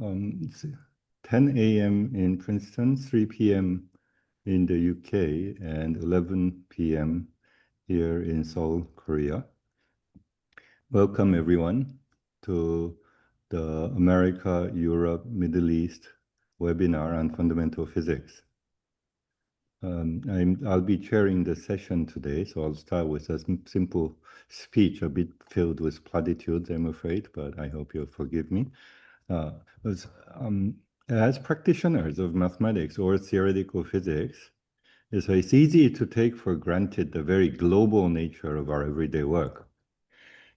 It's 10 a.m. in Princeton, 3 p.m. in the UK, and 11 p.m. here in Seoul, Korea. Welcome, everyone, to the America, Europe, Middle East webinar on fundamental physics. I'll be chairing the session today, so I'll start with a simple speech, a bit filled with platitudes, I'm afraid, but I hope you'll forgive me. Uh, as practitioners of mathematics or theoretical physics, it's easy to take for granted the very global nature of our everyday work.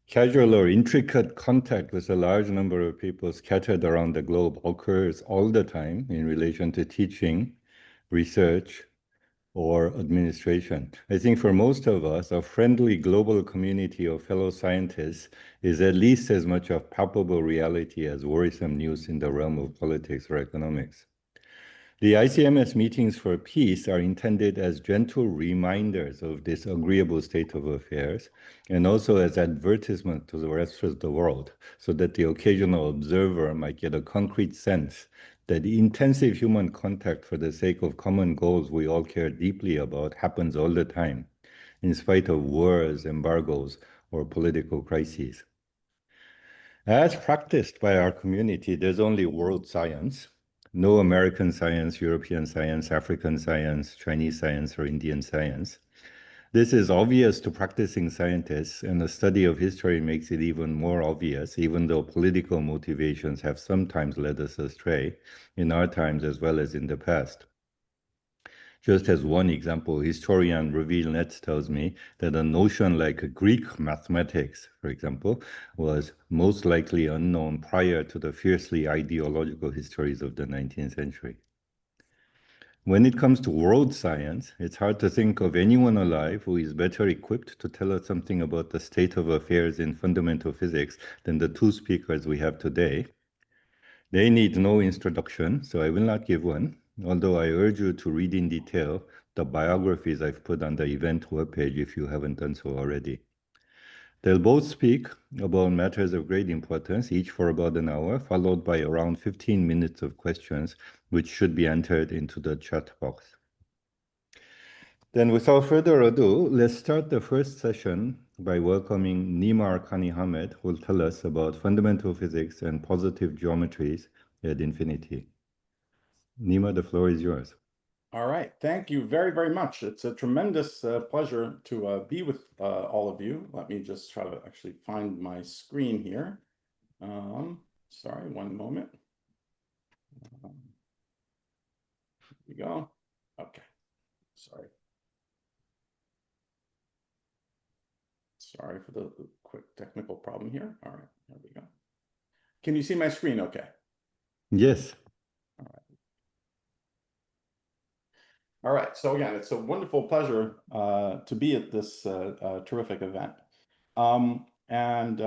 Casual or intricate contact with a large number of people scattered around the globe occurs all the time in relation to teaching, research, or administration. I think for most of us, a friendly global community of fellow scientists is at least as much of palpable reality as worrisome news in the realm of politics or economics. The ICMS meetings for peace are intended as gentle reminders of this agreeable state of affairs and also as advertisement to the rest of the world so that the occasional observer might get a concrete sense that intensive human contact for the sake of common goals we all care deeply about happens all the time, in spite of wars, embargoes, or political crises. As practiced by our community, there's only world science, no American science, European science, African science, Chinese science, or Indian science. This is obvious to practicing scientists, and a study of history makes it even more obvious, even though political motivations have sometimes led us astray, in our times as well as in the past. Just as one example, historian Ravil Netz tells me that a notion like Greek mathematics, for example, was most likely unknown prior to the fiercely ideological histories of the 19th century. When it comes to world science, it's hard to think of anyone alive who is better equipped to tell us something about the state of affairs in fundamental physics than the two speakers we have today. They need no introduction, so I will not give one, although I urge you to read in detail the biographies I've put on the event webpage if you haven't done so already. They'll both speak about matters of great importance, each for about an hour, followed by around 15 minutes of questions, which should be entered into the chat box. Then without further ado, let's start the first session by welcoming Nima Arkani-Hamed, who will tell us about fundamental physics and positive geometries at infinity. Nima, the floor is yours. All right. Thank you very, very much. It's a tremendous pleasure to be with all of you. Let me just try to actually find my screen here. Sorry, one moment. Here we go. Okay. Sorry. Sorry for the quick technical problem here. All right, there we go. Can you see my screen okay? Yes. All right. All right, so again, it's a wonderful pleasure to be at this terrific event. I want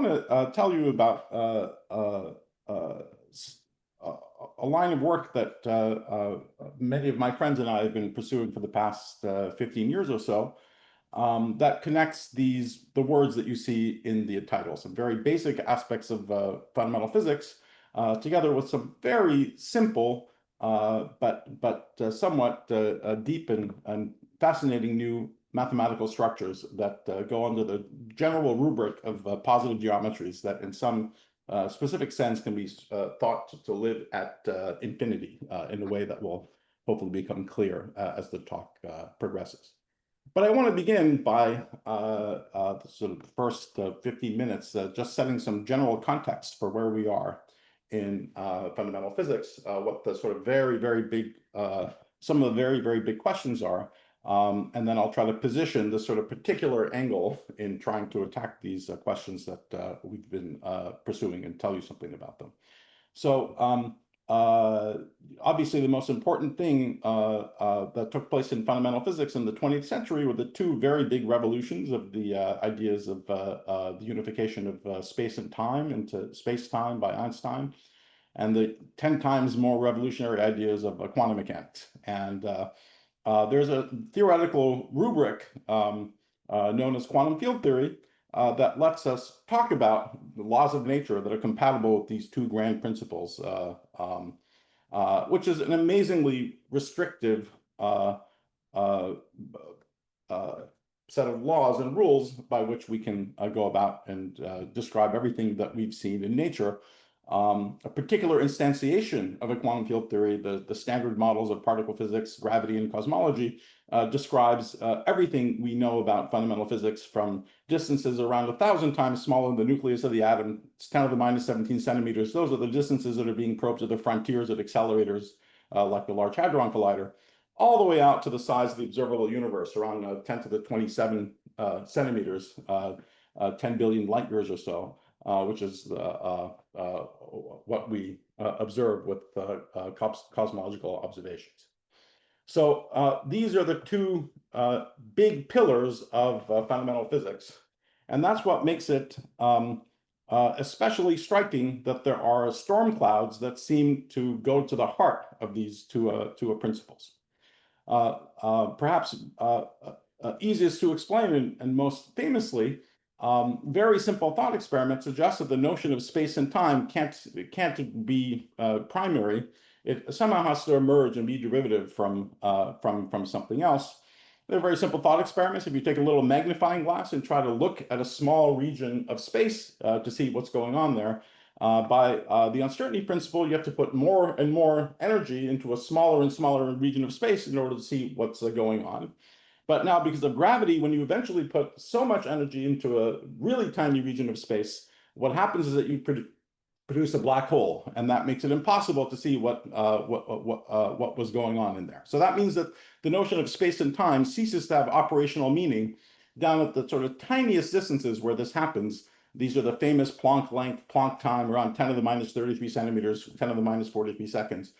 to tell you about a line of work that many of my friends and I have been pursuing for the past 15 years or so, that connects the words that you see in the title, some very basic aspects of fundamental physics, together with some very simple but somewhat deep and fascinating new mathematical structures that go under the general rubric of positive geometries that in some specific sense can be thought to live at infinity in a way that will hopefully become clear as the talk progresses. But I want to begin by the sort of first 15 minutes just setting some general context for where we are in fundamental physics, what the sort of very, very big, some of the very, very big questions are. And then I'll try to position this sort of particular angle in trying to attack these questions that we've been pursuing and tell you something about them. So obviously the most important thing that took place in fundamental physics in the 20th century were the two very big revolutions of the ideas of the unification of space and time into space-time by Einstein, and the 10 times more revolutionary ideas of quantum mechanics. And there's a theoretical rubric known as quantum field theory that lets us talk about the laws of nature that are compatible with these two grand principles, which is an amazingly restrictive uh, set of laws and rules by which we can go about and describe everything that we've seen in nature. A particular instantiation of a quantum field theory, the standard models of particle physics, gravity, and cosmology, describes everything we know about fundamental physics from distances around 1,000 times smaller than the nucleus of the atom. It's 10 to the minus 17 centimeters. Those are the distances that are being probed to the frontiers of accelerators like the Large Hadron Collider, all the way out to the size of the observable universe, around 10 to the 27 centimeters, 10 billion light years or so, which is what we observe with cosmological observations. So these are the two big pillars of fundamental physics. And that's what makes it especially striking that there are storm clouds that seem to go to the heart of these two principles. Perhaps easiest to explain and most famously, very simple thought experiment suggests that the notion of space and time can't be primary. It somehow has to emerge and be derivative from something else. They're very simple thought experiments. If you take a little magnifying glass and try to look at a small region of space to see what's going on there, by the uncertainty principle, you have to put more and more energy into a smaller and smaller region of space in order to see what's going on. But now, because of gravity, when you eventually put so much energy into a really tiny region of space, what happens is that you produce a black hole, and that makes it impossible to see what was going on in there. So that means that the notion of space and time ceases to have operational meaning down at the sort of tiniest distances where this happens. These are the famous Planck length, Planck time, around 10 to the minus 33 centimeters, 10 to the minus 43 seconds.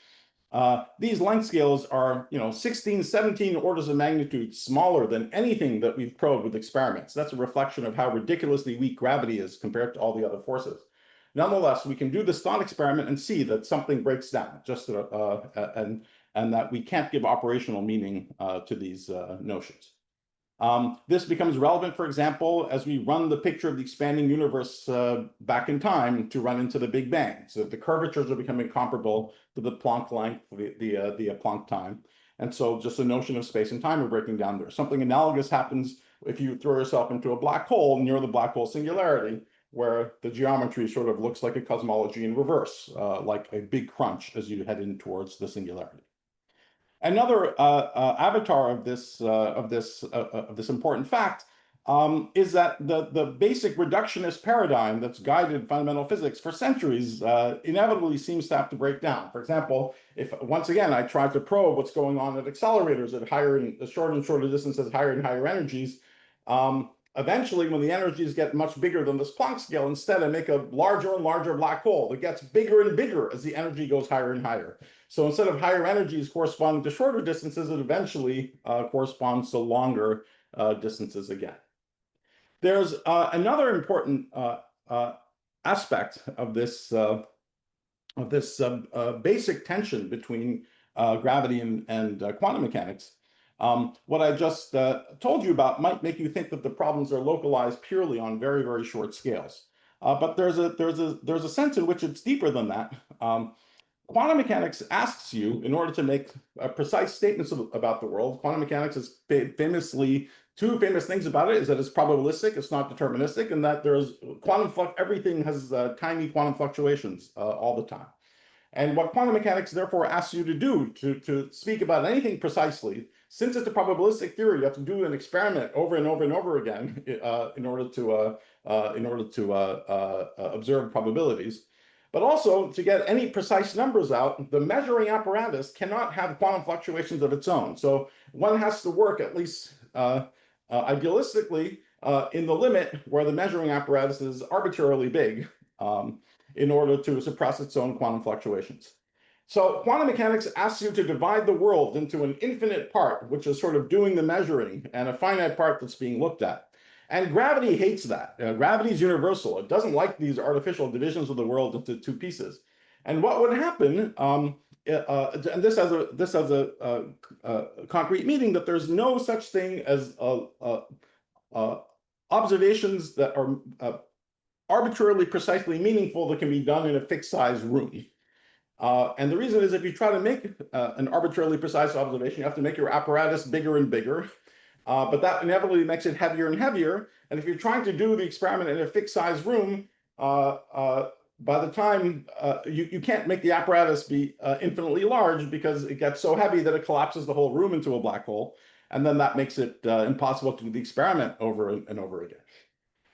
These length scales are, 16, 17 orders of magnitude smaller than anything that we've probed with experiments. That's a reflection of how ridiculously weak gravity is compared to all the other forces. Nonetheless, we can do this thought experiment and see that something breaks down, and that we can't give operational meaning to these notions. This becomes relevant, for example, as we run the picture of the expanding universe back in time to run into the Big Bang. So that the curvatures are becoming comparable to the Planck length, the Planck time. And so just the notion of space and time are breaking down there. Something analogous happens if you throw yourself into a black hole near the black hole singularity, where the geometry sort of looks like a cosmology in reverse, like a big crunch as you head in towards the singularity. Another avatar of this important fact is that the basic reductionist paradigm that's guided fundamental physics for centuries inevitably seems to have to break down. For example, if once again I tried to probe what's going on at accelerators at shorter and shorter distances, higher and higher energies, eventually, when the energies get much bigger than this Planck scale, instead I make a larger and larger black hole that gets bigger and bigger as the energy goes higher and higher. So instead of higher energies corresponding to shorter distances, it eventually corresponds to longer distances again. There's another important aspect of this basic tension between gravity and quantum mechanics. What I just told you about might make you think that the problems are localized purely on very, very short scales. But there's a sense in which it's deeper than that. Quantum mechanics asks you, in order to make precise statements about the world, quantum mechanics is two famous things about it is that it's probabilistic, it's not deterministic, and that everything has tiny quantum fluctuations all the time. And what quantum mechanics therefore asks you to do to speak about anything precisely, since it's a probabilistic theory, you have to do an experiment over and over and over again in order to observe probabilities. But also, to get any precise numbers out, the measuring apparatus cannot have quantum fluctuations of its own. So one has to work, at least idealistically, in the limit where the measuring apparatus is arbitrarily big in order to suppress its own quantum fluctuations. So quantum mechanics asks you to divide the world into an infinite part, which is sort of doing the measuring, and a finite part that's being looked at. And gravity hates that. Gravity is universal. It doesn't like these artificial divisions of the world into two pieces. And what would happen, and this has a concrete meaning, that there's no such thing as observations that are arbitrarily precisely meaningful that can be done in a fixed size room. And the reason is if you try to make an arbitrarily precise observation, you have to make your apparatus bigger and bigger. But that inevitably makes it heavier and heavier. And if you're trying to do the experiment in a fixed size room, by the time you can't make the apparatus be infinitely large because it gets so heavy that it collapses the whole room into a black hole. And then that makes it impossible to do the experiment over and over again.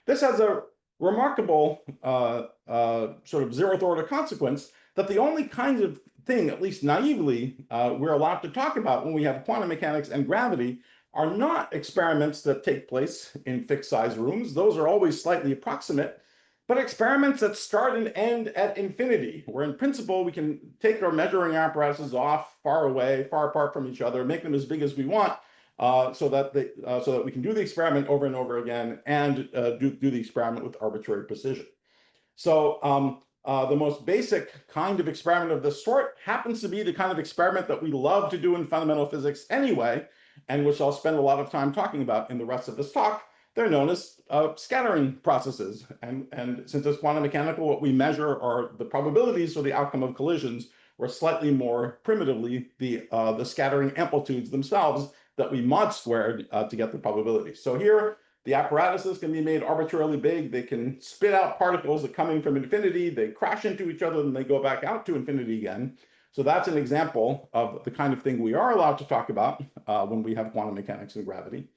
This has a remarkable sort of zeroth order consequence that the only kind of thing, at least naively, we're allowed to talk about when we have quantum mechanics and gravity are not experiments that take place in fixed size rooms. Those are always slightly approximate, but experiments that start and end at infinity, where in principle we can take our measuring apparatuses off far away, far apart from each other, make them as big as we want, so that we can do the experiment over and over again and do the experiment with arbitrary precision. So the most basic kind of experiment of this sort happens to be the kind of experiment that we love to do in fundamental physics anyway, and which I'll spend a lot of time talking about in the rest of this talk. They're known as scattering processes. And since it's quantum mechanical, what we measure are the probabilities for the outcome of collisions, or slightly more primitively, the scattering amplitudes themselves that we mod squared to get the probability. So here, the apparatuses can be made arbitrarily big. They can spit out particles that come in from infinity. They crash into each other, and they go back out to infinity again. So that's an example of the kind of thing we are allowed to talk about when we have quantum mechanics and gravity.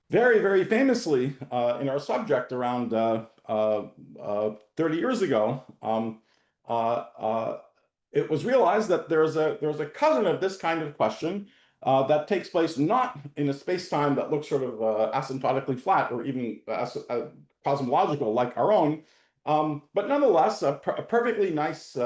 Very, very famously in our subject around 30 years ago, it was realized that there's a cousin of this kind of question that takes place not in a space-time that looks sort of asymptotically flat or even cosmological like our own, but nonetheless a perfectly nice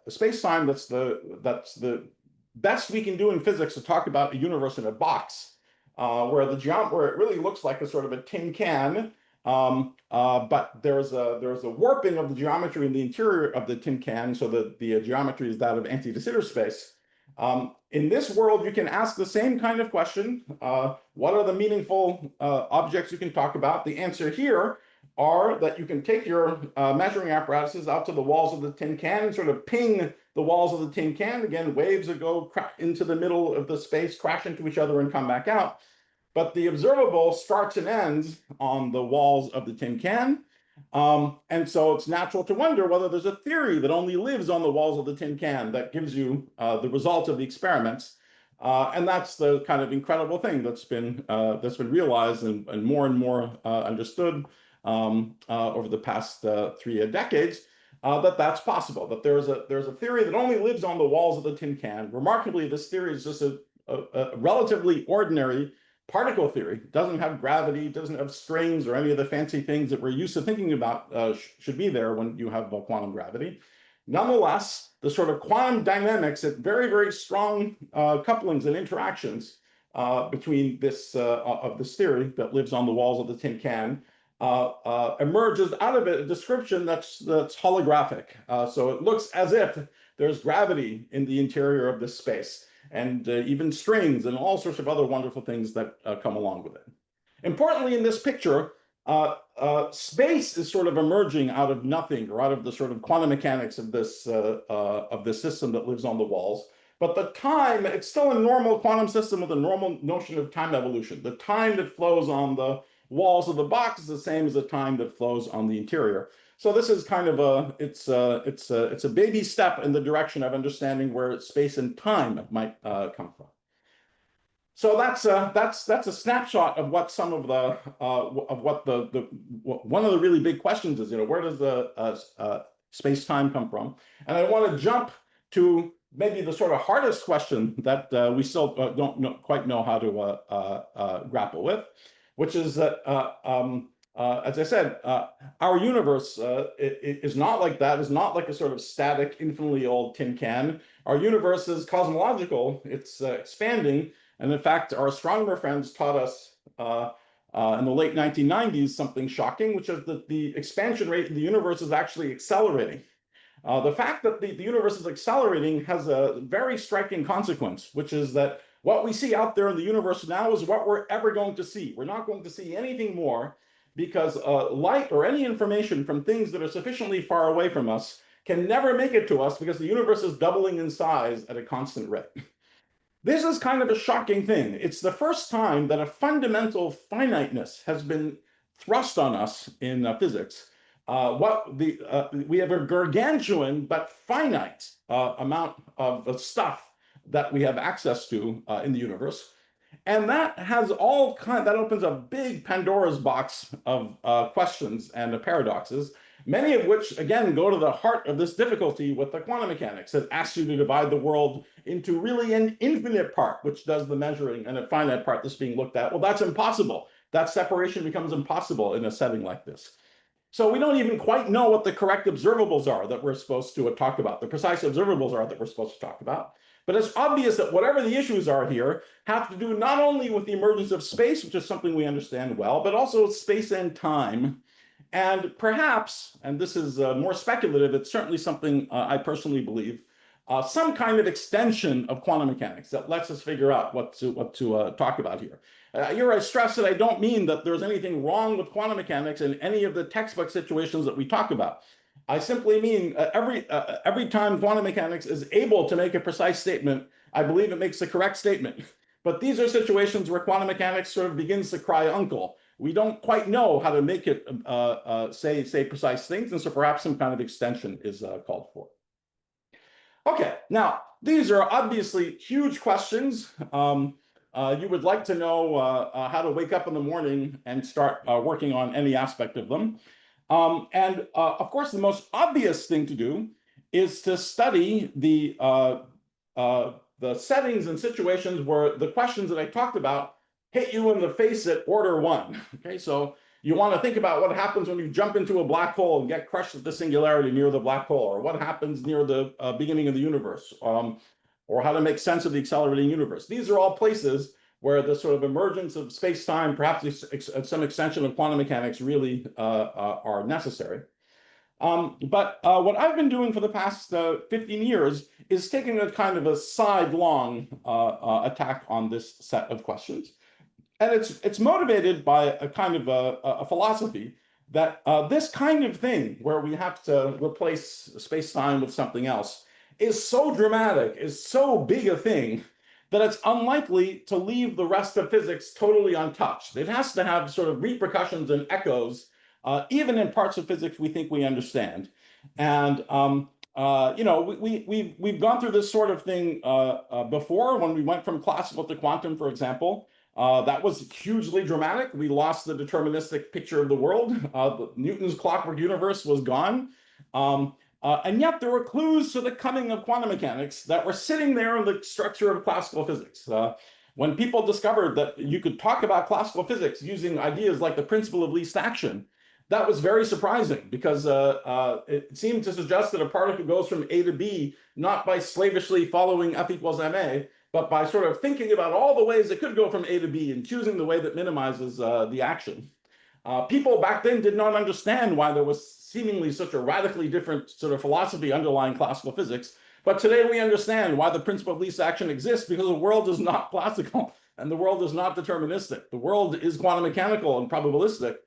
space-time that's the best we can do in physics to talk about a universe in a box, where it really looks like a sort of a tin can. But there's a warping of the geometry in the interior of the tin can, so that the geometry is that of anti-de Sitter space. In this world, you can ask the same kind of question. What are the meaningful objects you can talk about? The answer here are that you can take your measuring apparatuses out to the walls of the tin can and sort of ping the walls of the tin can. Again, waves that go into the middle of the space, crash into each other and come back out. But the observable starts and ends on the walls of the tin can. And so it's natural to wonder whether there's a theory that only lives on the walls of the tin can that gives you the results of the experiments. And that's the kind of incredible thing that's been realized and more understood over the past 3 decades, that's possible, that there's a theory that only lives on the walls of the tin can. Remarkably, this theory is just a relatively ordinary particle theory. It doesn't have gravity, doesn't have strings or any of the fancy things that we're used to thinking about should be there when you have quantum gravity. Nonetheless, the sort of quantum dynamics at very, very strong couplings and interactions between this theory that lives on the walls of the tin can emerges out of it a description that's holographic. So it looks as if there's gravity in the interior of this space, and even strings and all sorts of other wonderful things that come along with it. Importantly, in this picture, space is sort of emerging out of nothing, or out of the sort of quantum mechanics of this system that lives on the walls. But the time, it's still a normal quantum system with a normal notion of time evolution. The time that flows on the walls of the box is the same as the time that flows on the interior. So this is kind of it's a baby step in the direction of understanding where space and time might come from. So that's a snapshot of what some of the one of the really big questions is. Where does the space-time come from? And I want to jump to maybe the sort of hardest question that we still don't quite know how to grapple with, which is that, as I said, our universe is not like that. It's not like a sort of static, infinitely old tin can. Our universe is cosmological. It's expanding. And in fact, our astronomer friends taught us in the late 1990s something shocking, which is that the expansion rate of the universe is actually accelerating. The fact that the universe is accelerating has a very striking consequence, which is that What we see out there in the universe now is what we're ever going to see. We're not going to see anything more because light or any information from things that are sufficiently far away from us can never make it to us because the universe is doubling in size at a constant rate. This is kind of a shocking thing. It's the first time that a fundamental finiteness has been thrust on us in physics. We have a gargantuan but finite amount of stuff that we have access to in the universe. And that has that opens a big Pandora's box of questions and paradoxes, many of which, again, go to the heart of this difficulty with the quantum mechanics. It asks you to divide the world into really an infinite part, which does the measuring, and a finite part that's being looked at. Well, that's impossible. That separation becomes impossible in a setting like this. So we don't even quite know what the correct observables are that we're supposed to talk about, the precise observables are that we're supposed to talk about. But it's obvious that whatever the issues are here have to do not only with the emergence of space, which is something we understand well, but also space and time. And perhaps, and this is more speculative, it's certainly something I personally believe, some kind of extension of quantum mechanics that lets us figure out what to talk about here. Here I stress that I don't mean that there's anything wrong with quantum mechanics in any of the textbook situations that we talk about. I simply mean every time quantum mechanics is able to make a precise statement, I believe it makes the correct statement. But these are situations where quantum mechanics sort of begins to cry uncle. We don't quite know how to make it say precise things, and so perhaps some kind of extension is called for. Okay, now these are obviously huge questions. You would like to know how to wake up in the morning and start working on any aspect of them. Of course, the most obvious thing to do is to study the settings and situations where the questions that I talked about hit you in the face at order one. Okay, so you want to think about what happens when you jump into a black hole and get crushed at the singularity near the black hole, or what happens near the beginning of the universe, or how to make sense of the accelerating universe. These are all places where the sort of emergence of space-time, perhaps some extension of quantum mechanics, really are necessary. But what I've been doing for the past 15 years is taking a kind of a sidelong attack on this set of questions. And it's motivated by a kind of a philosophy that this kind of thing, where we have to replace space-time with something else, is so dramatic, is so big a thing, that it's unlikely to leave the rest of physics totally untouched. It has to have sort of repercussions and echoes, even in parts of physics we think we understand. And you know, we've gone through this sort of thing before when we went from classical to quantum, for example. That was hugely dramatic. We lost the deterministic picture of the world. Newton's clockwork universe was gone. And yet there were clues to the coming of quantum mechanics that were sitting there in the structure of classical physics. When people discovered that you could talk about classical physics using ideas like the principle of least action, that was very surprising, because it seemed to suggest that a particle goes from A to B, not by slavishly following F equals ma, but by sort of thinking about all the ways it could go from A to B and choosing the way that minimizes the action. People back then did not understand why there was seemingly such a radically different sort of philosophy underlying classical physics. But today we understand why the principle of least action exists, because the world is not classical and the world is not deterministic. The world is quantum mechanical and probabilistic.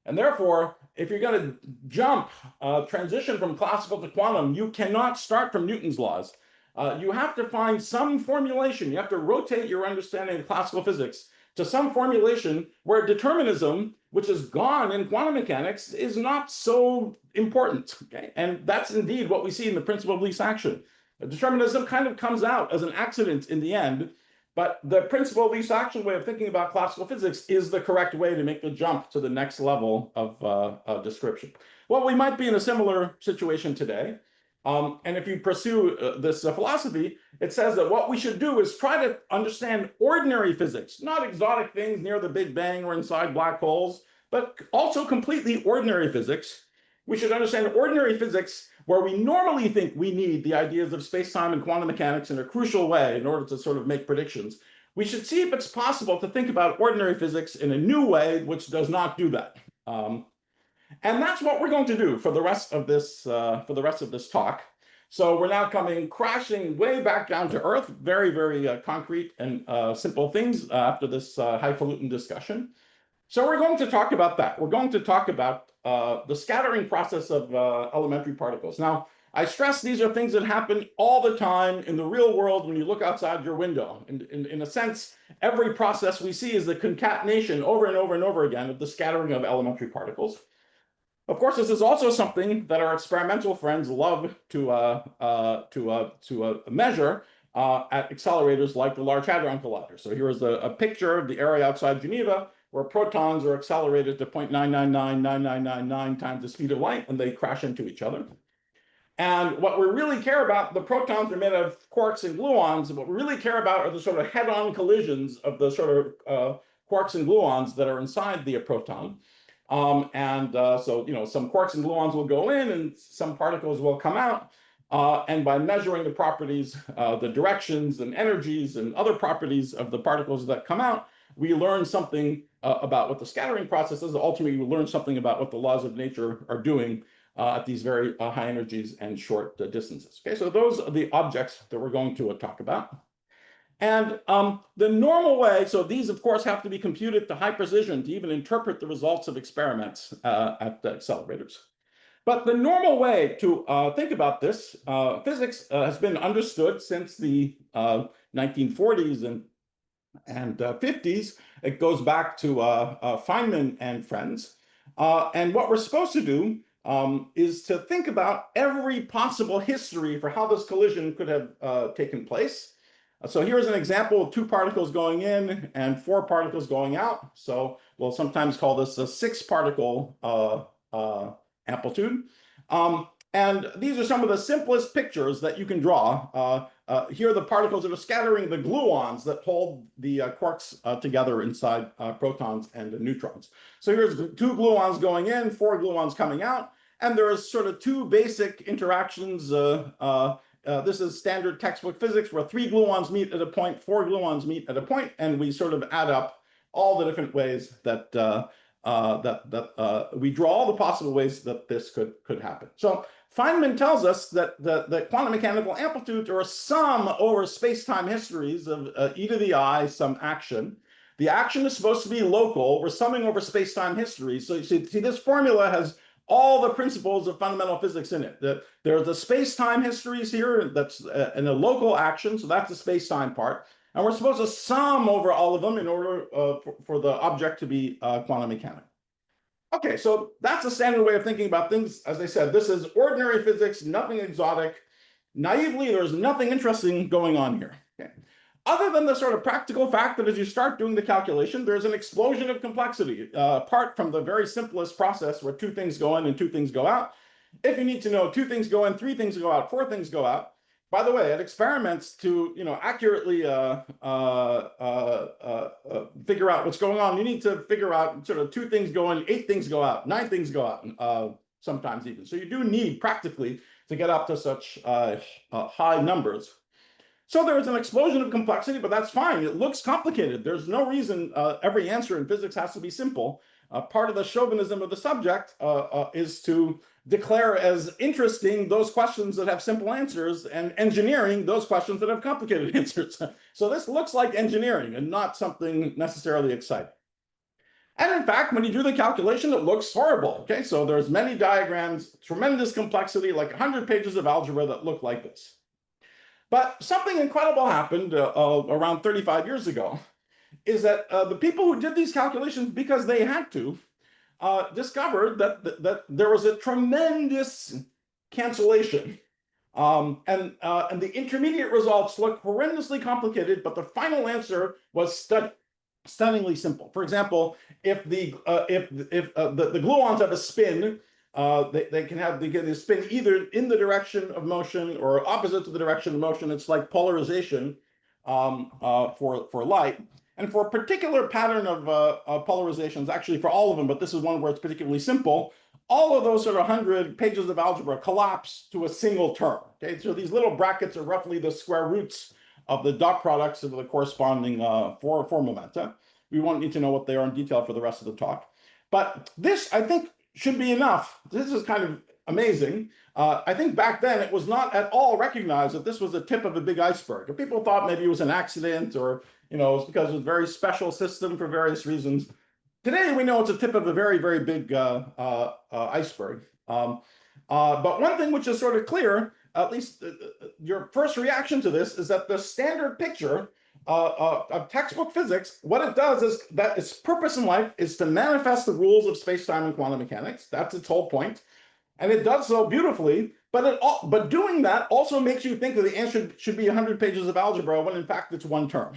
And therefore, if you're going to jump, transition from classical to quantum, you cannot start from Newton's laws. You have to find some formulation. You have to rotate your understanding of classical physics to some formulation where determinism, which is gone in quantum mechanics, is not so important. Okay? And that's indeed what we see in the principle of least action. Determinism kind of comes out as an accident in the end, but the principle of least action way of thinking about classical physics is the correct way to make the jump to the next level of description. Well, we might be in a similar situation today. And if you pursue this philosophy, it says that what we should do is try to understand ordinary physics, not exotic things near the Big Bang or inside black holes, but also completely ordinary physics. We should understand ordinary physics where we normally think we need the ideas of space-time and quantum mechanics in a crucial way in order to sort of make predictions. We should see if it's possible to think about ordinary physics in a new way, which does not do that. And that's what we're going to do for the rest of this talk. So we're now coming crashing way back down to earth, very, very concrete and simple things after this highfalutin discussion. So we're going to talk about that. We're going to talk about the scattering process of elementary particles. Now, I stress these are things that happen all the time in the real world when you look outside your window. In a sense, every process we see is the concatenation over and over and over again of the scattering of elementary particles. Of course, this is also something that our experimental friends love to measure at accelerators like the Large Hadron Collider. So here is a picture of the area outside Geneva where protons are accelerated to 0.9999999 times the speed of light when they crash into each other. And what we really care about, the protons are made of quarks and gluons, and what we really care about are the sort of head-on collisions of the sort of quarks and gluons that are inside the proton. So, some quarks and gluons will go in and some particles will come out. And by measuring the properties, the directions and energies and other properties of the particles that come out, we learn something about what the scattering process is. Ultimately, we learn something about what the laws of nature are doing at these very high energies and short distances. Okay, so those are the objects that we're going to talk about. And the normal way, so these, of course, have to be computed to high precision to even interpret the results of experiments at the accelerators. But the normal way to think about this, physics has been understood since the 1940s and 50s. It goes back to Feynman and friends. And what we're supposed to do is to think about every possible history for how this collision could have taken place. So here's an example of 2 particles going in and 4 particles going out. So we'll sometimes call this a 6-particle amplitude. And these are some of the simplest pictures that you can draw. Here are the particles that are scattering the gluons that hold the quarks together inside protons and neutrons. So here's 2 gluons going in, 4 gluons coming out. And there's sort of 2 basic interactions. This is standard textbook physics where 3 gluons meet at a point, 4 gluons meet at a point, and we sort of add up all the different ways that we draw all the possible ways that this could happen. So Feynman tells us that the quantum mechanical amplitudes are a sum over space-time histories of e to the I, some action. The action is supposed to be local. We're summing over space-time histories. So you see this formula has all the principles of fundamental physics in it. There's the space-time histories here that's in a local action, so that's the space-time part. And we're supposed to sum over all of them in order for the object to be quantum mechanical. Okay, so that's a standard way of thinking about things. As I said, this is ordinary physics, nothing exotic. Naively, there's nothing interesting going on here. Okay. Other than the sort of practical fact that as you start doing the calculation, there's an explosion of complexity, apart from the very simplest process where 2 things go in and 2 things go out. If you need to know 2 things go in, 3 things go out, 4 things go out, by the way, at experiments to accurately figure out what's going on, you need to figure out sort of 2 things go in, 8 things go out, 9 things go out, sometimes even. So you do need practically to get up to such high numbers. So there is an explosion of complexity, but that's fine. It looks complicated. There's no reason every answer in physics has to be simple. Part of the chauvinism of the subject is to declare as interesting those questions that have simple answers and engineering those questions that have complicated answers. So this looks like engineering and not something necessarily exciting. And in fact, when you do the calculation, it looks horrible. Okay, so there's many diagrams, tremendous complexity, like 100 pages of algebra that look like this. But something incredible happened around 35 years ago, is that the people who did these calculations because they had to discovered that there was a tremendous cancellation. And the intermediate results look horrendously complicated, but the final answer was stunningly simple. For example, if the gluons have a spin, they can spin either in the direction of motion or opposite to the direction of motion. It's like polarization for light. And for a particular pattern of polarizations, actually for all of them, but this is one where it's particularly simple, all of those sort of 100 pages of algebra collapse to a single term. Okay, so these little brackets are roughly the square roots of the dot products of the corresponding four momenta. We won't need to know what they are in detail for the rest of the talk. But this, I think, should be enough. This is kind of amazing. I think back then it was not at all recognized that this was the tip of a big iceberg. If people thought maybe it was an accident or, it was because it was a very special system for various reasons. Today, we know it's a tip of a very, very big iceberg. But one thing which is sort of clear, at least your first reaction to this, is that the standard picture of textbook physics, what it does is that its purpose in life is to manifest the rules of space-time and quantum mechanics. That's its whole point. And it does so beautifully, but doing that also makes you think that the answer should be 100 pages of algebra when in fact it's one term.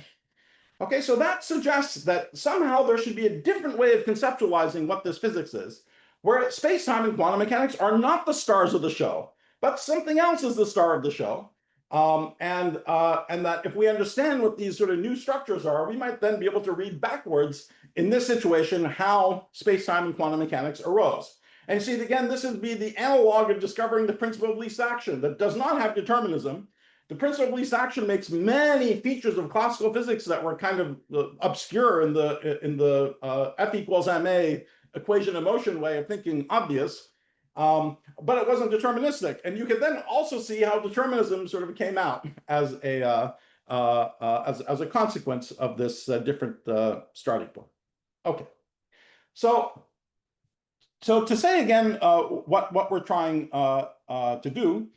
Okay, so that suggests that somehow there should be a different way of conceptualizing what this physics is, where space-time and quantum mechanics are not the stars of the show, but something else is the star of the show. And that if we understand what these sort of new structures are, we might then be able to read backwards in this situation how space-time and quantum mechanics arose. And see, again, this would be the analog of discovering the principle of least action that does not have determinism. The principle of least action makes many features of classical physics that were kind of obscure in the F equals ma equation of motion way of thinking obvious, but it wasn't deterministic. And you can then also see how determinism sort of came out as a consequence of this different starting point. Okay, so to say again what we're trying to do.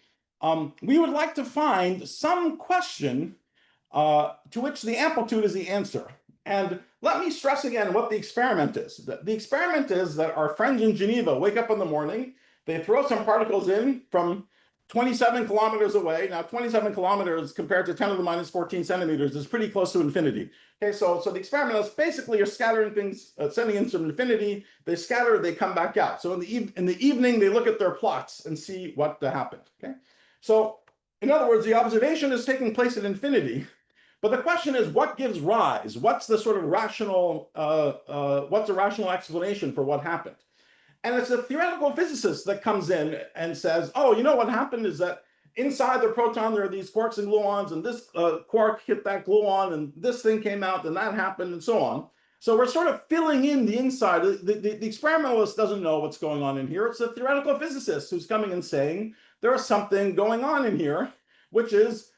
We would like to find some question to which the amplitude is the answer. And let me stress again what the experiment is. The experiment is that our friends in Geneva wake up in the morning, they throw some particles in from 27 kilometers away. Now, 27 kilometers compared to 10 to the minus 14 centimeters is pretty close to infinity. Okay, so the experiment is basically you're scattering things, sending in from infinity. They scatter, they come back out. So in the evening, they look at their plots and see what happened. Okay. So, in other words, the observation is taking place at infinity, but the question is, what gives rise? What's the sort of rational, what's a rational explanation for what happened? And it's a theoretical physicist that comes in and says, oh, you know what happened is that inside the proton there are these quarks and gluons, and this quark hit that gluon, and this thing came out, and that happened, and so on. So we're sort of filling in the inside. The experimentalist doesn't know what's going on in here. It's a theoretical physicist who's coming and saying, there is something going on in here, which is,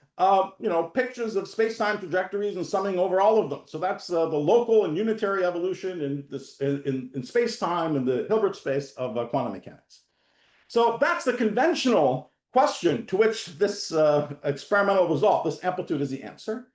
pictures of space-time trajectories and summing over all of them. So that's the local and unitary evolution in space-time and the Hilbert space of quantum mechanics. So that's the conventional question to which this experimental result, this amplitude, is the answer.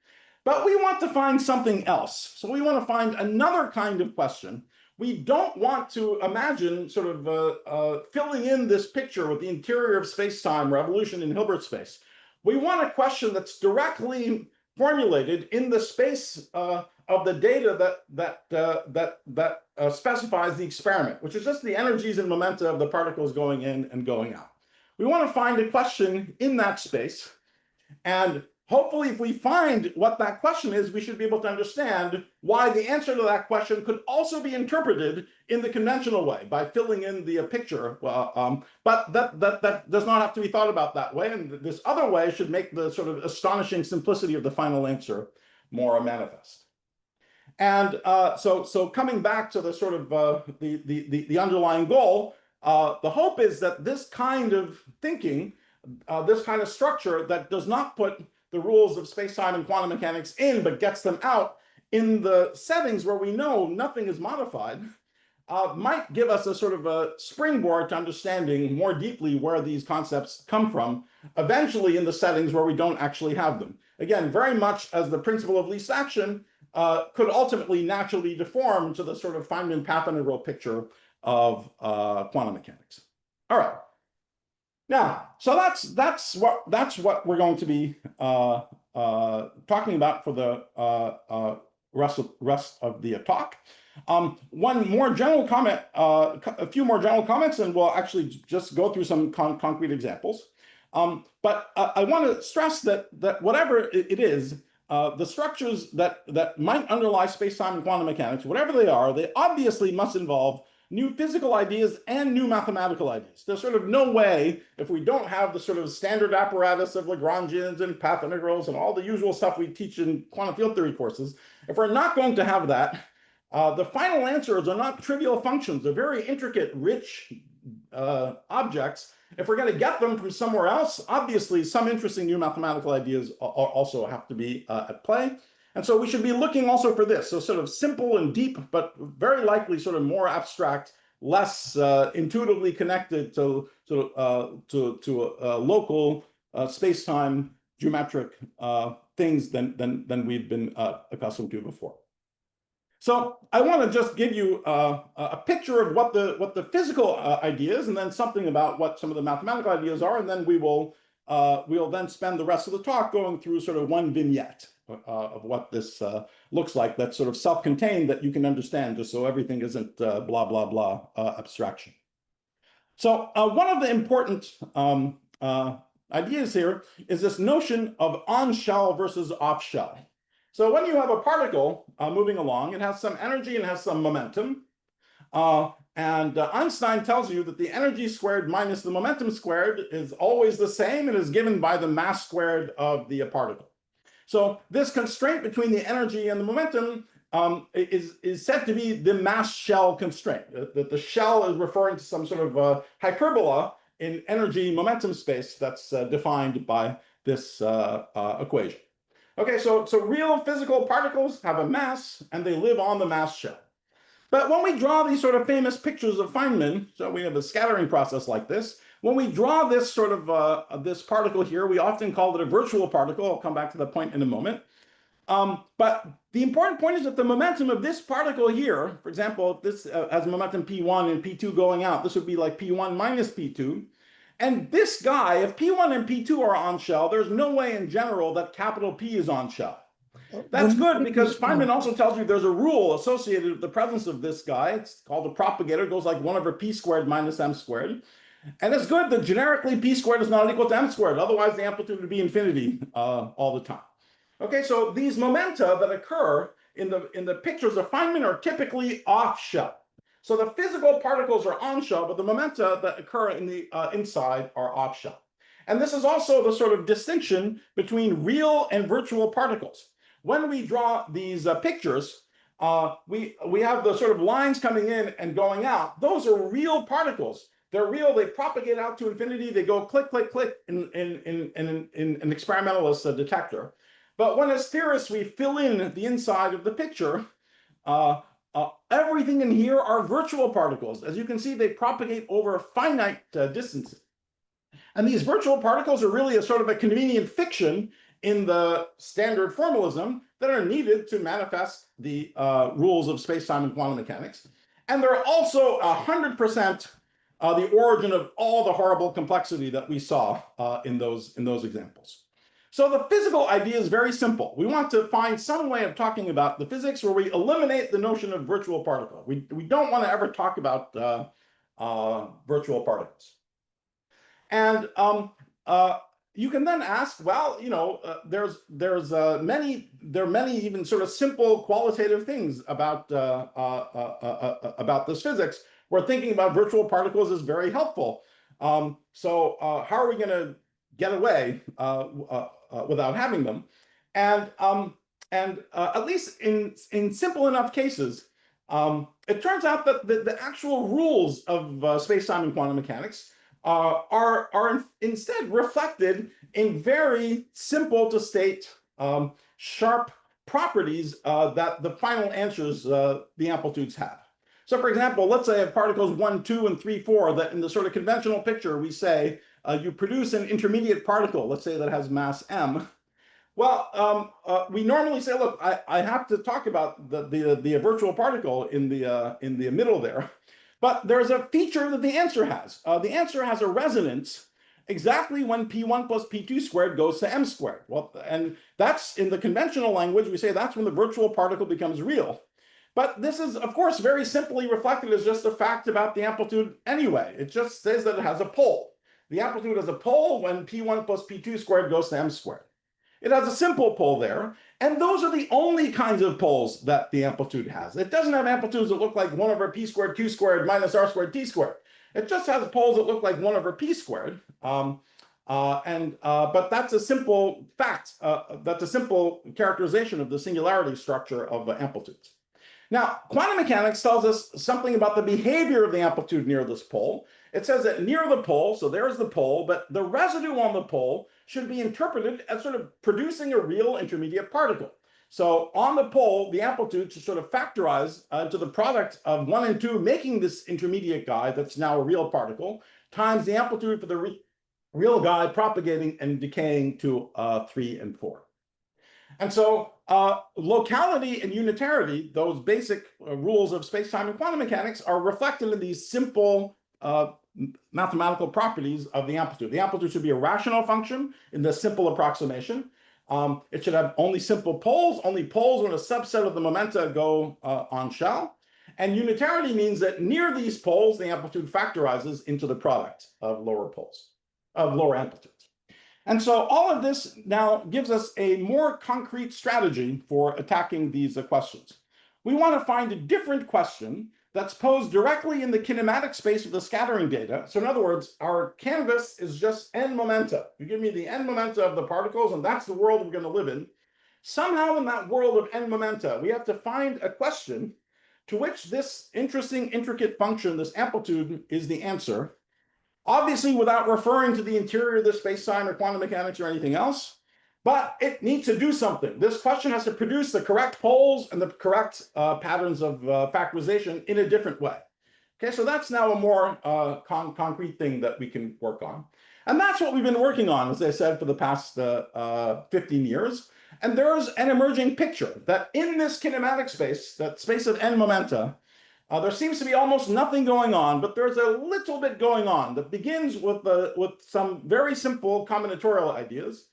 But we want to find something else. So we want to find another kind of question. We don't want to imagine sort of filling in this picture with the interior of space-time or evolution in Hilbert space. We want a question that's directly formulated in the space of the data that specifies the experiment, which is just the energies and momenta of the particles going in and going out. We want to find a question in that space, and hopefully, if we find what that question is, we should be able to understand why the answer to that question could also be interpreted in the conventional way by filling in the picture. But that does not have to be thought about that way. And this other way should make the sort of astonishing simplicity of the final answer more manifest. And so coming back to the sort of the underlying goal, the hope is that this kind of thinking, this kind of structure that does not put the rules of space-time and quantum mechanics in, but gets them out in the settings where we know nothing is modified, might give us a sort of a springboard to understanding more deeply where these concepts come from, eventually in the settings where we don't actually have them. Again, very much as the principle of least action could ultimately naturally deform to the sort of Feynman path integral picture of quantum mechanics. All right. Now, so that's what we're going to be talking about for the rest of the talk. One more general comment, a few more general comments, and we'll actually just go through some concrete examples. But I want to stress that whatever it is, the structures that might underlie space-time and quantum mechanics, whatever they are, they obviously must involve new physical ideas and new mathematical ideas. There's sort of no way, if we don't have the sort of standard apparatus of Lagrangians and path integrals and all the usual stuff we teach in quantum field theory courses, if we're not going to have that, the final answers are not trivial functions. They're very intricate, rich, objects, if we're going to get them from somewhere else, obviously some interesting new mathematical ideas also have to be at play. And so we should be looking also for this. So sort of simple and deep, but very likely sort of more abstract, less intuitively connected to local space-time geometric things than we've been accustomed to before. So I want to just give you a picture of what the physical ideas, and then something about what some of the mathematical ideas are, and then we'll then spend the rest of the talk going through sort of one vignette of what this looks like, that's sort of self-contained, that you can understand, just so everything isn't blah blah blah abstraction. So one of the important ideas here is this notion of on-shell versus off-shell. So when you have a particle moving along, it has some energy and has some momentum. And Einstein tells you that the energy squared minus the momentum squared is always the same and is given by the mass squared of the particle. So this constraint between the energy and the momentum is said to be the mass shell constraint. That the shell is referring to some sort of hyperbola in energy momentum space that's defined by this equation. Okay, so real physical particles have a mass and they live on the mass shell. But when we draw these sort of famous pictures of Feynman, so we have a scattering process like this, when we draw this sort of this particle here, we often call it a virtual particle. I'll come back to that point in a moment. But the important point is that the momentum of this particle here, for example, if this has momentum P1 and P2 going out, this would be like P1 minus P2. And this guy, if P1 and P2 are on shell, there's no way in general that capital P is on shell. That's good because Feynman also tells you there's a rule associated with the presence of this guy. It's called the propagator. It goes like 1 over P squared minus M squared. And it's good that generically P squared is not equal to M squared. Otherwise, the amplitude would be infinity all the time. Okay, so these momenta that occur in the pictures of Feynman are typically off shell. So the physical particles are on shell, but the momenta that occur in the inside are off shell. And this is also the sort of distinction between real and virtual particles. When we draw these pictures, we have the sort of lines coming in and going out. Those are real particles. They're real. They propagate out to infinity. They go click, click, click in an experimentalist detector. But when as theorists we fill in the inside of the picture, everything in here are virtual particles. As you can see, they propagate over finite distances. And these virtual particles are really a sort of a convenient fiction in the standard formalism that are needed to manifest the rules of space-time and quantum mechanics. And they're also 100% the origin of all the horrible complexity that we saw in those examples. So the physical idea is very simple. We want to find some way of talking about the physics where we eliminate the notion of virtual particle. We don't want to ever talk about virtual particles. And you can then ask, well, you know, there are many even sort of simple qualitative things about this physics where thinking about virtual particles is very helpful. So how are we going to get away without having them? And at least in simple enough cases, it turns out that the actual rules of space-time and quantum mechanics are instead reflected in very simple to state sharp properties that the final answers, the amplitudes have. So for example, let's say particles 1, 2, and 3, 4, that in the sort of conventional picture, we say you produce an intermediate particle, let's say that has mass m. Well, we normally say, look, I have to talk about the virtual particle in the middle there. But there's a feature that the answer has. The answer has a resonance exactly when P1 plus P2 squared goes to M squared. Well, and that's in the conventional language, we say that's when the virtual particle becomes real. But this is, of course, very simply reflected as just a fact about the amplitude anyway. It just says that it has a pole. The amplitude has a pole when P1 plus P2 squared goes to M squared. It has a simple pole there, and those are the only kinds of poles that the amplitude has. It doesn't have amplitudes that look like 1 over P squared Q squared minus R squared T squared. It just has poles that look like 1 over P squared. But that's a simple fact. That's a simple characterization of the singularity structure of amplitudes. Now, quantum mechanics tells us something about the behavior of the amplitude near this pole. It says that near the pole, so there's the pole, but the residue on the pole should be interpreted as sort of producing a real intermediate particle. So on the pole, the amplitude should sort of factorize to the product of 1 and 2, making this intermediate guy that's now a real particle, times the amplitude for the real guy propagating and decaying to 3 and 4. And so locality and unitarity, those basic rules of space-time and quantum mechanics, are reflected in these simple mathematical properties of the amplitude. The amplitude should be a rational function in the simple approximation. It should have only simple poles when a subset of the momenta go on shell. And unitarity means that near these poles, the amplitude factorizes into the product of lower amplitudes. And so all of this now gives us a more concrete strategy for attacking these questions. We want to find a different question that's posed directly in the kinematic space of the scattering data. So in other words, our canvas is just n momenta. You give me the n momenta of the particles, and that's the world we're going to live in. Somehow in that world of n momenta, we have to find a question to which this interesting, intricate function, this amplitude, is the answer. Obviously, without referring to the interior of the space-time or quantum mechanics or anything else, but it needs to do something. This question has to produce the correct poles and the correct patterns of factorization in a different way. Okay, so that's now a more concrete thing that we can work on. And that's what we've been working on, as I said, for the past 15 years. And there's an emerging picture that in this kinematic space, that space of n momenta, there seems to be almost nothing going on, but there's a little bit going on that begins with some very simple combinatorial ideas.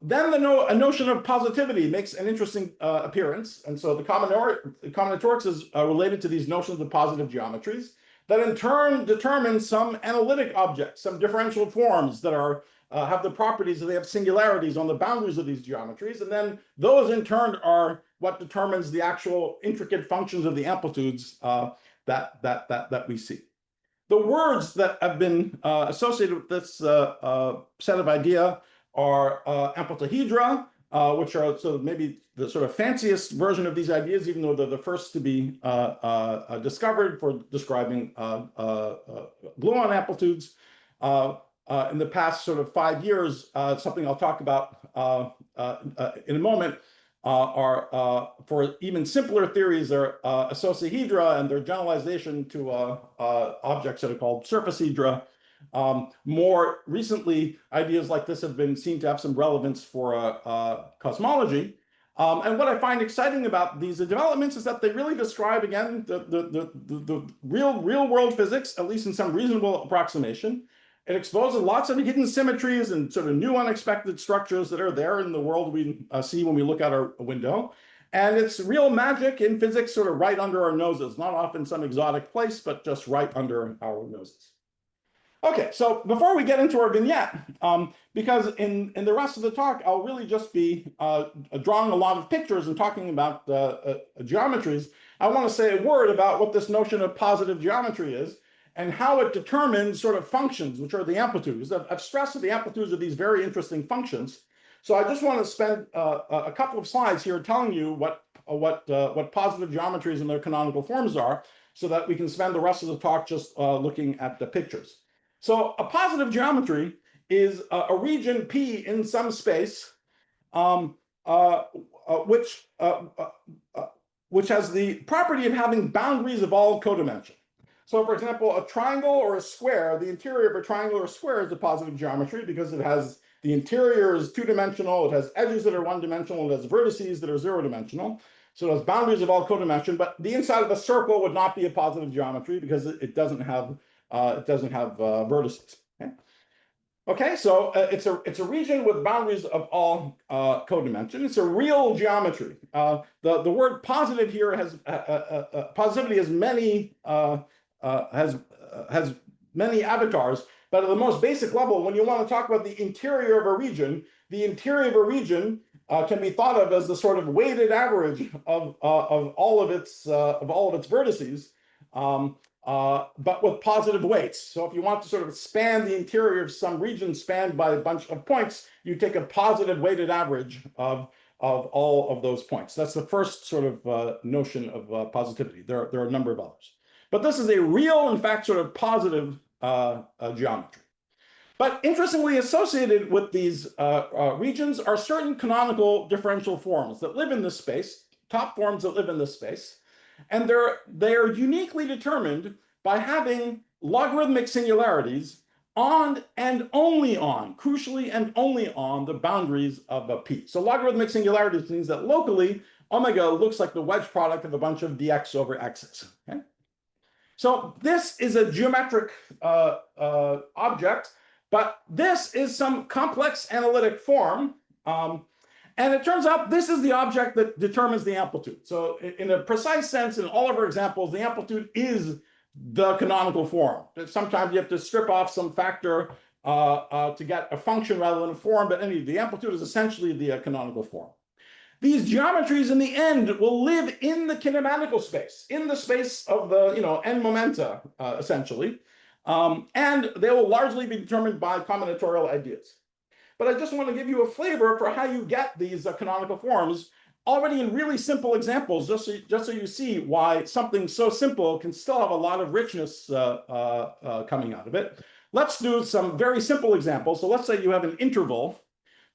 Then a notion of positivity makes an interesting appearance. And so the combinatorics is related to these notions of positive geometries that in turn determine some analytic objects, some differential forms that are have the properties that they have singularities on the boundaries of these geometries. And then those in turn are what determines the actual intricate functions of the amplitudes that we see. The words that have been associated with this set of idea are amplituhedra, which are sort of maybe the sort of fanciest version of these ideas, even though they're the first to be discovered for describing gluon amplitudes. In the past sort of 5 years, something I'll talk about in a moment, are for even simpler theories are associahedra and their generalization to objects that are called surfacehedra. More recently, ideas like this have been seen to have some relevance for cosmology. And what I find exciting about these developments is that they really describe, again, the real world physics, at least in some reasonable approximation. It exposes lots of hidden symmetries and sort of new unexpected structures that are there in the world we see when we look out our window. And it's real magic in physics sort of right under our noses, not off in some exotic place, but just right under our noses. Okay, so before we get into our vignette, because in the rest of the talk, I'll really just be drawing a lot of pictures and talking about geometries, I want to say a word about what this notion of positive geometry is and how it determines sort of functions, which are the amplitudes. I've stressed that the amplitudes are these very interesting functions. So I just want to spend a couple of slides here telling you what positive geometries and their canonical forms are, so that we can spend the rest of the talk just looking at the pictures. So a positive geometry is a region P in some space which has the property of having boundaries of all codimension. So for example, a triangle or a square, the interior of a triangle or a square is a positive geometry because it has the interior is two-dimensional, it has edges that are one-dimensional, it has vertices that are zero-dimensional. So it has boundaries of all codimension, but the inside of a circle would not be a positive geometry because it doesn't have vertices. Okay, so it's a region with boundaries of all codimension. It's a real geometry. The word positive here has positivity has many avatars, but at the most basic level, when you want to talk about the interior of a region, the interior of a region can be thought of as the sort of weighted average of all of its vertices, but with positive weights. So if you want to sort of span the interior of some region spanned by a bunch of points, you take a positive weighted average of all of those points. That's the first sort of notion of positivity. There are a number of others. But this is a real, in fact, sort of positive geometry. But interestingly associated with these regions are certain canonical differential forms that live in this space, top forms that live in this space. And they're uniquely determined by having logarithmic singularities on and only on, crucially and only on, the boundaries of a P. So logarithmic singularities means that locally, omega looks like the wedge product of a bunch of dx over x's. Okay? So this is a geometric object, but this is some complex analytic form. And it turns out this is the object that determines the amplitude. So in a precise sense, in all of our examples, the amplitude is the canonical form. Sometimes you have to strip off some factor to get a function rather than a form, but anyway, the amplitude is essentially the canonical form. These geometries in the end will live in the kinematical space, in the space of the n momenta, essentially. And they will largely be determined by combinatorial ideas. But I just want to give you a flavor for how you get these canonical forms already in really simple examples, just so you see why something so simple can still have a lot of richness coming out of it. Let's do some very simple examples. So let's say you have an interval.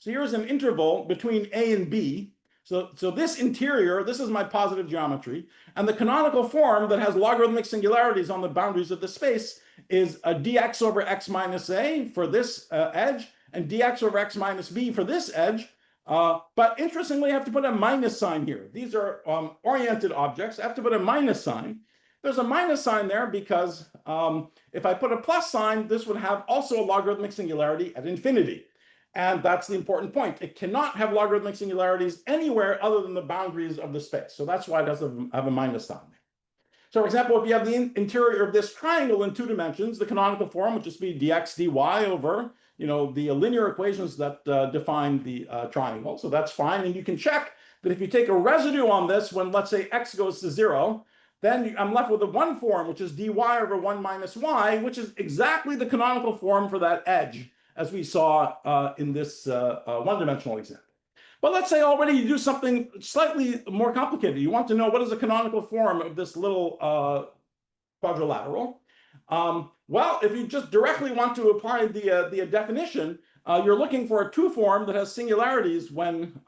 So here's an interval between A and B. So this interior, this is my positive geometry, and the canonical form that has logarithmic singularities on the boundaries of the space is a dx over x minus a for this edge, and dx over x minus b for this edge. But interestingly, I have to put a minus sign here. These are oriented objects. I have to put a minus sign. There's a minus sign there because if I put a plus sign, this would have also a logarithmic singularity at infinity. And that's the important point. It cannot have logarithmic singularities anywhere other than the boundaries of the space. So that's why it does have a minus sign. So for example, if you have the interior of this triangle in 2 dimensions, the canonical form would just be dx dy over the linear equations that define the triangle. So that's fine. And you can check that if you take a residue on this when, let's say, x goes to 0, then I'm left with a 1 form, which is dy over 1 minus y, which is exactly the canonical form for that edge, as we saw in this one-dimensional example. But let's say already you do something slightly more complicated. You want to know what is the canonical form of this little quadrilateral. Well, if you just directly want to apply the definition, you're looking for a 2 form that has singularities when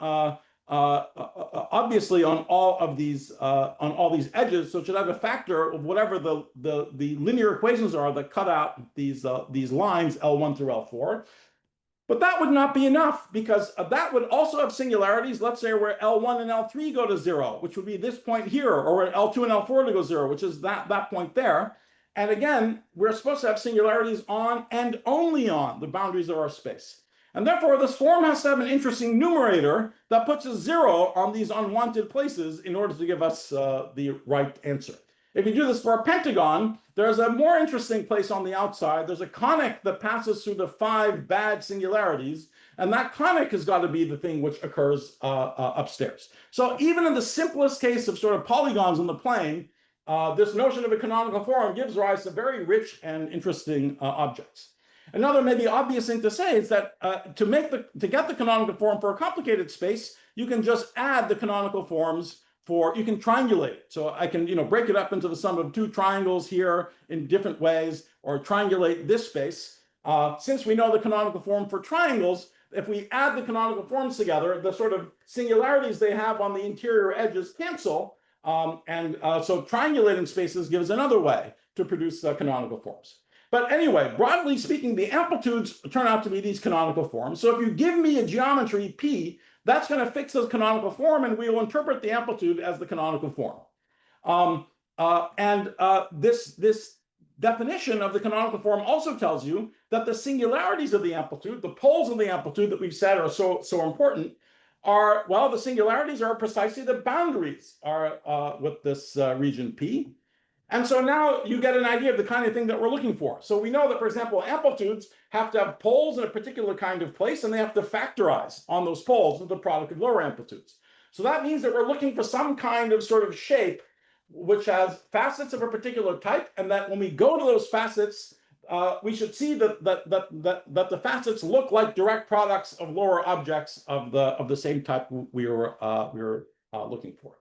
obviously on all these edges. So it should have a factor of whatever the linear equations are that cut out these lines L1 through L4. But that would not be enough, because that would also have singularities, let's say, where L1 and L3 go to 0, which would be this point here, or where L2 and L4 to go 0, which is that point there. And again, we're supposed to have singularities on and only on the boundaries of our space. And therefore, this form has to have an interesting numerator that puts a 0 on these unwanted places in order to give us the right answer. If you do this for a pentagon, there's a more interesting place on the outside. There's a conic that passes through the 5 bad singularities, and that conic has got to be the thing which occurs upstairs. So even in the simplest case of sort of polygons in the plane, this notion of a canonical form gives rise to very rich and interesting objects. Another maybe obvious thing to say is that to get the canonical form for a complicated space, you can just add the canonical forms you can triangulate it. So I can break it up into the sum of 2 triangles here in different ways, or triangulate this space. Since we know the canonical form for triangles, if we add the canonical forms together, the sort of singularities they have on the interior edges cancel. So triangulating spaces gives another way to produce canonical forms. But anyway, broadly speaking, the amplitudes turn out to be these canonical forms. So if you give me a geometry P, that's going to fix the canonical form, and we will interpret the amplitude as the canonical form. This definition of the canonical form also tells you that the singularities of the amplitude, the poles of the amplitude that we've said are so important, are, well, the singularities are precisely the boundaries with this region P. And so now you get an idea of the kind of thing that we're looking for. So we know that, for example, amplitudes have to have poles in a particular kind of place, and they have to factorize on those poles with the product of lower amplitudes. So that means that we're looking for some kind of sort of shape which has facets of a particular type, and that when we go to those facets, we should see that the facets look like direct products of lower objects of the same type we were looking for.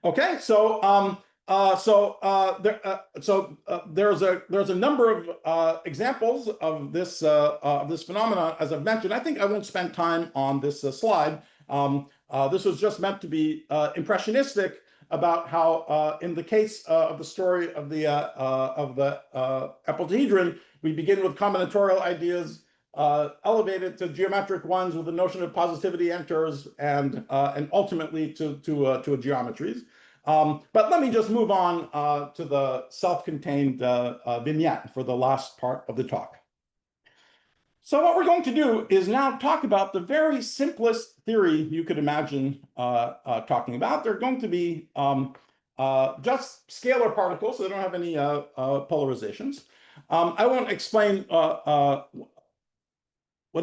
Okay, so There's a number of examples of this phenomenon, as I've mentioned. I think I won't spend time on this slide. This was just meant to be impressionistic about how, in the case of the story of the epiclahedron, we begin with combinatorial ideas, elevated to geometric ones with the notion of positivity enters, and ultimately to geometries. But let me just move on to the self-contained vignette for the last part of the talk. So what we're going to do is now talk about the very simplest theory you could imagine talking about. They're going to be just scalar particles, so they don't have any polarizations. I won't explain what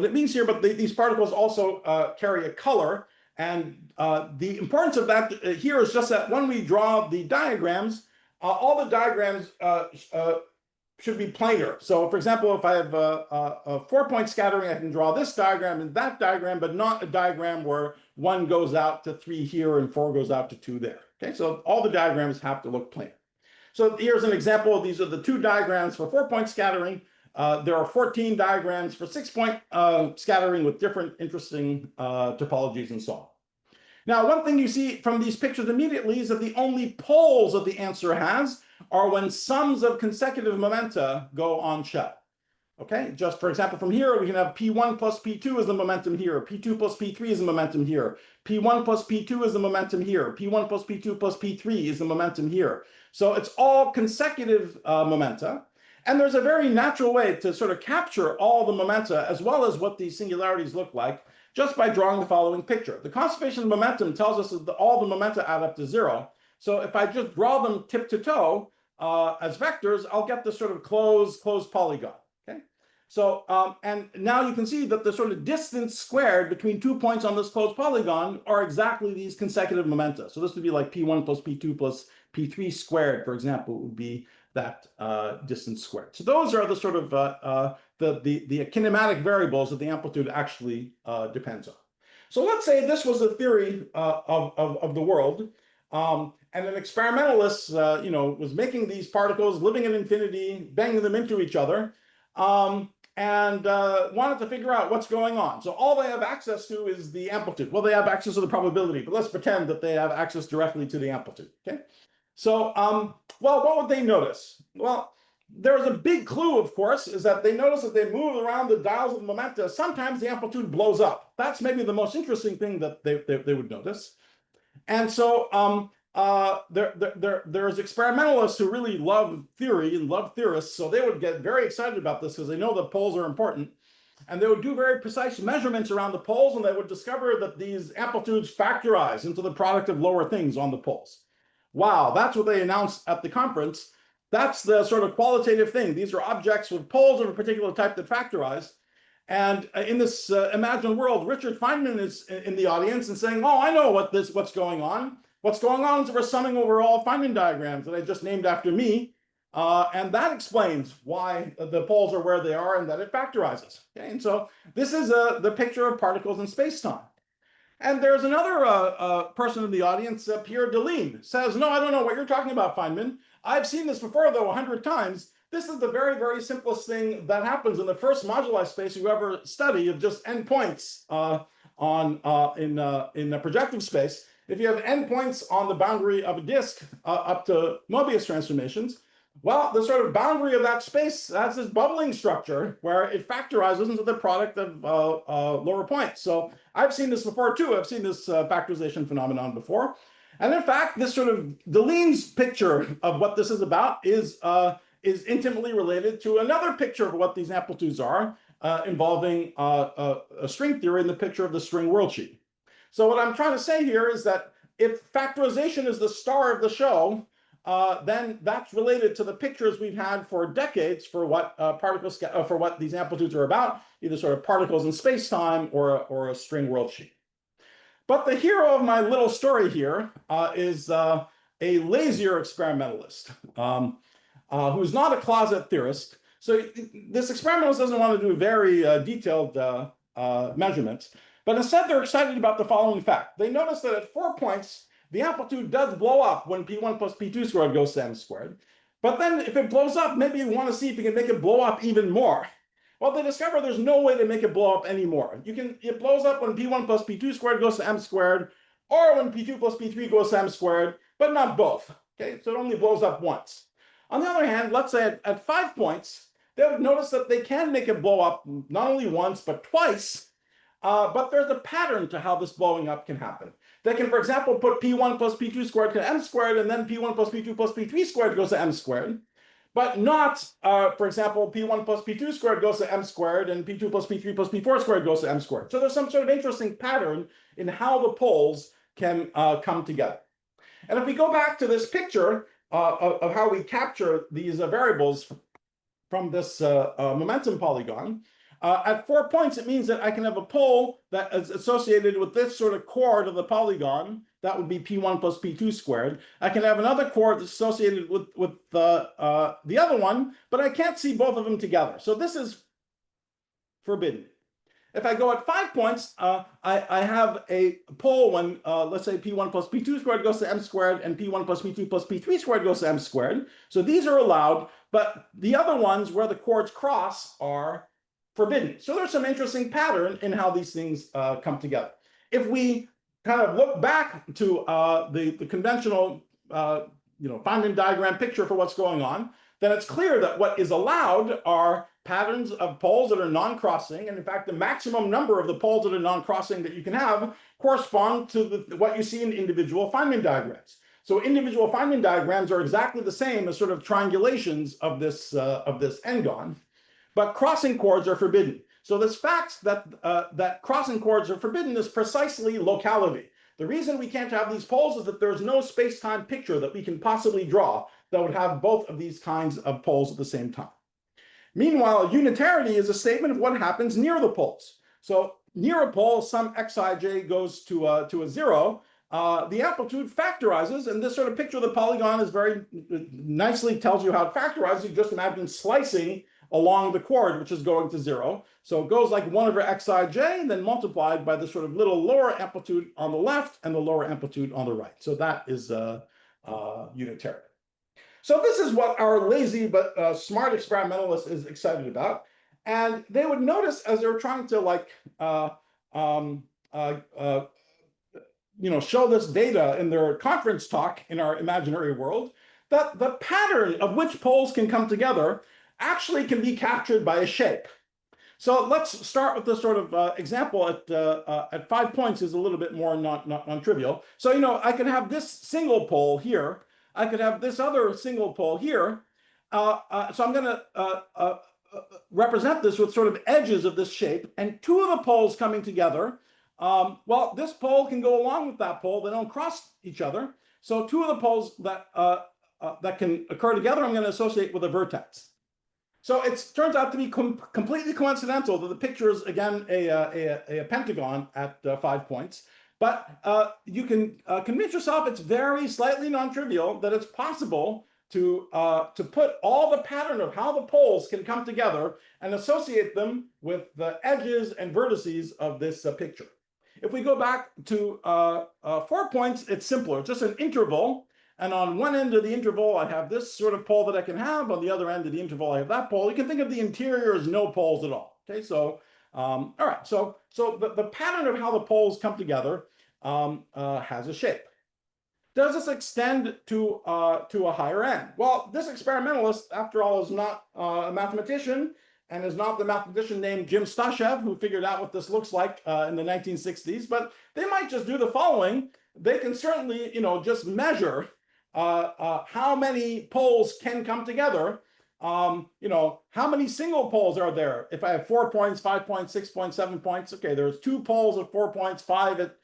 it means here, but these particles also carry a color. And the importance of that here is just that when we draw the diagrams, all the diagrams should be planar. So for example, if I have a 4-point scattering, I can draw this diagram and that diagram, but not a diagram where 1 goes out to 3 here and 4 goes out to 2 there. Okay, so all the diagrams have to look planar. So here's an example. These are the 2 diagrams for 4-point scattering. There are 14 diagrams for 6-point scattering with different interesting topologies and so on. Now, one thing you see from these pictures immediately is that the only poles that the answer has are when sums of consecutive momenta go on shell. Okay, just for example, from here, we can have P1 plus P2 is the momentum here, P2 plus P3 is the momentum here, P1 plus P2 is the momentum here, P1 plus P2 plus P3 is the momentum here. So it's all consecutive momenta. And there's a very natural way to sort of capture all the momenta as well as what these singularities look like just by drawing the following picture. The conservation of momentum tells us that all the momenta add up to 0. So if I just draw them tip to toe as vectors, I'll get this sort of closed polygon. Okay. So and now you can see that the sort of distance squared between 2 points on this closed polygon are exactly these consecutive momenta. So this would be like P1 plus P2 plus P3 squared, for example, would be that distance squared. So those are the sort of the kinematic variables that the amplitude actually depends on. So let's say this was a theory of the world, and an experimentalist, was making these particles, living in infinity, banging them into each other, and wanted to figure out what's going on. So all they have access to is the amplitude. Well, they have access to the probability, but let's pretend that they have access directly to the amplitude. Okay. So, well, what would they notice? Well, there's a big clue, of course, is that they notice that they move around the dials of momenta. Sometimes the amplitude blows up. That's maybe the most interesting thing that they would notice. And so there's experimentalists who really love theory and love theorists. So they would get very excited about this because they know the poles are important. And they would do very precise measurements around the poles, and they would discover that these amplitudes factorize into the product of lower things on the poles. Wow, that's what they announced at the conference. That's the sort of qualitative thing. These are objects with poles of a particular type that factorize. And in this imagined world, Richard Feynman is in the audience and saying, oh, I know what's going on. What's going on is we're summing over all Feynman diagrams that I just named after me. And that explains why the poles are where they are and that it factorizes. Okay? And so this is the picture of particles in space-time. And there's another person in the audience, Pierre Deline, says, no, I don't know what you're talking about, Feynman. I've seen this before, though, 100 times. This is the very, very simplest thing that happens in the first moduli space you ever study of just endpoints in a projective space. If you have endpoints on the boundary of a disk up to Mobius transformations, well, the sort of boundary of that space has this bubbling structure where it factorizes into the product of lower points. So I've seen this before too. I've seen this factorization phenomenon before. And in fact, this sort of Deline's picture of what this is about is intimately related to another picture of what these amplitudes are involving a string theory in the picture of the string worldsheet. So what I'm trying to say here is that if factorization is the star of the show, then that's related to the pictures we've had for decades for what for what these amplitudes are about, either sort of particles in space-time or a string worldsheet. But the hero of my little story here is a lazier experimentalist who's not a closet theorist. So this experimentalist doesn't want to do very detailed measurements, but instead they're excited about the following fact. They notice that at 4 points, the amplitude does blow up when P1 plus P2 squared goes to m squared. But then if it blows up, maybe you want to see if you can make it blow up even more. Well, they discover there's no way to make it blow up anymore. It blows up when P1 plus P2 squared goes to m squared, or when P2 plus P3 goes to m squared, but not both. Okay, so it only blows up once. On the other hand, let's say at 5 points, they would notice that they can make it blow up not only once, but twice. But there's a pattern to how this blowing up can happen. They can, for example, put P1 plus P2 squared to m squared, and then P1 plus P2 plus P3 squared goes to m squared. But not, for example, P1 plus P2 squared goes to m squared, and P2 plus P3 plus P4 squared goes to m squared. So there's some sort of interesting pattern in how the poles can come together. And if we go back to this picture of how we capture these variables from this momentum polygon, at 4 points, it means that I can have a pole that is associated with this sort of chord of the polygon. That would be P1 plus P2 squared. I can have another chord that's associated with the other one, but I can't see both of them together. So this is forbidden. If I go at 5 points, I have a pole when, let's say, P1 plus P2 squared goes to m squared, and P1 plus P2 plus P3 squared goes to m squared. So these are allowed, but the other ones where the chords cross are forbidden. So there's some interesting pattern in how these things come together. If we kind of look back to the conventional Feynman diagram picture for what's going on, then it's clear that what is allowed are patterns of poles that are non-crossing. And in fact, the maximum number of the poles that are non-crossing that you can have correspond to what you see in individual Feynman diagrams. So individual Feynman diagrams are exactly the same as sort of triangulations of this n-gon. But crossing chords are forbidden. So this fact that crossing chords are forbidden is precisely locality. The reason we can't have these poles is that there's no space-time picture that we can possibly draw that would have both of these kinds of poles at the same time. Meanwhile, unitarity is a statement of what happens near the poles. So near a pole, some xij goes to a 0. The amplitude factorizes, and this sort of picture of the polygon is very nicely tells you how it factorizes. You just imagine slicing along the chord, which is going to 0. So it goes like 1 over xij, then multiplied by the sort of little lower amplitude on the left and the lower amplitude on the right. So that is unitary. So this is what our lazy but smart experimentalist is excited about. And they would notice as they were trying to show this data in their conference talk in our imaginary world, that the pattern of which poles can come together actually can be captured by a shape. So let's start with this sort of example at 5 points is a little bit more non-trivial. So, I can have this single pole here. I could have this other single pole here. So I'm going to represent this with sort of edges of this shape, and 2 of the poles coming together. Well, this pole can go along with that pole. They don't cross each other. So 2 of the poles that can occur together, I'm going to associate with a vertex. So it turns out to be completely coincidental that the picture is, again, a pentagon at 5 points. But you can convince yourself it's very slightly non-trivial that it's possible to put all the pattern of how the poles can come together and associate them with the edges and vertices of this picture. If we go back to 4 points, it's simpler. It's just an interval. And on one end of the interval, I have this sort of pole that I can have. On the other end of the interval, I have that pole. You can think of the interior as no poles at all. Okay, so all right. So the pattern of how the poles come together has a shape. Does this extend to a higher end? Well, this experimentalist, after all, is not a mathematician and is not the mathematician named Jim Stashev who figured out what this looks like in the 1960s. But they might just do the following. They can certainly, just measure how many poles can come together. How many single poles are there? If I have 4 points, 5 points, 6 points, 7 points, okay, there's 2 poles at 4 points, 5 at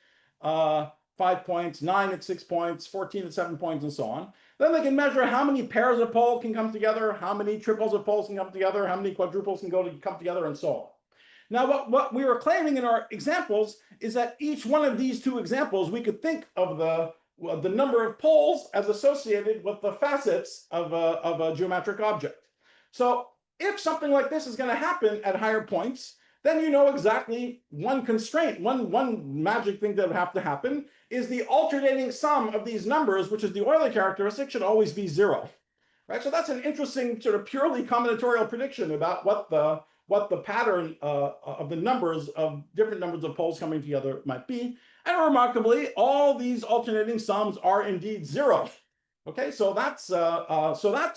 5 points, 9 at 6 points, 14 at 7 points, and so on. Then they can measure how many pairs of poles can come together, how many triples of poles can come together, how many quadruples can come together, and so on. Now, what we were claiming in our examples is that each one of these 2 examples, we could think of the number of poles as associated with the facets of a geometric object. So if something like this is going to happen at higher points, then you know exactly one constraint, one magic thing that would have to happen is the alternating sum of these numbers, which is the Euler characteristic, should always be 0. Right? So that's an interesting sort of purely combinatorial prediction about what the pattern of the numbers of different numbers of poles coming together might be. And remarkably, all these alternating sums are indeed 0. Okay, so that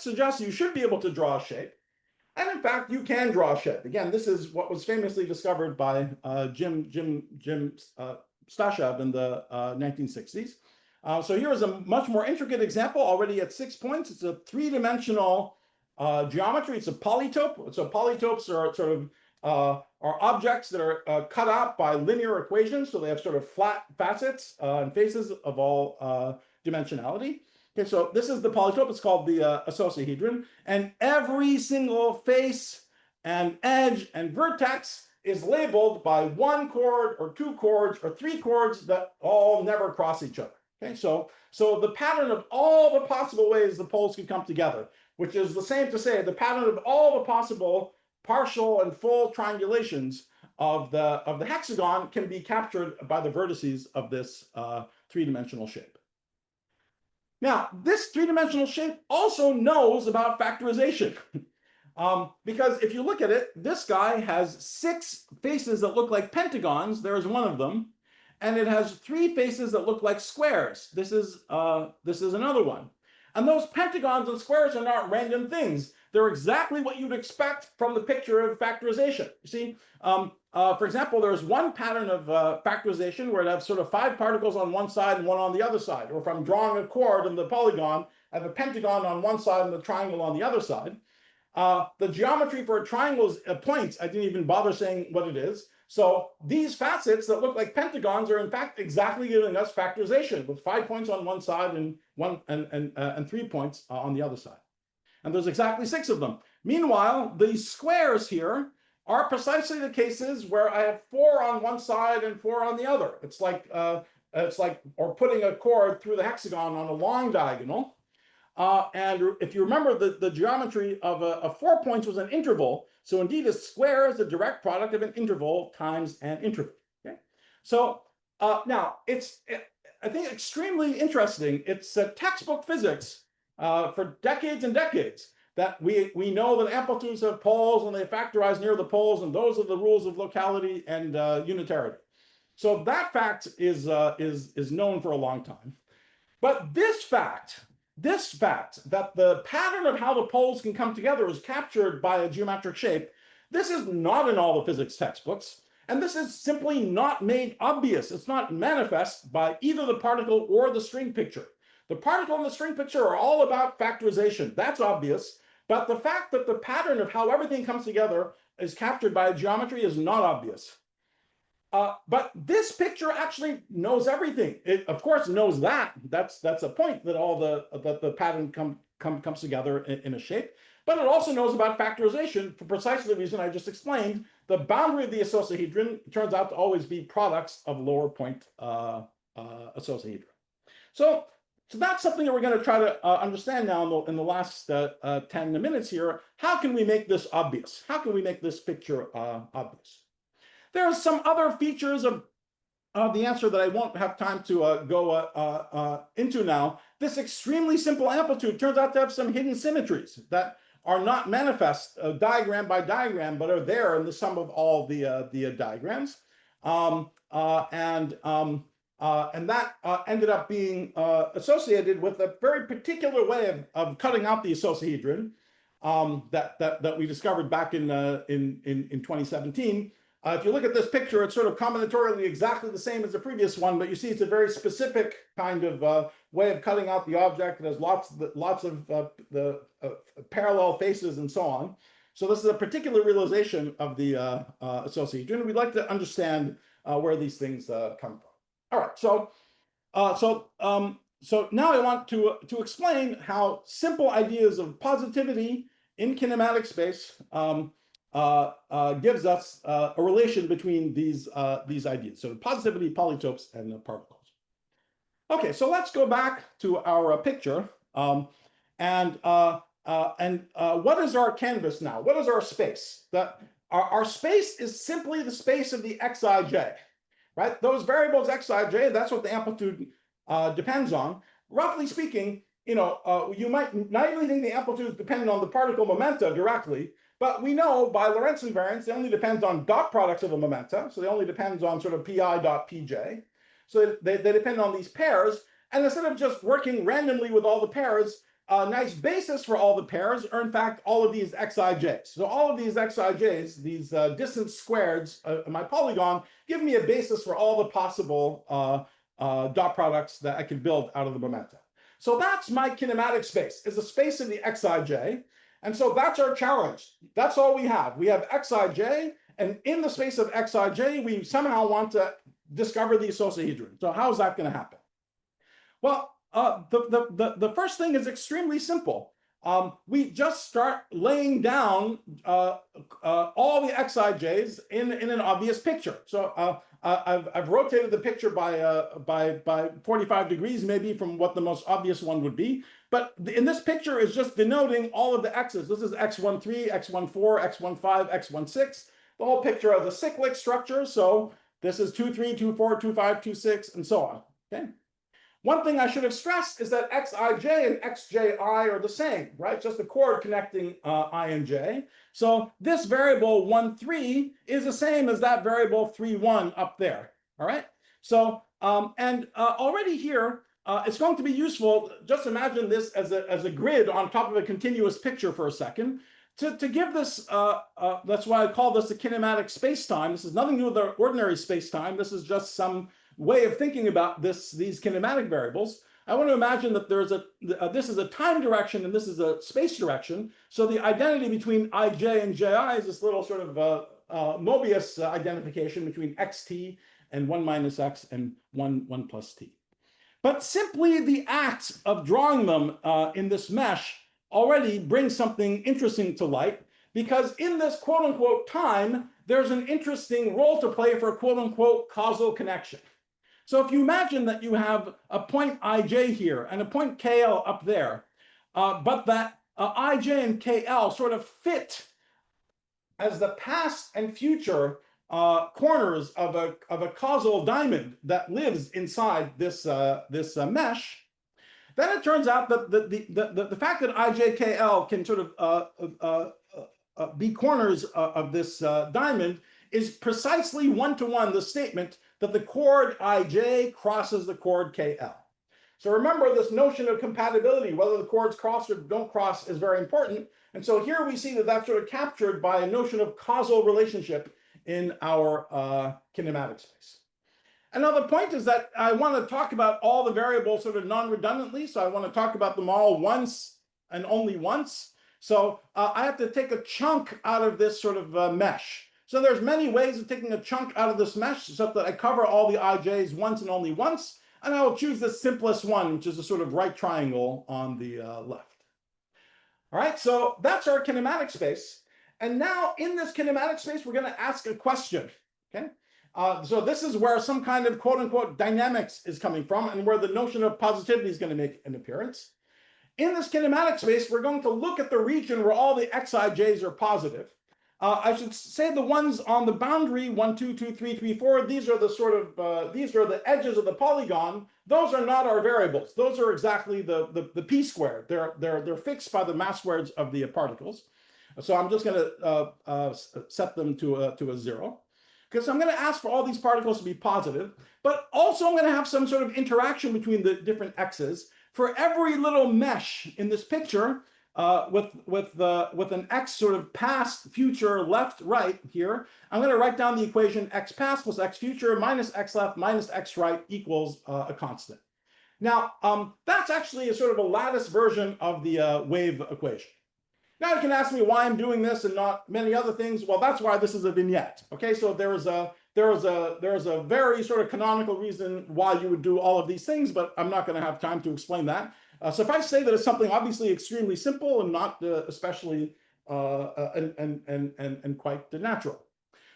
suggests you should be able to draw a shape. And in fact, you can draw a shape. Again, this is what was famously discovered by Jim Stashev in the 1960s. So here is a much more intricate example already at 6 points. It's a three-dimensional geometry. It's a polytope. So polytopes are sort of are objects that are cut out by linear equations. So they have sort of flat facets and faces of all dimensionality. Okay, so this is the polytope. It's called the icosahedron. And every single face and edge and vertex is labeled by one chord or two chords or three chords that all never cross each other. Okay, so the pattern of all the possible ways the poles can come together, which is the same to say the pattern of all the possible partial and full triangulations of the hexagon can be captured by the vertices of this three-dimensional shape. Now, this three-dimensional shape also knows about factorization. Because if you look at it, this guy has 6 faces that look like pentagons. There is one of them. And it has 3 faces that look like squares. This is another one. And those pentagons and squares are not random things. They're exactly what you'd expect from the picture of factorization. You see, for example, there's one pattern of factorization where it has sort of 5 particles on one side and one on the other side. Or if I'm drawing a chord in the polygon, I have a pentagon on one side and the triangle on the other side. The geometry for a triangle is points. I didn't even bother saying what it is. So these facets that look like pentagons are in fact exactly giving us factorization with 5 points on one side and 3 points on the other side. And there's exactly 6 of them. Meanwhile, these squares here are precisely the cases where I have 4 on one side and 4 on the other. It's like or putting a chord through the hexagon on a long diagonal. And if you remember, the geometry of a 4 points was an interval. So indeed, a square is the direct product of an interval times an interval. Okay? So now it's, I think, extremely interesting. It's textbook physics for decades and decades that we know that amplitudes have poles and they factorize near the poles, and those are the rules of locality and unitarity. So that fact is known for a long time. But this fact that the pattern of how the poles can come together is captured by a geometric shape, this is not in all the physics textbooks. And this is simply not made obvious. It's not manifest by either the particle or the string picture. The particle and the string picture are all about factorization. That's obvious. But the fact that the pattern of how everything comes together is captured by a geometry is not obvious. But this picture actually knows everything. It, of course, knows that. That's a point that all the pattern comes together in a shape. But it also knows about factorization for precisely the reason I just explained. The boundary of the icosahedron turns out to always be products of lower point icosahedron. So that's something that we're going to try to understand now in the last 10 minutes here. How can we make this obvious? How can we make this picture obvious? There are some other features of the answer that I won't have time to go into now. This extremely simple amplitude turns out to have some hidden symmetries that are not manifest diagram by diagram, but are there in the sum of all the diagrams. And that ended up being associated with a very particular way of cutting out the icosahedron that we discovered back in 2017. If you look at this picture, it's sort of combinatorially exactly the same as the previous one, but you see it's a very specific kind of way of cutting out the object. It has lots of the parallel faces and so on. So this is a particular realization of the icosahedron. We'd like to understand where these things come from. All right, so now I want to explain how simple ideas of positivity in kinematic space gives us a relation between these ideas. So positivity, polytopes, and particles. Okay, so let's go back to our picture. What is our canvas now? What is our space? our space is simply the space of the xij, right? Those variables xij, that's what the amplitude depends on. Roughly speaking, you might naively think the amplitude is dependent on the particle momenta directly, but we know by Lorentz invariance, it only depends on dot products of the momenta. So they only depends on sort of pi dot pj. So they depend on these pairs. And instead of just working randomly with all the pairs, a nice basis for all the pairs are in fact all of these xij's. So all of these xij's, these distance squareds of my polygon, give me a basis for all the possible dot products that I can build out of the momenta. So that's my kinematic space, is a space of the xij. And so that's our challenge. That's all we have. We have xij, and in the space of xij, we somehow want to discover the icosahedron. So how is that going to happen? Well, the first thing is extremely simple. We just start laying down all the xij's in an obvious picture. So I've rotated the picture by 45 degrees, maybe, from what the most obvious one would be. But in this picture is just denoting all of the x's. This is x13, x14, x15, x16. The whole picture of the cyclic structure. So this is 2, 3, 2, 4, 2, 5, 2, 6, and so on. Okay. One thing I should have stressed is that xij and xji are the same, right? Just the chord connecting I and j. So this variable 1, 3 is the same as that variable 3, 1 up there, all right? So, already here, it's going to be useful, just imagine this as a grid on top of a continuous picture for a second, to give this, that's why I call this a kinematic spacetime. This has nothing to do with the ordinary spacetime. This is just some way of thinking about these kinematic variables. I want to imagine that this is a time direction and this is a space direction. So the identity between ij and ji is this little sort of Mobius identification between xt and 1 minus x and 1 plus t. But simply the act of drawing them in this mesh already brings something interesting to light, because in this quote unquote time, there's an interesting role to play for a quote unquote causal connection. So if you imagine that you have a point ij here and a point kl up there, but that ij and kl sort of fit as the past and future corners of a causal diamond that lives inside this mesh, then it turns out that the fact that ijkl can sort of be corners of this diamond is precisely one-to-one the statement that the chord ij crosses the chord kl. So remember, this notion of compatibility, whether the chords cross or don't cross, is very important. And so here we see that that's sort of captured by a notion of causal relationship in our kinematic space. Another point is that I want to talk about all the variables sort of non-redundantly. So I want to talk about them all once and only once. So I have to take a chunk out of this sort of mesh. So there's many ways of taking a chunk out of this mesh so that I cover all the ij's once and only once. And I will choose the simplest one, which is a sort of right triangle on the left. All right, so that's our kinematic space. And now in this kinematic space, we're going to ask a question, okay? So this is where some kind of quote unquote dynamics is coming from and where the notion of positivity is going to make an appearance. In this kinematic space, we're going to look at the region where all the xij's are positive. I should say the ones on the boundary, 1, 2, 2, 3, 3, 4, these are the sort of, these are the edges of the polygon. Those are not our variables. Those are exactly the p squared. They're fixed by the mass squareds of the particles. So I'm just going to set them to a 0. Because I'm going to ask for all these particles to be positive, but also I'm going to have some sort of interaction between the different x's. For every little mesh in this picture, with an x sort of past, future, left, right here, I'm going to write down the equation x past plus x future minus x left minus x right equals a constant. Now, that's actually a sort of a lattice version of the wave equation. Now you can ask me why I'm doing this and not many other things. Well, that's why this is a vignette. Okay, so there is a very sort of canonical reason why you would do all of these things, but I'm not going to have time to explain that. So if I say that it's something obviously extremely simple and not especially and quite natural.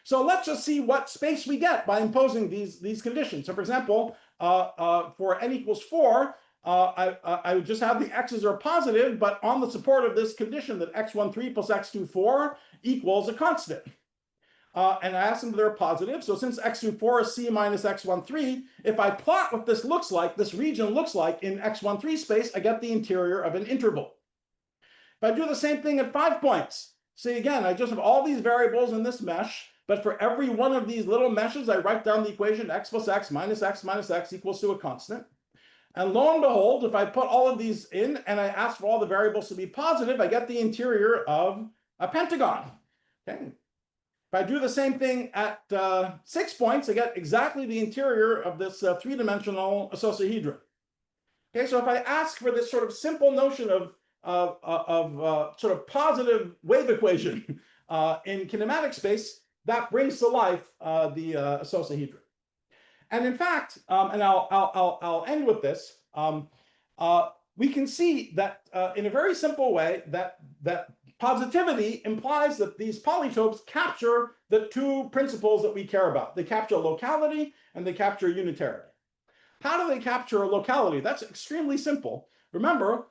So let's just see what space we get by imposing these conditions. So for example, for n equals 4, I would just have the x's are positive, but on the support of this condition that x13 plus x24 equals a constant. and I asked them if they're positive. So since x24 is C minus x13, if I plot what this looks like, this region looks like in x13 space, I get the interior of an interval. If I do the same thing at 5 points, see again, I just have all these variables in this mesh, but for every one of these little meshes, I write down the equation x plus x minus x equals to a constant. And lo and behold, if I put all of these in and I ask for all the variables to be positive, I get the interior of a pentagon. Okay. If I do the same thing at 6 points, I get exactly the interior of this three-dimensional icosahedron. Okay, so if I ask for this sort of simple notion of sort of positive wave equation in kinematic space, that brings to life the icosahedron. And in fact, and I'll end with this, we can see that in a very simple way that positivity implies that these polytopes capture the two principles that we care about. They capture locality and they capture unitarity. How do they capture locality? That's extremely simple. Remember,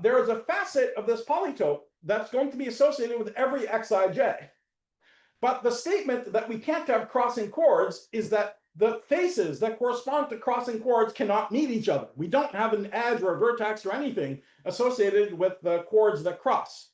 there is a facet of this polytope that's going to be associated with every xij. But the statement that we can't have crossing chords is that the faces that correspond to crossing chords cannot meet each other. We don't have an edge or a vertex or anything associated with the chords that cross.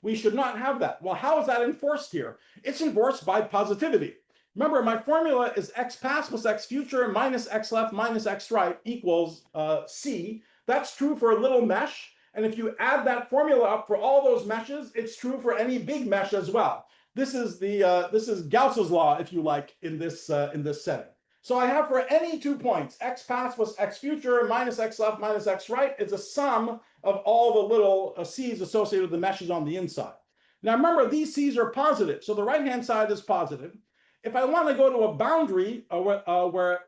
We should not have that. Well, how is that enforced here? It's enforced by positivity. Remember, my formula is x past plus x future minus x left minus x right equals C. That's true for a little mesh. And if you add that formula up for all those meshes, it's true for any big mesh as well. This is Gauss's law, if you like, in this setting. So I have for any 2 points, x past plus x future minus x left minus x right. It's a sum of all the little c's associated with the meshes on the inside. Now remember, these c's are positive, so the right-hand side is positive. If I want to go to a boundary where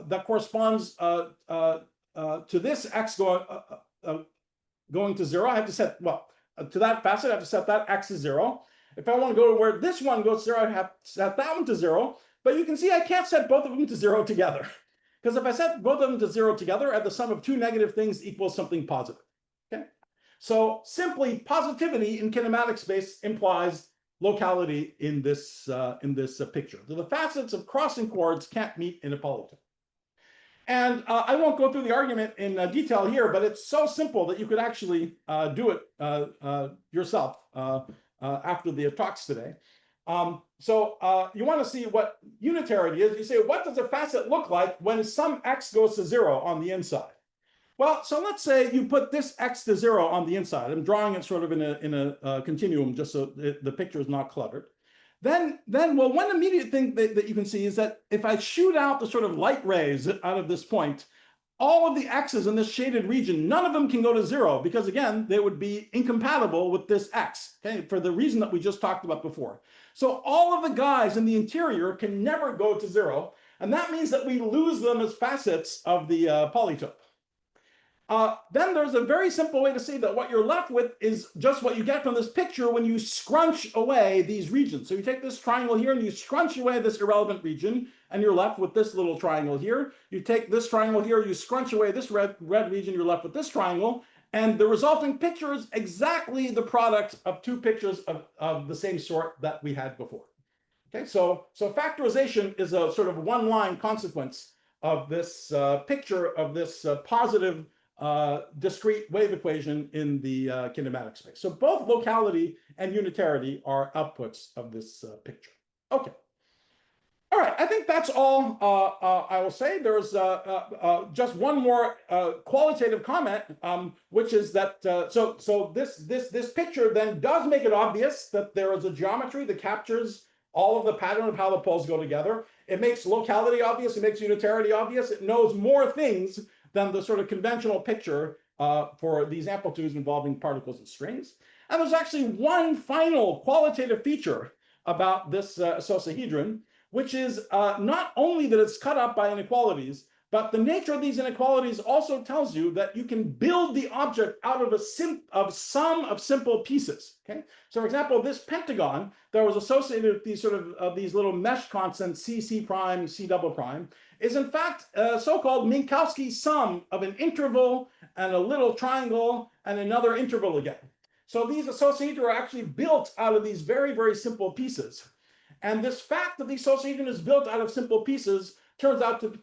that corresponds to this x going to 0, I have to set, well, to that facet, I have to set that x to 0. If I want to go to where this one goes to 0, I have to set that one to 0. But you can see I can't set both of them to 0 together. Because if I set both of them to 0 together, the sum of two negative things equals something positive. Okay? So simply positivity in kinematic space implies locality in this picture. The facets of crossing chords can't meet in a polytope. And I won't go through the argument in detail here, but it's so simple that you could actually do it yourself after the talks today. So you want to see what unitarity is. You say, what does a facet look like when some x goes to 0 on the inside? Well, so let's say you put this x to 0 on the inside. I'm drawing it sort of in a continuum just so the picture is not cluttered. Then, well, one immediate thing that you can see is that if I shoot out the sort of light rays out of this point, all of the x's in this shaded region, none of them can go to 0 because, again, they would be incompatible with this x, okay, for the reason that we just talked about before. So all of the guys in the interior can never go to 0, and that means that we lose them as facets of the polytope. Then there's a very simple way to say that what you're left with is just what you get from this picture when you scrunch away these regions. So you take this triangle here and you scrunch away this irrelevant region, and you're left with this little triangle here. You take this triangle here, you scrunch away this red region, you're left with this triangle, and the resulting picture is exactly the product of two pictures of the same sort that we had before. Okay, so factorization is a sort of one-line consequence of this picture of this positive discrete wave equation in the kinematic space. So both locality and unitarity are outputs of this picture. Okay. All right, I think that's all I will say. There's just one more qualitative comment, which is that so this picture then does make it obvious that there is a geometry that captures all of the pattern of how the poles go together. It makes locality obvious. It makes unitarity obvious. It knows more things than the sort of conventional picture for these amplitudes involving particles and strings. And there's actually one final qualitative feature about this icosahedron, which is not only that it's cut up by inequalities, but the nature of these inequalities also tells you that you can build the object out of a sum of simple pieces. Okay, so for example, this pentagon that was associated with these sort of these little mesh constants C, C prime, C double prime, is in fact a so-called Minkowski sum of an interval and a little triangle and another interval again. So these icosahedra are actually built out of these very, very simple pieces. And this fact that the icosahedron is built out of simple pieces turns out to be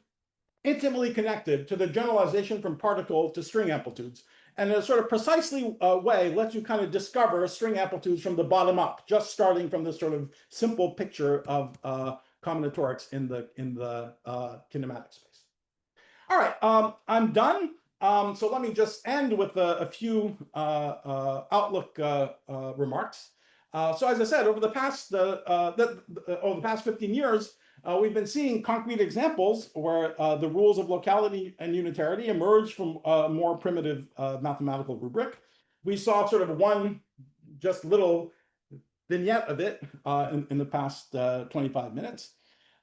intimately connected to the generalization from particle to string amplitudes. And in a sort of precisely way lets you kind of discover string amplitudes from the bottom up, just starting from this sort of simple picture of combinatorics in the kinematic space. All right, I'm done. So let me just end with a few outlook remarks. So as I said, over the past 15 years, we've been seeing concrete examples where the rules of locality and unitarity emerge from a more primitive mathematical rubric. We saw sort of one just little vignette of it in the past 25 minutes.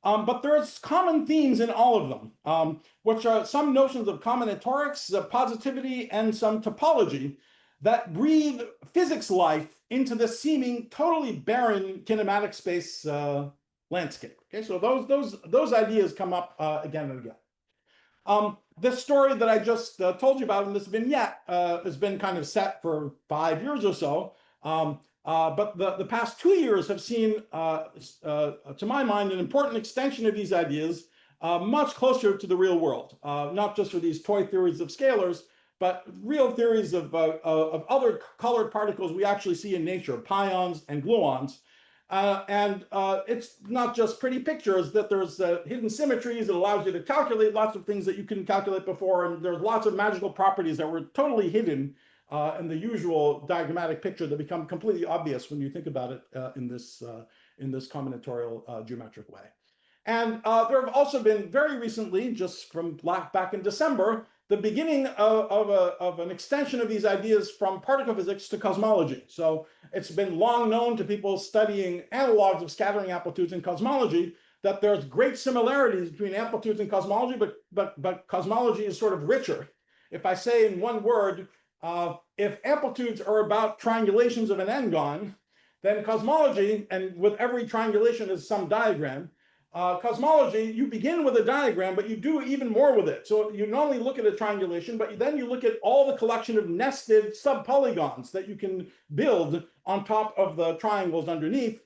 But there's common themes in all of them, which are some notions of combinatorics, positivity, and some topology that breathe physics life into the seeming totally barren kinematic space landscape. Okay, so those ideas come up again and again. This story that I just told you about in this vignette has been kind of set for 5 years or so. But the past 2 years have seen, to my mind, an important extension of these ideas much closer to the real world, not just for these toy theories of scalars, but real theories of other colored particles we actually see in nature, pions and gluons. And it's not just pretty pictures, that there's hidden symmetries that allows you to calculate lots of things that you couldn't calculate before, and there's lots of magical properties that were totally hidden in the usual diagrammatic picture that become completely obvious when you think about it in this combinatorial geometric way. And there have also been very recently, just from back in December, the beginning of an extension of these ideas from particle physics to cosmology. So it's been long known to people studying analogs of scattering amplitudes in cosmology that there's great similarities between amplitudes and cosmology, but cosmology is sort of richer. If I say in one word, if amplitudes are about triangulations of an n-gon, then cosmology, and with every triangulation is some diagram, cosmology, you begin with a diagram, but you do even more with it. So you not only look at a triangulation, but then you look at all the collection of nested subpolygons that you can build on top of the triangles underneath.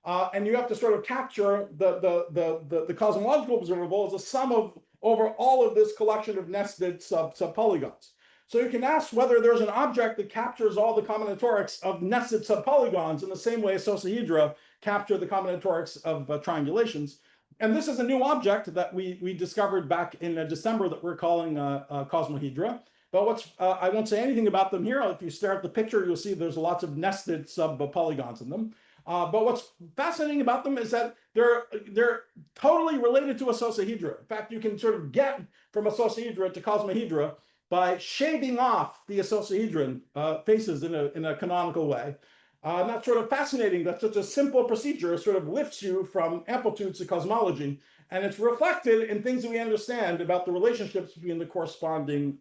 And you have to sort of capture the cosmological observable as a sum of over all of this collection of nested subpolygons. So you can ask whether there's an object that captures all the combinatorics of nested subpolygons in the same way icosahedra capture the combinatorics of triangulations. And this is a new object that we discovered back in December that we're calling cosmohedra. But I won't say anything about them here. If you stare at the picture, you'll see there's lots of nested subpolygons in them. But what's fascinating about them is that they're totally related to icosahedra. In fact, you can sort of get from icosahedra to cosmohedra by shaving off the icosahedron faces in a canonical way. And that's sort of fascinating that such a simple procedure sort of lifts you from amplitudes to cosmology. And it's reflected in things that we understand about the relationships between the corresponding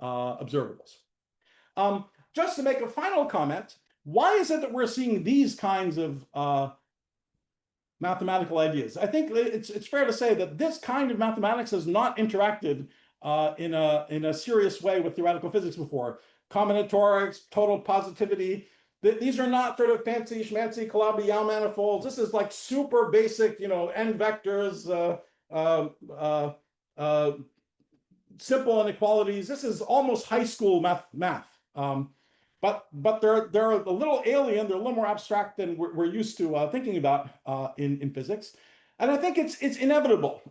observables. Just to make a final comment, why is it that we're seeing these kinds of mathematical ideas? I think it's fair to say that this kind of mathematics has not interacted in a serious way with theoretical physics before. Combinatorics, total positivity, these are not sort of fancy schmancy Calabi-Yau manifolds. This is like super basic, n vectors, simple inequalities. This is almost high school math. But they're a little alien. They're a little more abstract than we're used to thinking about in physics. And I think it's inevitable.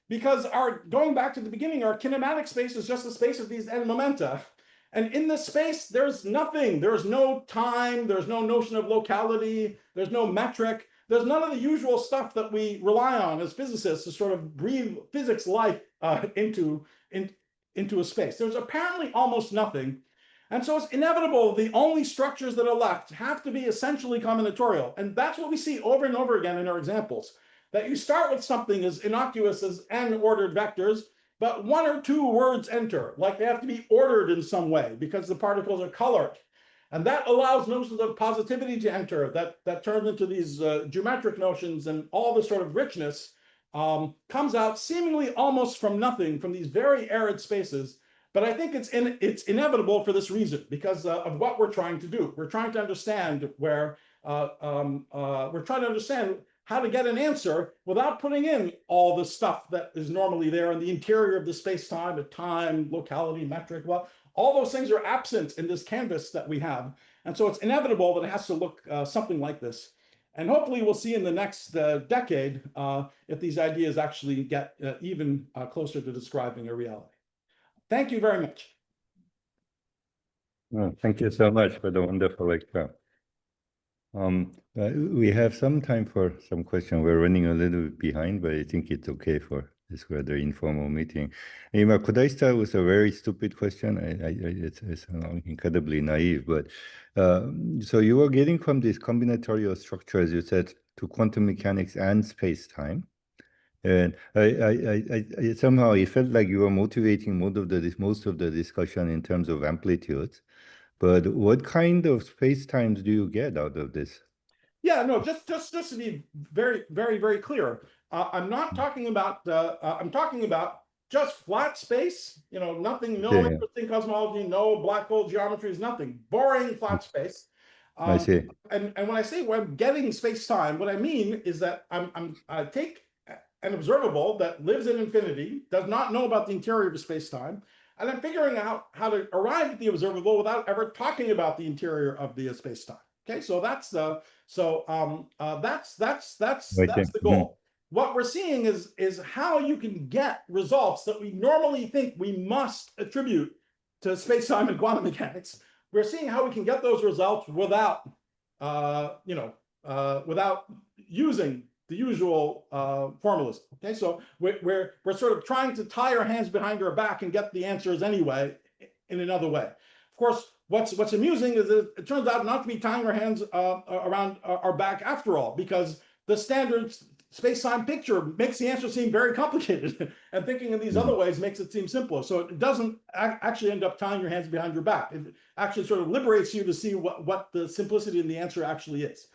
Because going back to the beginning, our kinematic space is just a space of these n momenta. And in this space, there's nothing. There's no time. There's no notion of locality. There's no metric. There's none of the usual stuff that we rely on as physicists to sort of breathe physics life into a space. There's apparently almost nothing. And so it's inevitable the only structures that are left have to be essentially combinatorial. And that's what we see over and over again in our examples. That you start with something as innocuous as n-ordered vectors, but one or two words enter, like they have to be ordered in some way because the particles are colored. And that allows notions of positivity to enter that turns into these geometric notions, and all this sort of richness comes out seemingly almost from nothing, from these very arid spaces. But I think it's inevitable for this reason, because of what we're trying to do. We're trying to understand how to get an answer without putting in all the stuff that is normally there in the interior of the space-time, at time, locality, metric. Well, all those things are absent in this canvas that we have. And so it's inevitable that it has to look something like this. And hopefully we'll see in the next decade if these ideas actually get even closer to describing a reality. Thank you very much. Well, thank you so much for the wonderful lecture. We have some time for some questions. We're running a little bit behind, but I think it's okay for this rather informal meeting. Nima, could I start with a very stupid question? It's incredibly naive, but so you were getting from these combinatorial structures, you said, to quantum mechanics and space-time. And I somehow it felt like you were motivating most of the discussion in terms of amplitudes. But what kind of space-times do you get out of this? Yeah, no, just to be very, very, very clear, I'm not talking about. I'm talking about just flat space. You know, nothing, no Yeah, interesting cosmology, no black hole geometries, nothing. Boring flat space. I see. And when I say I'm getting space-time, what I mean is that I take an observable that lives in infinity, does not know about the interior of space-time, and I'm figuring out how to arrive at the observable without ever talking about the interior of the space-time. Okay, so that's the that's the goal. What we're seeing is how you can get results that we normally think we must attribute to space-time and quantum mechanics. We're seeing how we can get those results without without using the usual formalism. Okay, so we're sort of trying to tie our hands behind our back and get the answers anyway in another way. Of course, what's amusing is that it turns out not to be tying our hands around our back after all, because the standard space-time picture makes the answer seem very complicated, and thinking in these other ways makes it seem simpler. So it doesn't actually end up tying your hands behind your back. It actually sort of liberates you to see what the simplicity in the answer actually is.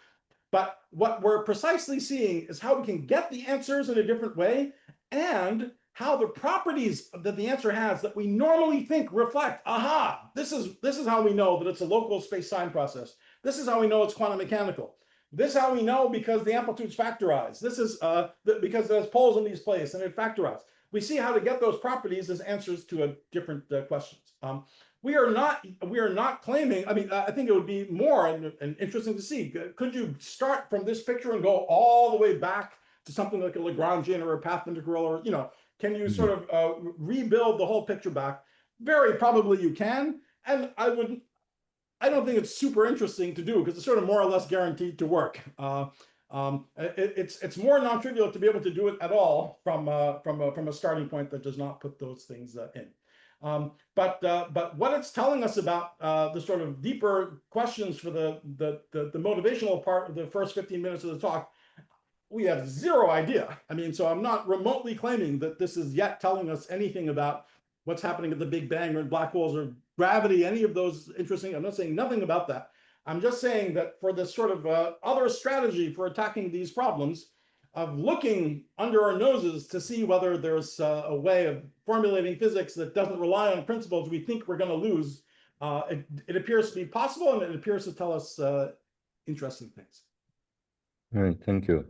But what we're precisely seeing is how we can get the answers in a different way, and how the properties that the answer has that we normally think reflect, aha, this is how we know that it's a local space-time process. This is how we know it's quantum mechanical. This is how we know because the amplitude's factorized. This is because there's poles in these places and it factorized. We see how to get those properties as answers to different questions. We are not claiming. I mean, I think it would be more and interesting to see. Could you start from this picture and go all the way back to something like a Lagrangian or a path integral, or can you sort of rebuild the whole picture back? Very probably you can, and I don't think it's super interesting to do because it's sort of more or less guaranteed to work. It's more non-trivial to be able to do it at all from a starting point that does not put those things in. But what it's telling us about the sort of deeper questions for the motivational part of the first 15 minutes of the talk, we have zero idea. I mean, so I'm not remotely claiming that this is yet telling us anything about what's happening at the Big Bang or in black holes or gravity, any of those interesting. I'm not saying nothing about that. I'm just saying that for this sort of other strategy for attacking these problems, of looking under our noses to see whether there's a way of formulating physics that doesn't rely on principles we think we're going to lose, it appears to be possible, and it appears to tell us interesting things. All right, thank you.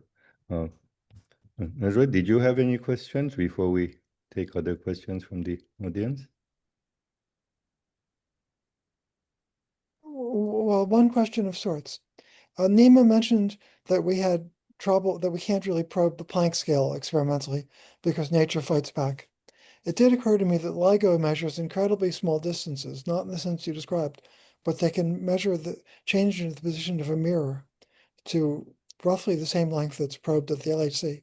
Nazra, did you have any questions before we take other questions from the audience? Well, one question of sorts. Nima mentioned that we had trouble, that we can't really probe the Planck scale experimentally because nature fights back. It did occur to me that LIGO measures incredibly small distances, not in the sense you described, but they can measure the change in the position of a mirror to roughly the same length that's probed at the LHC.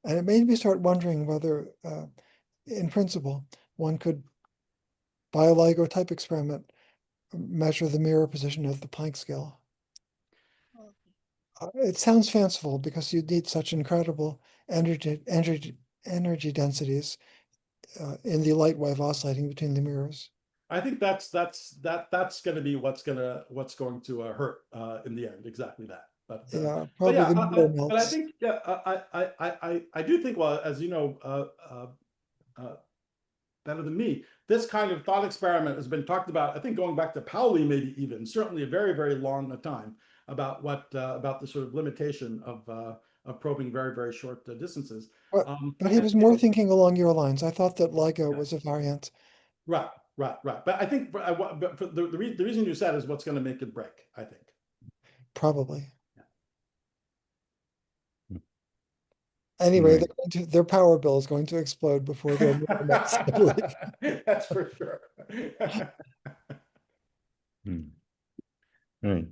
And it made me start wondering whether, in principle, one could, by a LIGO type experiment, measure the mirror position of the Planck scale. It sounds fanciful because you need such incredible energy densities in the light wave oscillating between the mirrors. I think that's going to be what's going to hurt in the end. Exactly that. But yeah, probably the mirror melts. But I think I do think, well, as you know, better than me, this kind of thought experiment has been talked about, I think, going back to Pauli, maybe even certainly a very, very long time, about what about the sort of limitation of probing very, very short distances. But he was more thinking along your lines. I thought that LIGO was a variant. Right. But I think but the reason you said is what's going to make it break, I think. Probably. Anyway, Right. their power bill is going to explode before they're next, I believe. That's for sure. Right.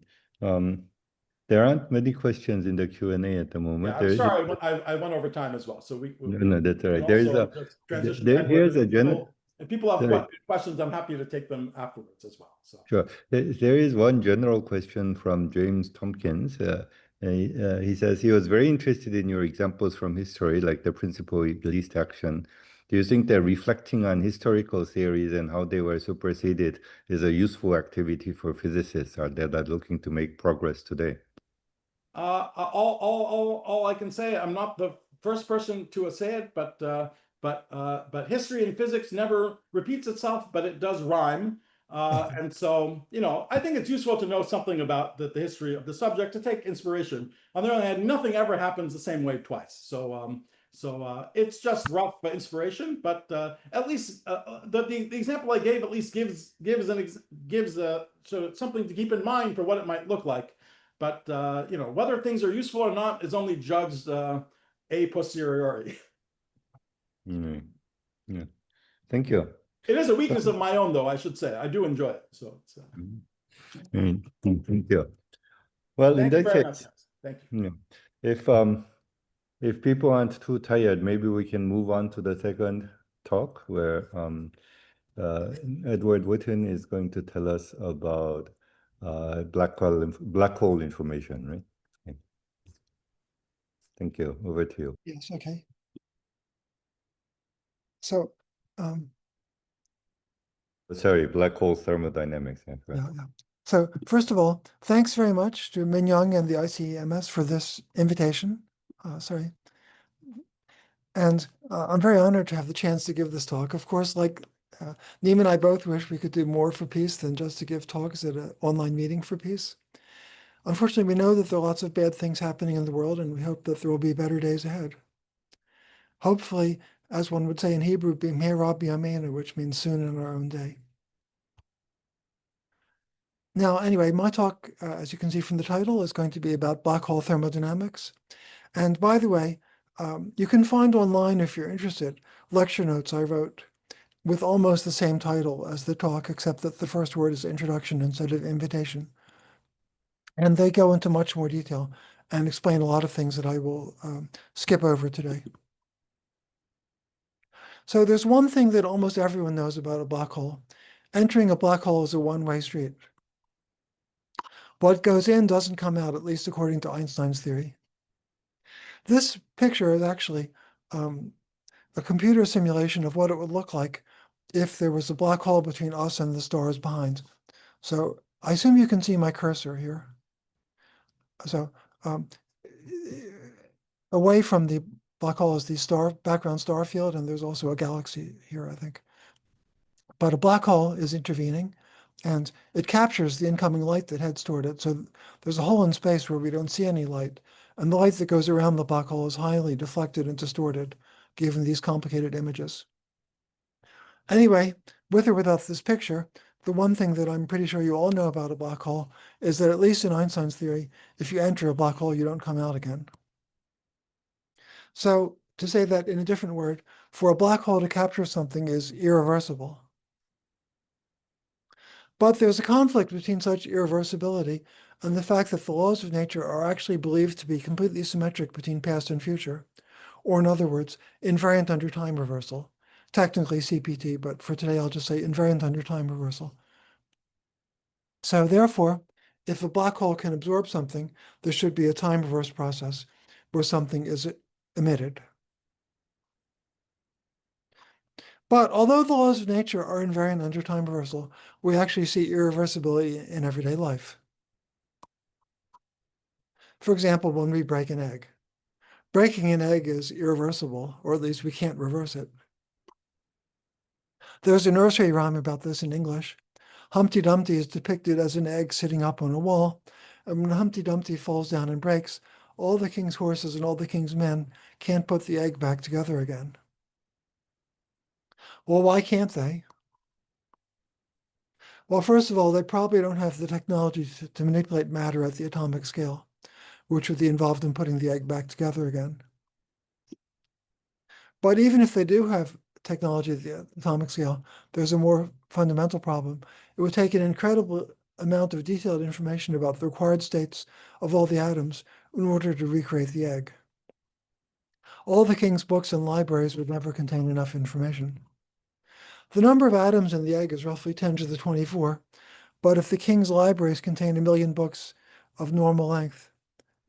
There aren't many questions in the Q&A at the moment. Yeah, I'm sorry, I went over time as well. So no, that's all right. There There is just transition here's a general. If people have questions, I'm happy to take them afterwards as well. So Sure. There is one general question from James Tompkins. He says he was very interested in your examples from history, like the principle of least action. Do you think that reflecting on historical theories and how they were superseded is a useful activity for physicists? Are they not looking to make progress today? all I can say, I'm not the first person to say it, but history and physics never repeats itself, but it does rhyme. And so, I think it's useful to know something about the history of the subject to take inspiration. On the other hand, nothing ever happens the same way twice. So it's just rough inspiration, but at least the example I gave at least gives so something to keep in mind for what it might look like. But whether things are useful or not is only judged a posteriori. Yeah. Thank you. It is a weakness of my own, though, I should say. I do enjoy it. So it's, thank you. Well, in that case, thank you. If people aren't too tired, maybe we can move on to the second talk, where Edward Witten is going to tell us about black hole information, right? Okay. Thank you. Over to you. Yes, okay. So, sorry, black hole thermodynamics. yeah. So first of all, thanks very much to Min Young and the ICEMS for this invitation. And I'm very honored to have the chance to give this talk. Of course, like Nima and I both wish we could do more for peace than just to give talks at an online meeting for peace. Unfortunately, we know that there are lots of bad things happening in the world, and we hope that there will be better days ahead. Hopefully, as one would say in Hebrew, b'meira b'yameinu, which means soon in our own day. Now, anyway, my talk, as you can see from the title, is going to be about black hole thermodynamics. And by the way, you can find online, if you're interested, lecture notes I wrote with almost the same title as the talk, except that the first word is introduction instead of invitation. And they go into much more detail and explain a lot of things that I will skip over today. So there's one thing that almost everyone knows about a black hole. Entering a black hole is a one-way street. What goes in doesn't come out, at least according to Einstein's theory. This picture is actually a computer simulation of what it would look like if there was a black hole between us and the stars behind. So I assume you can see my cursor here. So away from the black hole is the background star field, and there's also a galaxy here, I think. But a black hole is intervening, and it captures the incoming light that heads toward it. So there's a hole in space where we don't see any light, and the light that goes around the black hole is highly deflected and distorted, given these complicated images. Anyway, with or without this picture, the one thing that I'm pretty sure you all know about a black hole is that, at least in Einstein's theory, if you enter a black hole, you don't come out again. So to say that in a different word, for a black hole to capture something is irreversible. But there's a conflict between such irreversibility and the fact that the laws of nature are actually believed to be completely symmetric between past and future, or in other words, invariant under time reversal. Technically CPT, but for today I'll just say invariant under time reversal. So therefore, if a black hole can absorb something, there should be a time reverse process where something is emitted. But although the laws of nature are invariant under time reversal, we actually see irreversibility in everyday life. For example, when we break an egg. Breaking an egg is irreversible, or at least we can't reverse it. There's a nursery rhyme about this in English. Humpty Dumpty is depicted as an egg sitting up on a wall, and when Humpty Dumpty falls down and breaks, all the king's horses and all the king's men can't put the egg back together again. Well, why can't they? Well, first of all, they probably don't have the technology to manipulate matter at the atomic scale, which would be involved in putting the egg back together again. But even if they do have technology at the atomic scale, there's a more fundamental problem. It would take an incredible amount of detailed information about the required states of all the atoms in order to recreate the egg. All the king's books and libraries would never contain enough information. The number of atoms in the egg is roughly 10 to the 24, but if the king's libraries contain 1 million books of normal length,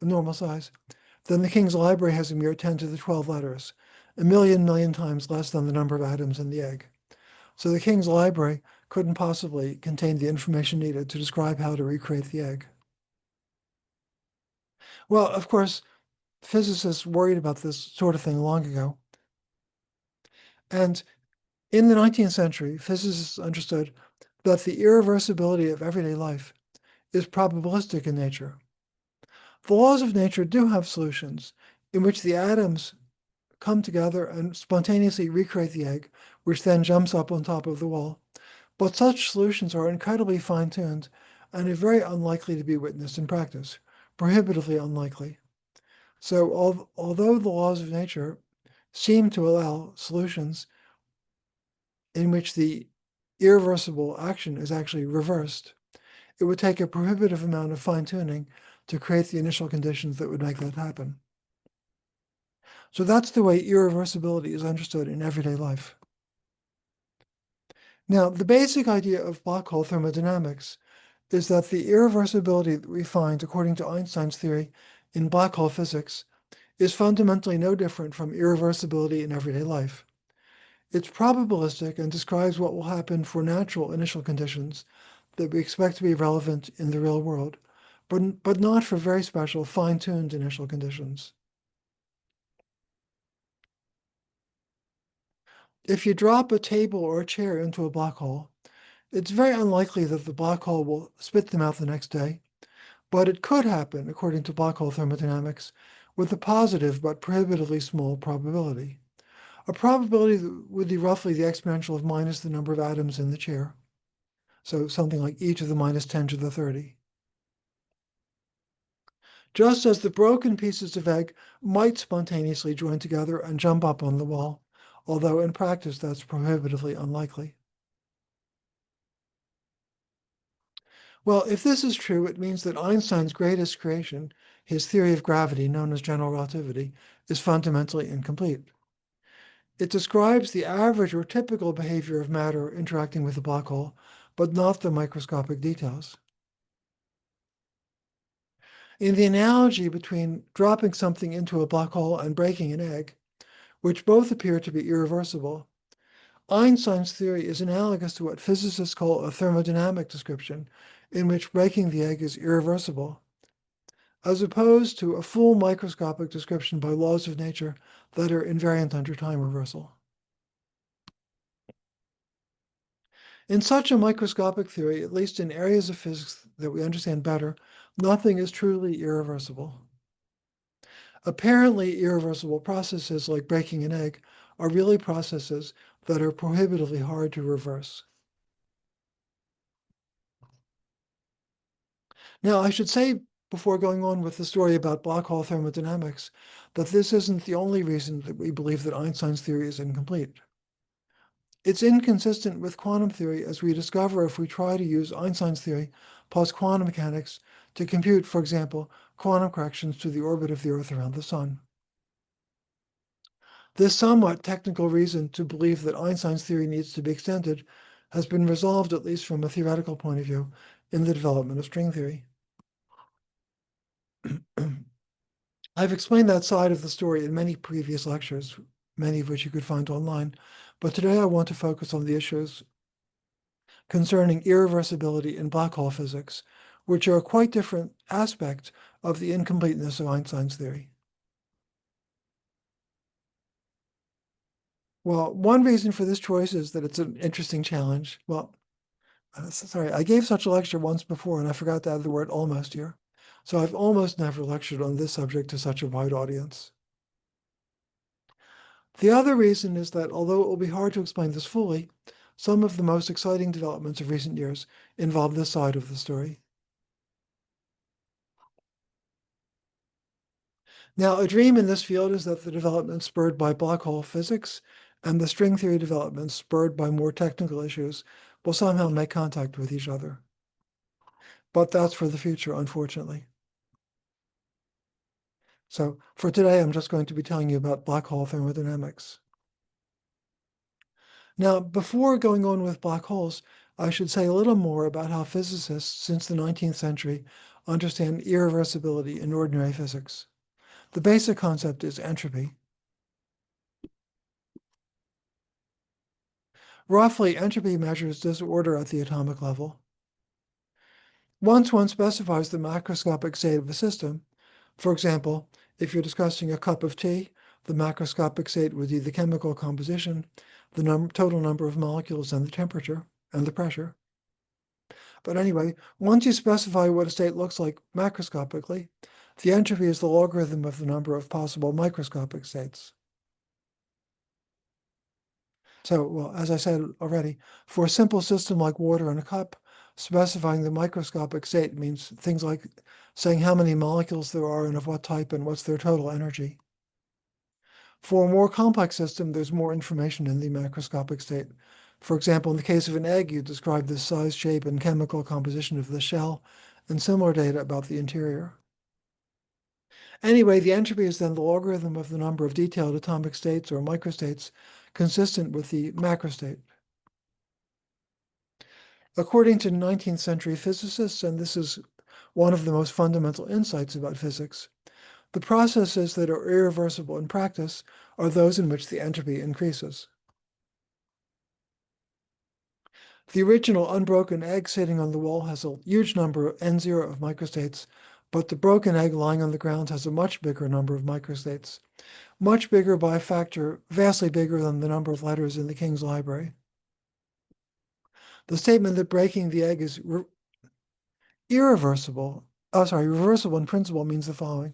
normal size, then the king's library has a mere 10 to the 12 letters, 1 million times less than the number of atoms in the egg. So the king's library couldn't possibly contain the information needed to describe how to recreate the egg. Well, of course, physicists worried about this sort of thing long ago. And in the 19th century, physicists understood that the irreversibility of everyday life is probabilistic in nature. The laws of nature do have solutions in which the atoms come together and spontaneously recreate the egg, which then jumps up on top of the wall. But such solutions are incredibly fine-tuned and are very unlikely to be witnessed in practice, prohibitively unlikely. So although the laws of nature seem to allow solutions in which the irreversible action is actually reversed, it would take a prohibitive amount of fine-tuning to create the initial conditions that would make that happen. So that's the way irreversibility is understood in everyday life. Now, the basic idea of black hole thermodynamics is that the irreversibility that we find according to Einstein's theory in black hole physics is fundamentally no different from irreversibility in everyday life. It's probabilistic and describes what will happen for natural initial conditions that we expect to be relevant in the real world, but not for very special fine-tuned initial conditions. If you drop a table or a chair into a black hole, it's very unlikely that the black hole will spit them out the next day, but it could happen, according to black hole thermodynamics, with a positive but prohibitively small probability. A probability that would be roughly the exponential of minus the number of atoms in the chair. So something like e to the minus 10 to the 30. Just as the broken pieces of egg might spontaneously join together and jump up on the wall, although in practice that's prohibitively unlikely. Well, if this is true, it means that Einstein's greatest creation, his theory of gravity, known as general relativity, is fundamentally incomplete. It describes the average or typical behavior of matter interacting with a black hole, but not the microscopic details. In the analogy between dropping something into a black hole and breaking an egg, which both appear to be irreversible, Einstein's theory is analogous to what physicists call a thermodynamic description, in which breaking the egg is irreversible, as opposed to a full microscopic description by laws of nature that are invariant under time reversal. In such a microscopic theory, at least in areas of physics that we understand better, nothing is truly irreversible. Apparently irreversible processes like breaking an egg are really processes that are prohibitively hard to reverse. Now, I should say, before going on with the story about black hole thermodynamics, that this isn't the only reason that we believe that Einstein's theory is incomplete. It's inconsistent with quantum theory, as we discover if we try to use Einstein's theory plus quantum mechanics to compute, for example, quantum corrections to the orbit of the Earth around the Sun. This somewhat technical reason to believe that Einstein's theory needs to be extended has been resolved, at least from a theoretical point of view, in the development of string theory. I've explained that side of the story in many previous lectures, many of which you could find online, but today I want to focus on the issues concerning irreversibility in black hole physics, which are a quite different aspect of the incompleteness of Einstein's theory. Well, one reason for this choice is that it's an interesting challenge. Well, sorry, I gave such a lecture once before and I forgot to add the word almost here. so I've almost never lectured on this subject to such a wide audience. The other reason is that although it will be hard to explain this fully, some of the most exciting developments of recent years involve this side of the story. Now, a dream in this field is that the developments spurred by black hole physics and the string theory developments spurred by more technical issues will somehow make contact with each other. But that's for the future, unfortunately. So for today, I'm just going to be telling you about black hole thermodynamics. Now, before going on with black holes, I should say a little more about how physicists since the 19th century understand irreversibility in ordinary physics. The basic concept is entropy. Roughly, entropy measures disorder at the atomic level. Once one specifies the macroscopic state of a system, for example, if you're discussing a cup of tea, the macroscopic state would be the chemical composition, the total number of molecules, and the temperature and the pressure. But anyway, once you specify what a state looks like macroscopically, the entropy is the logarithm of the number of possible microscopic states. So, well, as I said already, for a simple system like water in a cup, specifying the microscopic state means things like saying how many molecules there are and of what type and what's their total energy. For a more complex system, there's more information in the macroscopic state. For example, in the case of an egg, you describe the size, shape, and chemical composition of the shell, and similar data about the interior. Anyway, the entropy is then the logarithm of the number of detailed atomic states or microstates consistent with the macrostate. According to 19th century physicists, and this is one of the most fundamental insights about physics, the processes that are irreversible in practice are those in which the entropy increases. The original unbroken egg sitting on the wall has a huge number, N0, of microstates, but the broken egg lying on the ground has a much bigger number of microstates, much bigger by a factor vastly bigger than the number of letters in the King's Library. The statement that breaking the egg is reversible in principle means the following.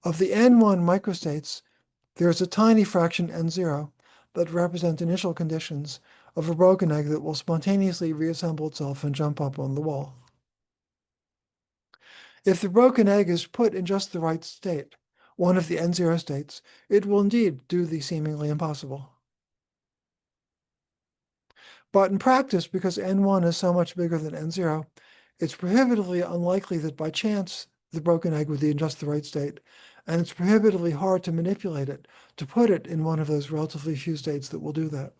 Of the N1 microstates, there is a tiny fraction N0 that represent initial conditions of a broken egg that will spontaneously reassemble itself and jump up on the wall. If the broken egg is put in just the right state, one of the N0 states, it will indeed do the seemingly impossible. But in practice, because N1 is so much bigger than N0, it's prohibitively unlikely that by chance the broken egg would be in just the right state, and it's prohibitively hard to manipulate it, to put it in one of those relatively few states that will do that.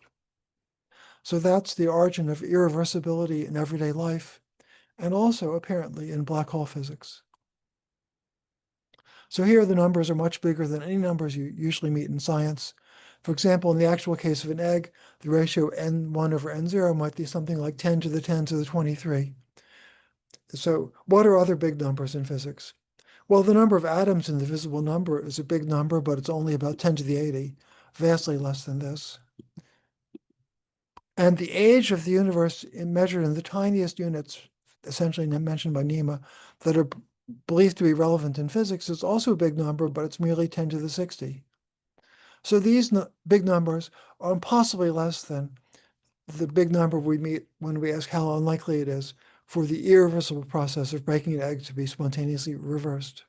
So that's the origin of irreversibility in everyday life, and also apparently in black hole physics. So here the numbers are much bigger than any numbers you usually meet in science. For example, in the actual case of an egg, the ratio N1 over N0 might be something like 10 to the 10 to the 23. So what are other big numbers in physics? Well, the number of atoms in the visible number is a big number, but it's only about 10 to the 80, vastly less than this. And the age of the universe measured in the tiniest units, essentially mentioned by Nima, that are believed to be relevant in physics is also a big number, but it's merely 10 to the 60. So these big numbers are impossibly less than the big number we meet when we ask how unlikely it is for the irreversible process of breaking an egg to be spontaneously reversed.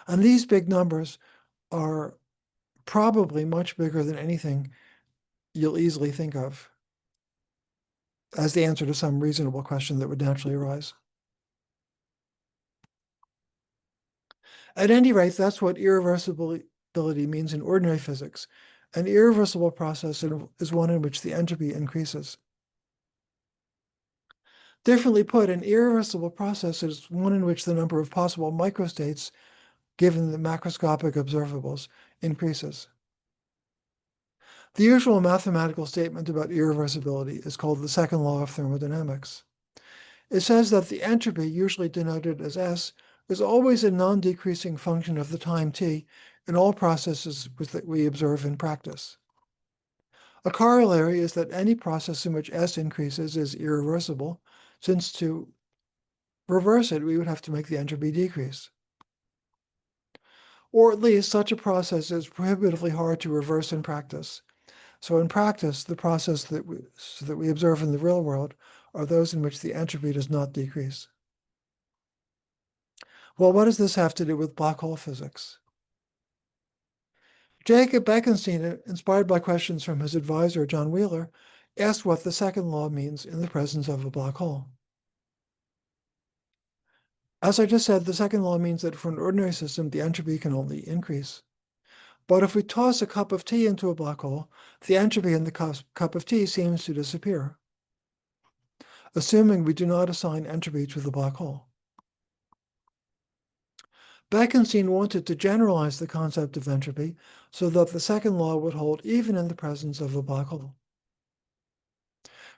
And these big numbers are probably much bigger than anything you'll easily think of as the answer to some reasonable question that would naturally arise. At any rate, that's what irreversibility means in ordinary physics. An irreversible process is one in which the entropy increases. Differently put, an irreversible process is one in which the number of possible microstates, given the macroscopic observables, increases. The usual mathematical statement about irreversibility is called the second law of thermodynamics. It says that the entropy, usually denoted as S, is always a non-decreasing function of the time t in all processes that we observe in practice. A corollary is that any process in which S increases is irreversible, since to reverse it, we would have to make the entropy decrease. Or at least such a process is prohibitively hard to reverse in practice. So in practice, the process that we observe in the real world are those in which the entropy does not decrease. Well, what does this have to do with black hole physics? Jacob Bekenstein, inspired by questions from his advisor, John Wheeler, asked what the second law means in the presence of a black hole. As I just said, the second law means that for an ordinary system, the entropy can only increase. But if we toss a cup of tea into a black hole, the entropy in the cup of tea seems to disappear, assuming we do not assign entropy to the black hole. Bekenstein wanted to generalize the concept of entropy so that the second law would hold even in the presence of a black hole.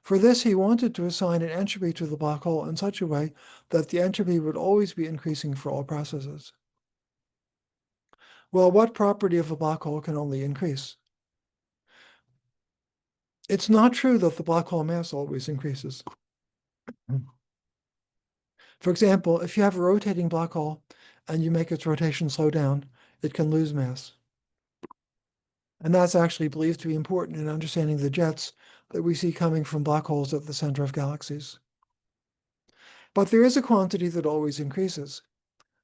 For this, he wanted to assign an entropy to the black hole in such a way that the entropy would always be increasing for all processes. Well, what property of a black hole can only increase? It's not true that the black hole mass always increases. For example, if you have a rotating black hole and you make its rotation slow down, it can lose mass. And that's actually believed to be important in understanding the jets that we see coming from black holes at the center of galaxies. But there is a quantity that always increases.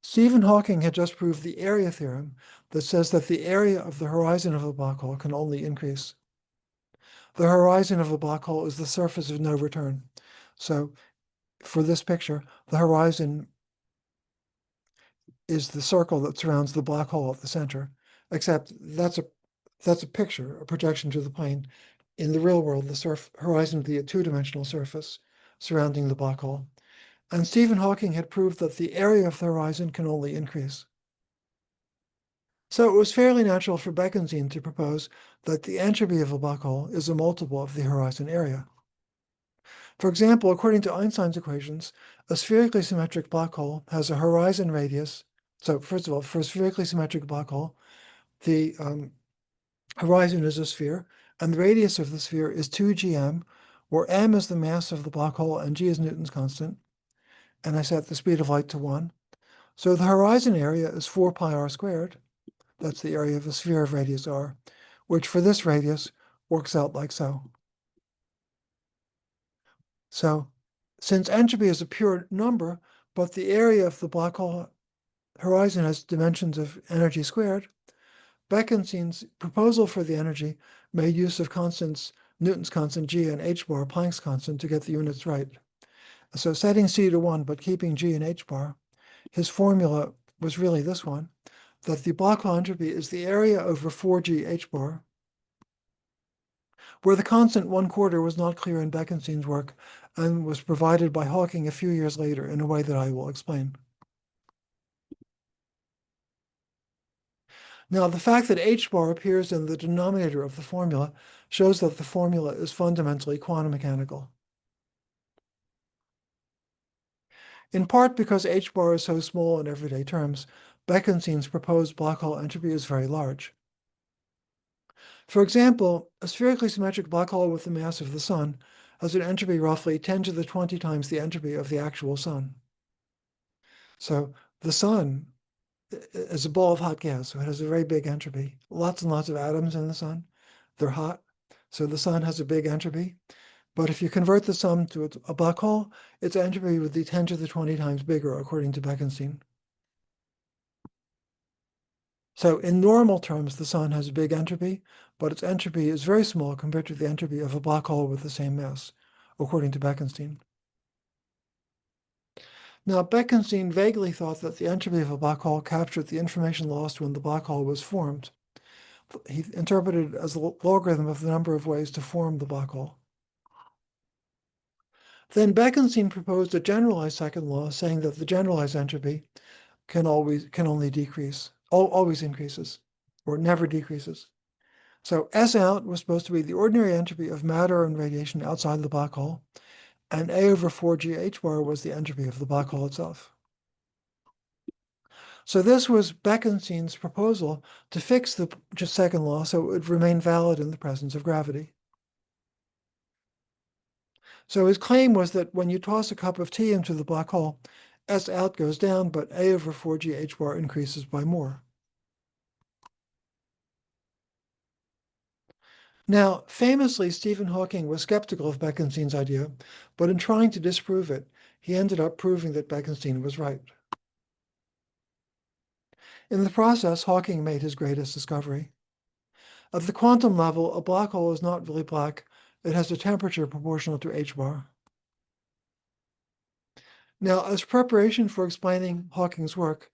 Stephen Hawking had just proved the area theorem that says that the area of the horizon of a black hole can only increase. The horizon of a black hole is the surface of no return. So for this picture, the horizon is the circle that surrounds the black hole at the center, except that's a picture, a projection to the plane. In the real world, the horizon would be a two-dimensional surface surrounding the black hole. And Stephen Hawking had proved that the area of the horizon can only increase. So it was fairly natural for Bekenstein to propose that the entropy of a black hole is a multiple of the horizon area. For example, according to Einstein's equations, a spherically symmetric black hole has a horizon radius. So first of all, for a spherically symmetric black hole, the horizon is a sphere, and the radius of the sphere is 2gm, where m is the mass of the black hole and g is Newton's constant. And I set the speed of light to 1. So the horizon area is 4 pi r squared. That's the area of a sphere of radius r, which for this radius works out like so. So since entropy is a pure number, but the area of the black hole horizon has dimensions of energy squared, Bekenstein's proposal for the energy made use of constants, Newton's constant g and h bar, Planck's constant, to get the units right. So setting c to 1, but keeping g and h bar, his formula was really this one, that the black hole entropy is the area over 4g h bar, where the constant 1/4 was not clear in Bekenstein's work and was provided by Hawking a few years later in a way that I will explain. Now, the fact that h bar appears in the denominator of the formula shows that the formula is fundamentally quantum mechanical. In part because h bar is so small in everyday terms, Bekenstein's proposed black hole entropy is very large. For example, a spherically symmetric black hole with the mass of the sun has an entropy roughly 10 to the 20 times the entropy of the actual sun. So the sun is a ball of hot gas, so it has a very big entropy. Lots and lots of atoms in the sun. They're hot, so the sun has a big entropy. But if you convert the sun to a black hole, its entropy would be 10 to the 20 times bigger, according to Bekenstein. So in normal terms, the sun has a big entropy, but its entropy is very small compared to the entropy of a black hole with the same mass, according to Bekenstein. Now, Bekenstein vaguely thought that the entropy of a black hole captured the information lost when the black hole was formed. He interpreted it as a logarithm of the number of ways to form the black hole. Then Bekenstein proposed a generalized second law saying that the generalized entropy can only decrease, always increases, or never decreases. So S out was supposed to be the ordinary entropy of matter and radiation outside the black hole, and A over 4g h bar was the entropy of the black hole itself. So this was Bekenstein's proposal to fix the second law so it would remain valid in the presence of gravity. So his claim was that when you toss a cup of tea into the black hole, S out goes down, but A over 4G h bar increases by more. Now, famously, Stephen Hawking was skeptical of Bekenstein's idea, but in trying to disprove it, he ended up proving that Bekenstein was right. In the process, Hawking made his greatest discovery. At the quantum level, a black hole is not really black. It has a temperature proportional to h bar. Now, as preparation for explaining Hawking's work,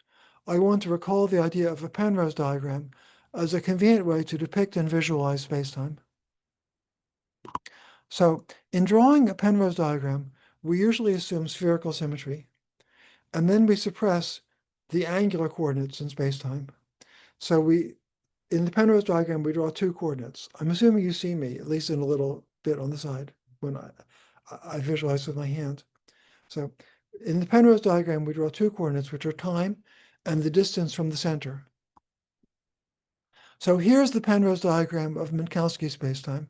I want to recall the idea of a Penrose diagram as a convenient way to depict and visualize spacetime. So, in drawing a Penrose diagram, we usually assume spherical symmetry, and then we suppress the angular coordinates in spacetime. So in the Penrose diagram, we draw two coordinates. I'm assuming you see me, at least in a little bit on the side, when I visualize with my hand. So in the Penrose diagram, we draw two coordinates, which are time and the distance from the center. So here's the Penrose diagram of Minkowski spacetime.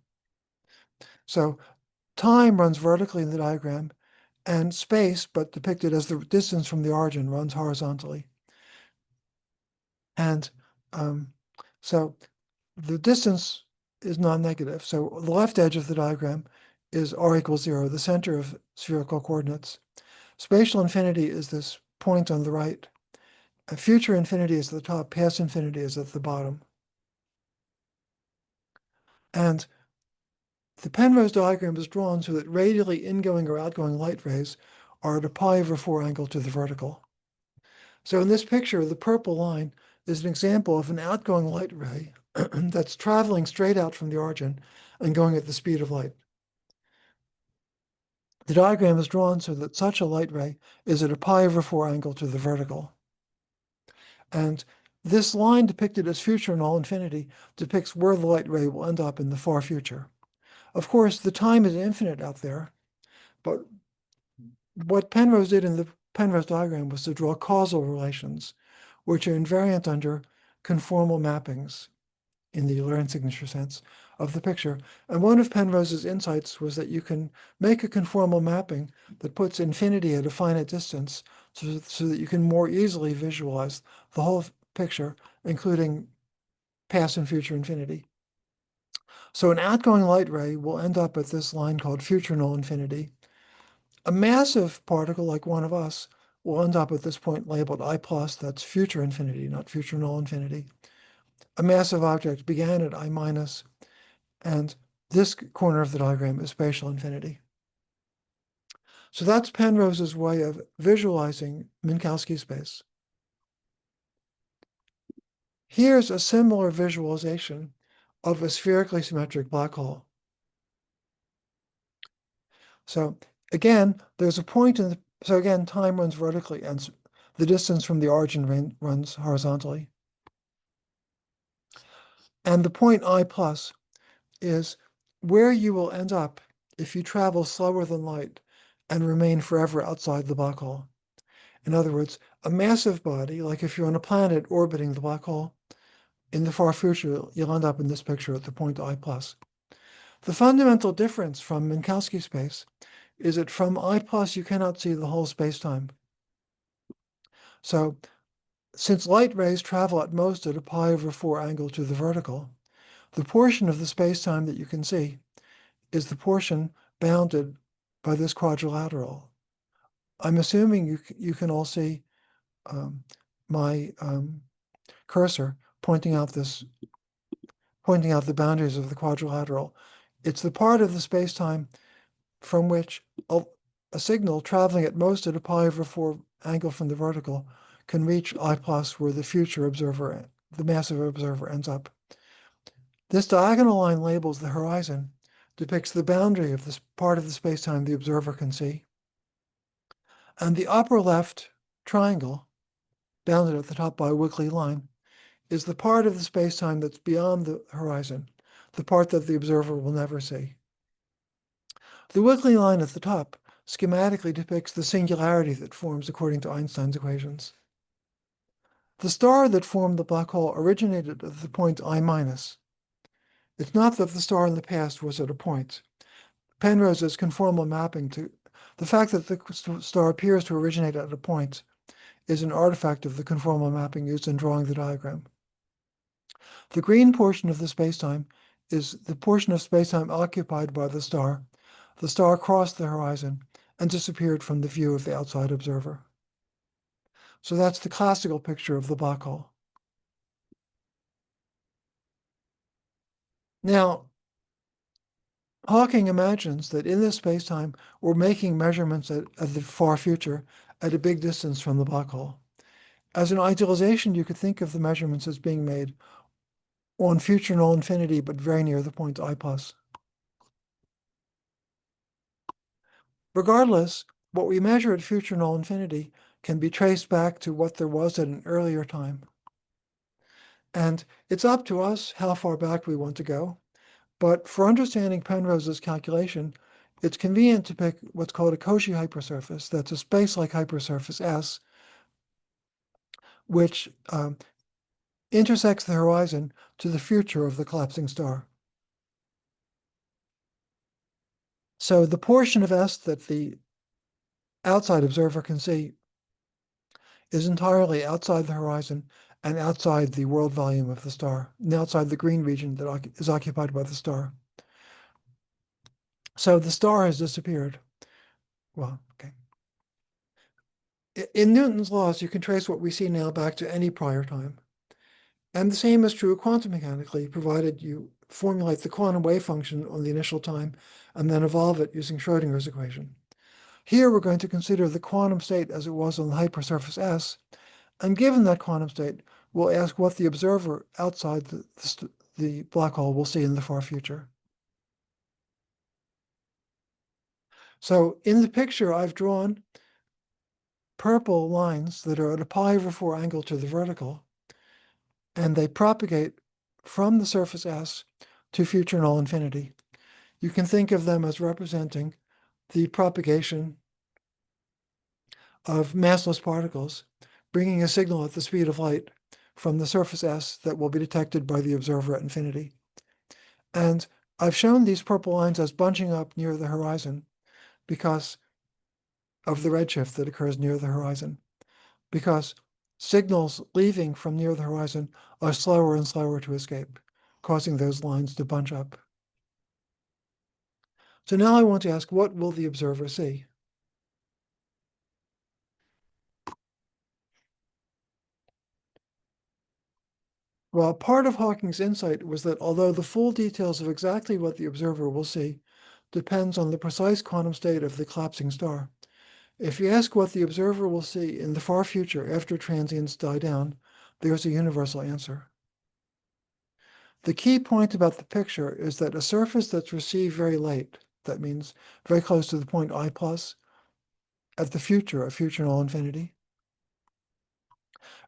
So time runs vertically in the diagram, and space, but depicted as the distance from the origin, runs horizontally. And so the distance is non-negative. So the left edge of the diagram is r equals 0, the center of spherical coordinates. Spatial infinity is this point on the right. Future infinity is at the top, past infinity is at the bottom. And the Penrose diagram is drawn so that radially ingoing or outgoing light rays are at a pi over 4 angle to the vertical. So in this picture, the purple line is an example of an outgoing light ray that's traveling straight out from the origin and going at the speed of light. The diagram is drawn so that such a light ray is at a pi over 4 angle to the vertical. And this line depicted as future null infinity depicts where the light ray will end up in the far future. Of course, the time is infinite out there, but what Penrose did in the Penrose diagram was to draw causal relations, which are invariant under conformal mappings in the Lorentz signature sense of the picture. And one of Penrose's insights was that you can make a conformal mapping that puts infinity at a finite distance so that you can more easily visualize the whole picture, including past and future infinity. So an outgoing light ray will end up at this line called future null infinity. A massive particle like one of us will end up at this point labeled I plus, that's future infinity, not future null infinity. A massive object began at I minus, and this corner of the diagram is spatial infinity. So that's Penrose's way of visualizing Minkowski space. Here's a similar visualization of a spherically symmetric black hole. So again, there's a point in the, so again, time runs vertically and the distance from the origin runs horizontally. And the point I plus is where you will end up if you travel slower than light and remain forever outside the black hole. In other words, a massive body, like if you're on a planet orbiting the black hole, in the far future, you'll end up in this picture at the point I plus. The fundamental difference from Minkowski space is that from I plus, you cannot see the whole space-time. So since light rays travel at most at a pi over 4 angle to the vertical, the portion of the space-time that you can see is the portion bounded by this quadrilateral. I'm assuming you can all see my cursor pointing out the boundaries of the quadrilateral. It's the part of the space-time from which a signal traveling at most at a pi over 4 angle from the vertical can reach I plus, where the future observer, the massive observer, ends up. This diagonal line labels the horizon, depicts the boundary of this part of the space-time the observer can see. And the upper left triangle, bounded at the top by a wiggly line, is the part of the space-time that's beyond the horizon, the part that the observer will never see. The wiggly line at the top schematically depicts the singularity that forms according to Einstein's equations. The star that formed the black hole originated at the point I minus. It's not that the star in the past was at a point. Penrose's conformal mapping to The fact that the star appears to originate at a point is an artifact of the conformal mapping used in drawing the diagram. The green portion of the spacetime is the portion of spacetime occupied by the star. The star crossed the horizon and disappeared from the view of the outside observer. So that's the classical picture of the black hole. Now, Hawking imagines that in this spacetime, we're making measurements at the far future at a big distance from the black hole. As an idealization, you could think of the measurements as being made on future null infinity, but very near the point I plus. Regardless, what we measure at future null infinity can be traced back to what there was at an earlier time. And it's up to us how far back we want to go. But for understanding Penrose's calculation, it's convenient to pick what's called a Cauchy hypersurface. That's a space-like hypersurface S, which intersects the horizon to the future of the collapsing star. So the portion of S that the outside observer can see is entirely outside the horizon and outside the world volume of the star, and outside the green region that is occupied by the star. So the star has disappeared. Well, okay. In Newton's laws, you can trace what we see now back to any prior time. And the same is true quantum mechanically, provided you formulate the quantum wave function on the initial time and then evolve it using Schrodinger's equation. Here, we're going to consider the quantum state as it was on the hypersurface S, and given that quantum state, we'll ask what the observer outside the black hole will see in the far future. So in the picture, I've drawn purple lines that are at a pi/4 angle to the vertical, and they propagate from the surface S to future null infinity. You can think of them as representing the propagation of massless particles, bringing a signal at the speed of light from the surface S that will be detected by the observer at infinity. And I've shown these purple lines as bunching up near the horizon because of the redshift that occurs near the horizon, because signals leaving from near the horizon are slower and slower to escape, causing those lines to bunch up. So now I want to ask, what will the observer see? Well, part of Hawking's insight was that although the full details of exactly what the observer will see depends on the precise quantum state of the collapsing star, if you ask what the observer will see in the far future after transients die down, there's a universal answer. The key point about the picture is that a surface that's received very late, that means very close to the point I plus, at the future of future null infinity,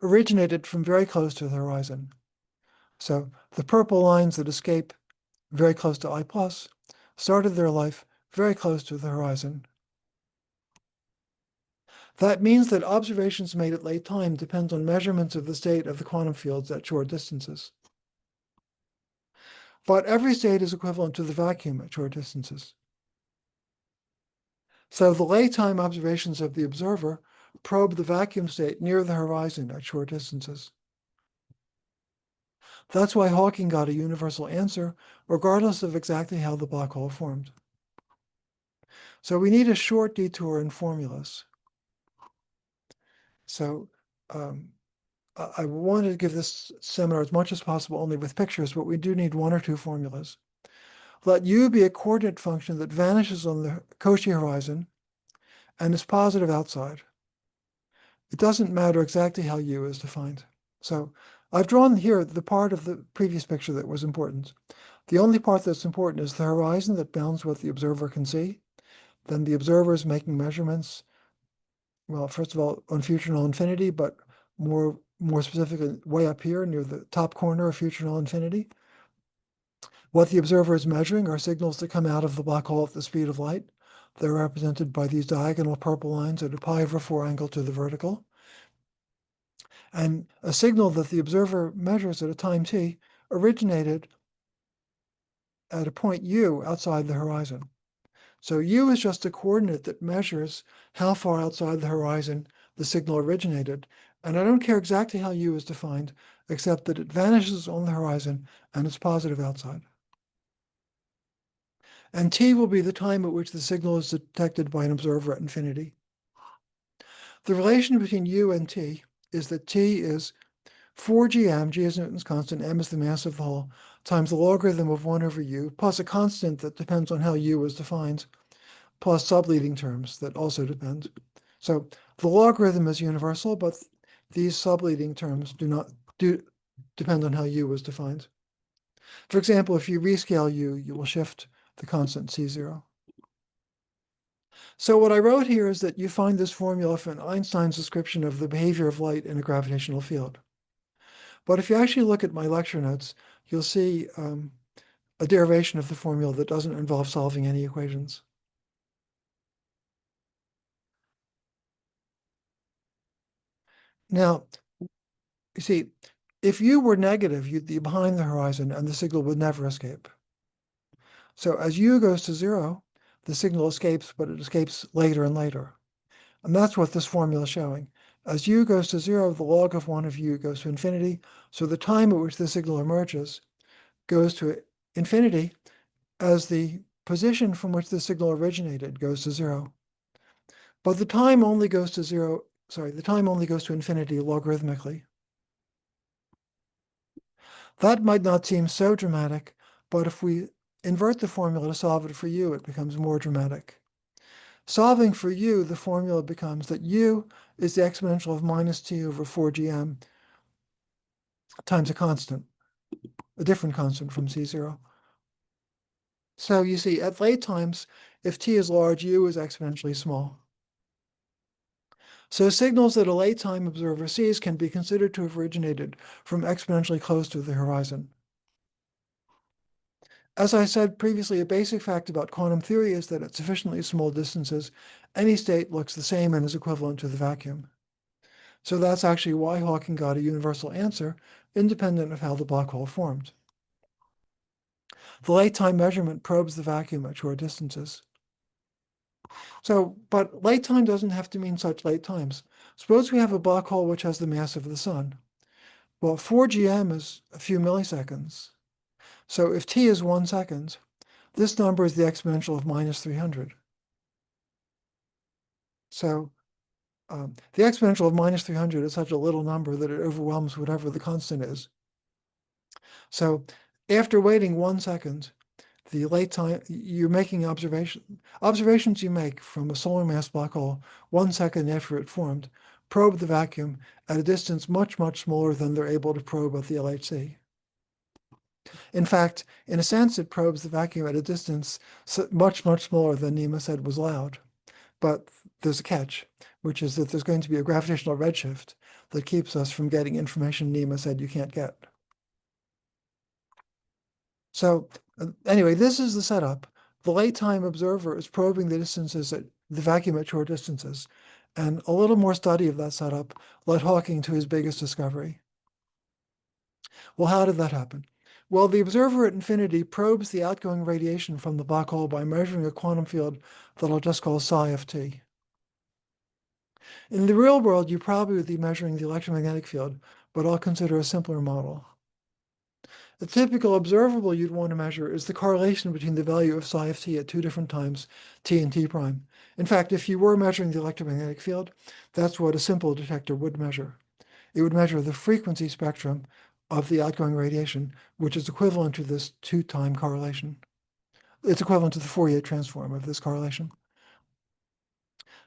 originated from very close to the horizon. So the purple lines that escape very close to I plus started their life very close to the horizon. That means that observations made at late time depend on measurements of the state of the quantum fields at short distances. But every state is equivalent to the vacuum at short distances. So the late time observations of the observer probe the vacuum state near the horizon at short distances. That's why Hawking got a universal answer, regardless of exactly how the black hole formed. So we need a short detour in formulas. So I wanted to give this seminar as much as possible only with pictures, but we do need one or two formulas. Let U be a coordinate function that vanishes on the Cauchy horizon and is positive outside. It doesn't matter exactly how U is defined. So I've drawn here the part of the previous picture that was important. The only part that's important is the horizon that bounds what the observer can see. Then the observer is making measurements, well, first of all, on future null infinity, but more specifically way up here near the top corner of future null infinity. What the observer is measuring are signals that come out of the black hole at the speed of light. They're represented by these diagonal purple lines at a pi/4 angle to the vertical. And a signal that the observer measures at a time t originated at a point U outside the horizon. So U is just a coordinate that measures how far outside the horizon the signal originated. And I don't care exactly how U is defined, except that it vanishes on the horizon and it's positive outside. And T will be the time at which the signal is detected by an observer at infinity. The relation between U and T is that T is 4gm, g is Newton's constant, m is the mass of the hole, times the logarithm of 1 over U, plus a constant that depends on how U is defined, plus subleading terms that also depend. So the logarithm is universal, but these subleading terms do depend on how U is defined. For example, if you rescale U, you will shift the constant C0. So what I wrote here is that you find this formula from Einstein's description of the behavior of light in a gravitational field. But if you actually look at my lecture notes, you'll see a derivation of the formula that doesn't involve solving any equations. Now, you see, if U were negative, you'd be behind the horizon and the signal would never escape. So as U goes to 0, the signal escapes, but it escapes later and later. And that's what this formula is showing. As U goes to 0, the log of 1 of U goes to infinity. So the time at which the signal emerges goes to infinity as the position from which the signal originated goes to 0. But the time only goes to infinity logarithmically. That might not seem so dramatic, but if we invert the formula to solve it for U, it becomes more dramatic. Solving for U, the formula becomes that U is the exponential of minus t over 4gm times a constant, a different constant from C0. So you see, at late times, if t is large, U is exponentially small. So signals that a late time observer sees can be considered to have originated from exponentially close to the horizon. As I said previously, a basic fact about quantum theory is that at sufficiently small distances, any state looks the same and is equivalent to the vacuum. So that's actually why Hawking got a universal answer, independent of how the black hole formed. The late time measurement probes the vacuum at short distances. So, but late time doesn't have to mean such late times. Suppose we have a black hole which has the mass of the sun. Well, 4gm is a few milliseconds. So if t is 1 second, this number is the exponential of minus 300. So the exponential of minus 300 is such a little number that it overwhelms whatever the constant is. So after waiting 1 second, the late time, you're making observations you make from a solar mass black hole 1 second after it formed, probe the vacuum at a distance much, much smaller than they're able to probe at the LHC. In fact, in a sense, it probes the vacuum at a distance much, much smaller than Nima said was allowed. But there's a catch, which is that there's going to be a gravitational redshift that keeps us from getting information Nima said you can't get. So anyway, this is the setup. The late time observer is probing the distances at the vacuum at short distances. And a little more study of that setup led Hawking to his biggest discovery. Well, how did that happen? Well, the observer at infinity probes the outgoing radiation from the black hole by measuring a quantum field that I'll just call psi of t. In the real world, you probably would be measuring the electromagnetic field, but I'll consider a simpler model. The typical observable you'd want to measure is the correlation between the value of psi of t at two different times, t and t prime. In fact, if you were measuring the electromagnetic field, that's what a simple detector would measure. It would measure the frequency spectrum of the outgoing radiation, which is equivalent to this two-time correlation. It's equivalent to the Fourier transform of this correlation.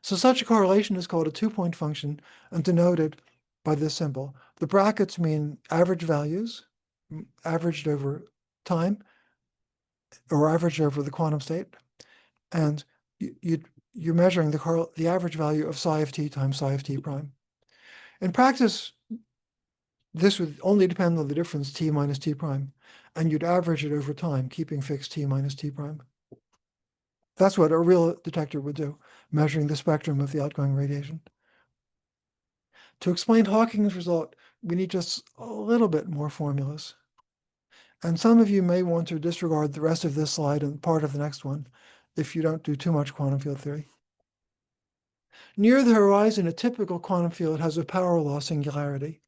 So such a correlation is called a two-point function and denoted by this symbol. The brackets mean average values, averaged over time, or averaged over the quantum state, and you're measuring the average value of psi of t times psi of t prime. In practice, this would only depend on the difference t minus t prime, and you'd average it over time, keeping fixed t minus t prime. That's what a real detector would do, measuring the spectrum of the outgoing radiation. To explain Hawking's result, we need just a little bit more formulas. And some of you may want to disregard the rest of this slide and part of the next one if you don't do too much quantum field theory. Near the horizon, a typical quantum field has a power law singularity.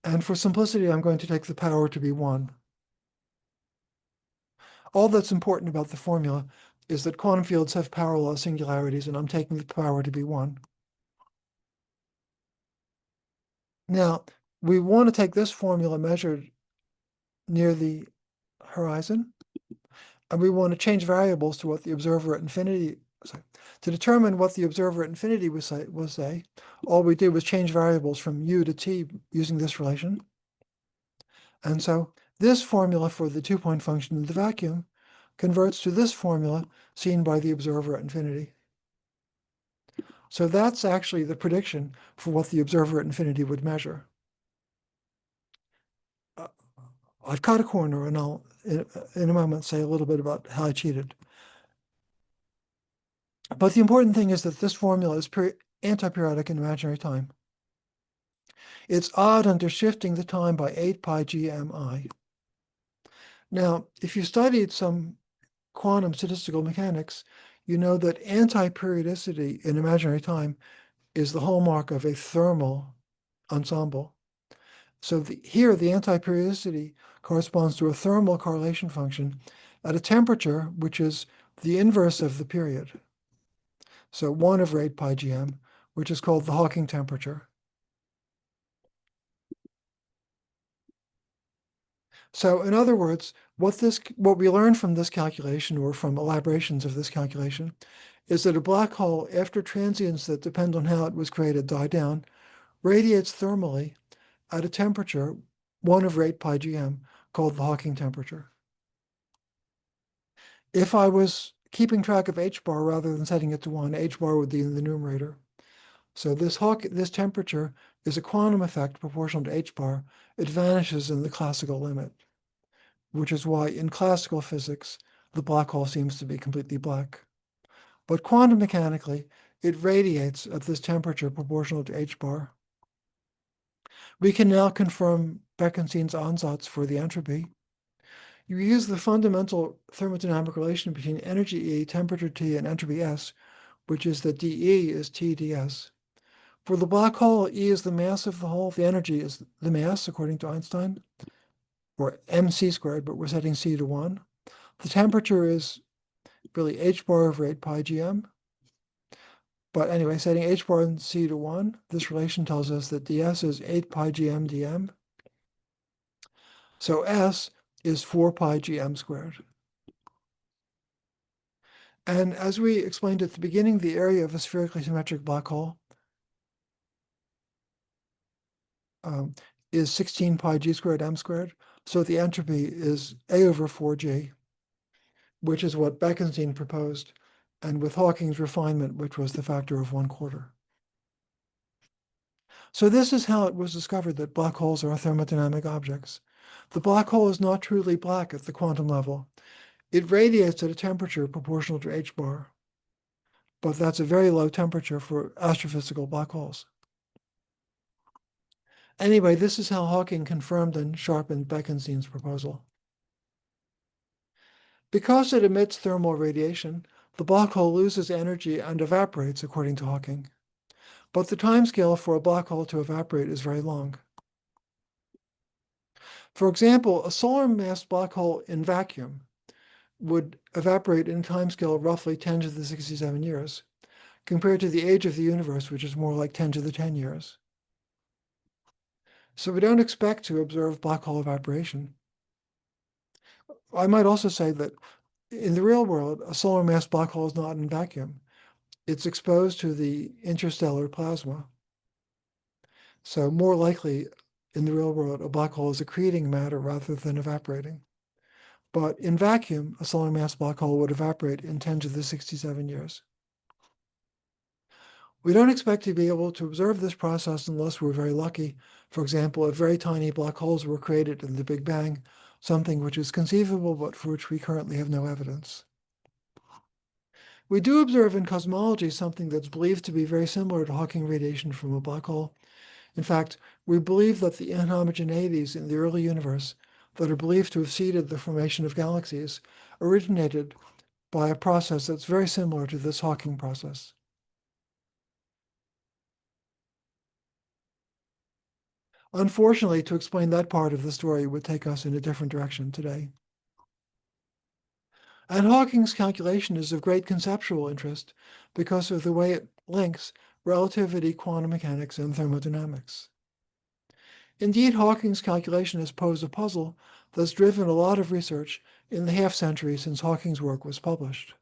And for simplicity, I'm going to take the power to be 1. All that's important about the formula is that quantum fields have power law singularities, and I'm taking the power to be 1. Now, we want to take this formula measured near the horizon, and we want to change variables to what the observer at infinity, to determine what the observer at infinity will say, all we did was change variables from u to t using this relation. And so this formula for the 2-point function in the vacuum converts to this formula seen by the observer at infinity. So that's actually the prediction for what the observer at infinity would measure. I've cut a corner, and I'll, in a moment, say a little bit about how I cheated. But the important thing is that this formula is anti-periodic in imaginary time. It's odd under shifting the time by 8 pi gmi. Now, if you studied some quantum statistical mechanics, you know that anti-periodicity in imaginary time is the hallmark of a thermal ensemble. So here, the anti-periodicity corresponds to a thermal correlation function at a temperature which is the inverse of the period. So 1 over 8 pi gm, which is called the Hawking temperature. So in other words, what we learn from this calculation, or from elaborations of this calculation, is that a black hole, after transients that depend on how it was created die down, radiates thermally at a temperature 1 over 8 pi gm, called the Hawking temperature. If I was keeping track of h bar rather than setting it to 1, h bar would be in the numerator. So this temperature is a quantum effect proportional to h bar. It vanishes in the classical limit, which is why in classical physics, the black hole seems to be completely black. But quantum mechanically, it radiates at this temperature proportional to h bar. We can now confirm Bekenstein's ansatz for the entropy. You use the fundamental thermodynamic relation between energy E, temperature T, and entropy S, which is that dE is T ds. For the black hole, E is the mass of the hole, the energy is the mass, according to Einstein, or mc squared, but we're setting C to 1. The temperature is really h bar over 8 pi gm. But anyway, setting h bar and C to 1, this relation tells us that ds is 8 pi gm dm. So S is 4 pi gm squared. And as we explained at the beginning, the area of a spherically symmetric black hole is 16 pi g squared m squared. So the entropy is A over 4g, which is what Bekenstein proposed, and with Hawking's refinement, which was the factor of 1/4. So this is how it was discovered that black holes are thermodynamic objects. The black hole is not truly black at the quantum level. It radiates at a temperature proportional to h bar, but that's a very low temperature for astrophysical black holes. Anyway, this is how Hawking confirmed and sharpened Bekenstein's proposal. Because it emits thermal radiation, the black hole loses energy and evaporates, according to Hawking. But the timescale for a black hole to evaporate is very long. For example, a solar mass black hole in vacuum would evaporate in a timescale roughly 10 to the 67 years, compared to the age of the universe, which is more like 10 to the 10 years. So we don't expect to observe black hole evaporation. I might also say that in the real world, a solar mass black hole is not in vacuum. It's exposed to the interstellar plasma. So more likely, in the real world, a black hole is accreting matter rather than evaporating. But in vacuum, a solar mass black hole would evaporate in 10 to the 67 years. We don't expect to be able to observe this process unless we're very lucky. For example, if very tiny black holes were created in the Big Bang, something which is conceivable but for which we currently have no evidence. We do observe in cosmology something that's believed to be very similar to Hawking radiation from a black hole. In fact, we believe that the inhomogeneities in the early universe that are believed to have seeded the formation of galaxies originated by a process that's very similar to this Hawking process. Unfortunately, to explain that part of the story would take us in a different direction today. And Hawking's calculation is of great conceptual interest because of the way it links relativity, quantum mechanics, and thermodynamics. Indeed, Hawking's calculation has posed a puzzle that's driven a lot of research in the half-century since Hawking's work was published.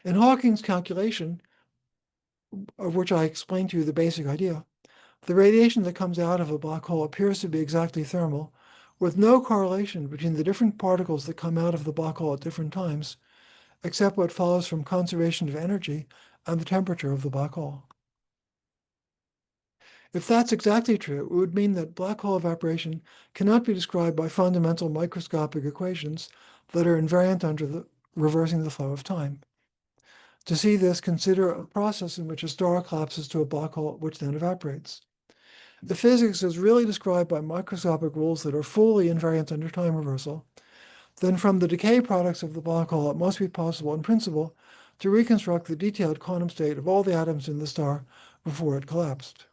In Hawking's calculation, of which I explained to you the basic idea, the radiation that comes out of a black hole appears to be exactly thermal, with no correlation between the different particles that come out of the black hole at different times, except what follows from conservation of energy and the temperature of the black hole. If that's exactly true, it would mean that black hole evaporation cannot be described by fundamental microscopic equations that are invariant under reversing the flow of time. To see this, consider a process in which a star collapses to a black hole, which then evaporates. The physics is really described by microscopic rules that are fully invariant under time reversal. Then from the decay products of the black hole, it must be possible in principle to reconstruct the detailed quantum state of all the atoms in the star before it collapsed.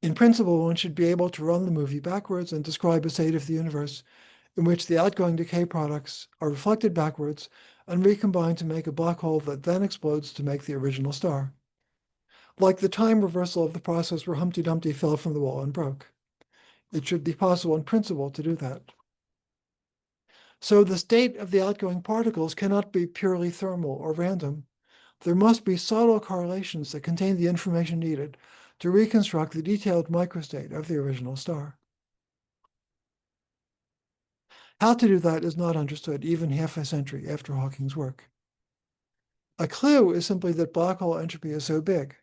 In principle, one should be able to run the movie backwards and describe a state of the universe in which the outgoing decay products are reflected backwards and recombined to make a black hole that then explodes to make the original star. Like the time reversal of the process where Humpty Dumpty fell from the wall and broke. It should be possible in principle to do that. So the state of the outgoing particles cannot be purely thermal or random. There must be subtle correlations that contain the information needed to reconstruct the detailed microstate of the original star. How to do that is not understood even half a century after Hawking's work. A clue is simply that black hole entropy is so big.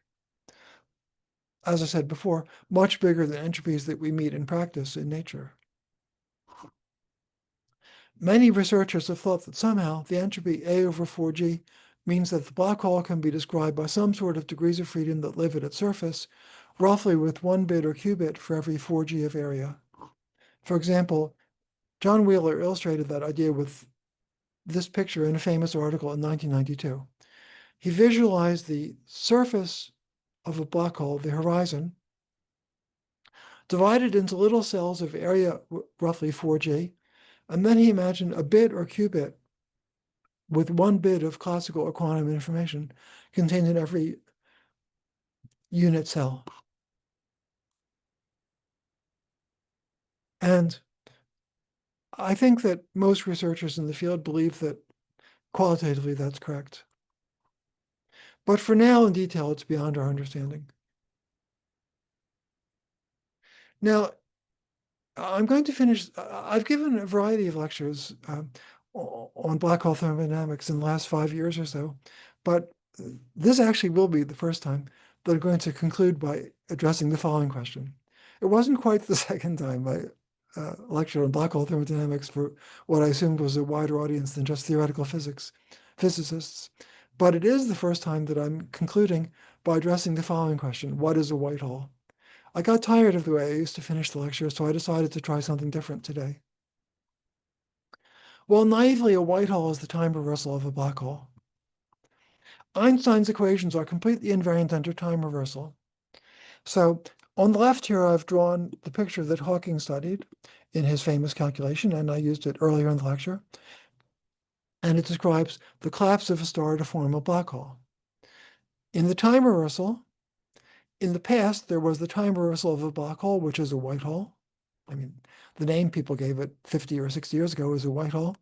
As I said before, much bigger than entropies that we meet in practice in nature. Many researchers have thought that somehow the entropy A over 4G means that the black hole can be described by some sort of degrees of freedom that live at its surface, roughly with 1 bit or qubit for every 4G of area. For example, John Wheeler illustrated that idea with this picture in a famous article in 1992. He visualized the surface of a black hole, the horizon, divided into little cells of area roughly 4G, and then he imagined a bit or qubit with 1 bit of classical or quantum information contained in every unit cell. And I think that most researchers in the field believe that qualitatively that's correct. But for now, in detail, it's beyond our understanding. Now, I'm going to finish. I've given a variety of lectures on black hole thermodynamics in the last 5 years or so, but this actually will be the first time that I'm going to conclude by addressing the following question. It wasn't quite the second time I lectured on black hole thermodynamics for what I assumed was a wider audience than just theoretical physicists, but it is the first time that I'm concluding by addressing the following question: what is a white hole? I got tired of the way I used to finish the lecture, so I decided to try something different today. Well, naively, a white hole is the time reversal of a black hole. Einstein's equations are completely invariant under time reversal. So on the left here, I've drawn the picture that Hawking studied in his famous calculation, and I used it earlier in the lecture. And it describes the collapse of a star to form a black hole. In the time reversal, in the past, there was the time reversal of a black hole, which is a white hole. I mean, the name people gave it 50 or 60 years ago was a white hole.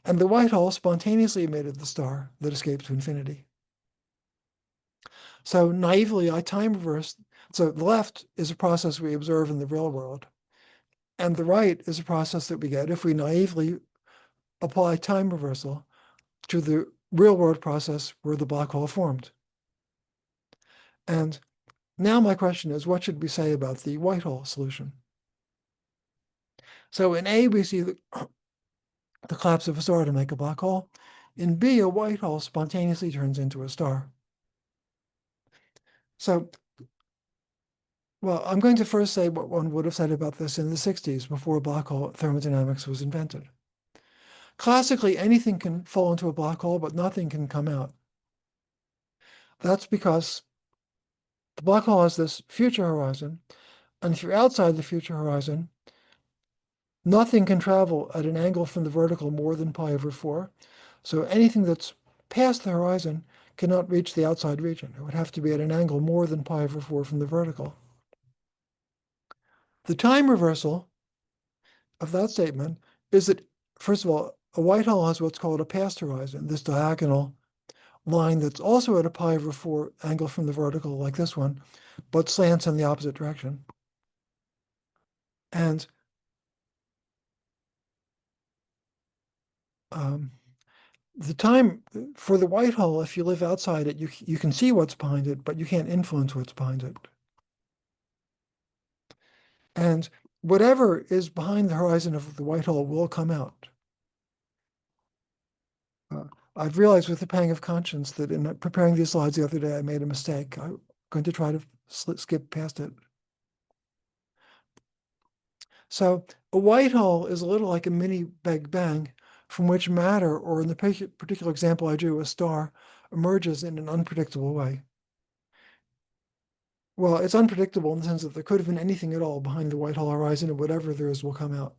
And the white hole spontaneously emitted the star that escaped to infinity. So naively, I time reversed. So the left is a process we observe in the real world. And the right is a process that we get if we naively apply time reversal to the real world process where the black hole formed. And now my question is, what should we say about the white hole solution? So in A, we see the collapse of a star to make a black hole. In B, a white hole spontaneously turns into a star. So, well, I'm going to first say what one would have said about this in the 60s before black hole thermodynamics was invented. Classically, anything can fall into a black hole, but nothing can come out. That's because the black hole has this future horizon, and if you're outside the future horizon, nothing can travel at an angle from the vertical more than pi/4. So anything that's past the horizon cannot reach the outside region. It would have to be at an angle more than pi/4 from the vertical. The time reversal of that statement is that, first of all, a white hole has what's called a past horizon, this diagonal line that's also at a pi/4 angle from the vertical, like this one, but slants in the opposite direction. And the time for the white hole, if you live outside it, you can see what's behind it, but you can't influence what's behind it. And whatever is behind the horizon of the white hole will come out. I've realized with a pang of conscience that in preparing these slides the other day, I made a mistake. I'm going to try to skip past it. So a white hole is a little like a mini Big Bang from which matter, or in the particular example I drew, a star, emerges in an unpredictable way. Well, it's unpredictable in the sense that there could have been anything at all behind the white hole horizon, and whatever there is will come out.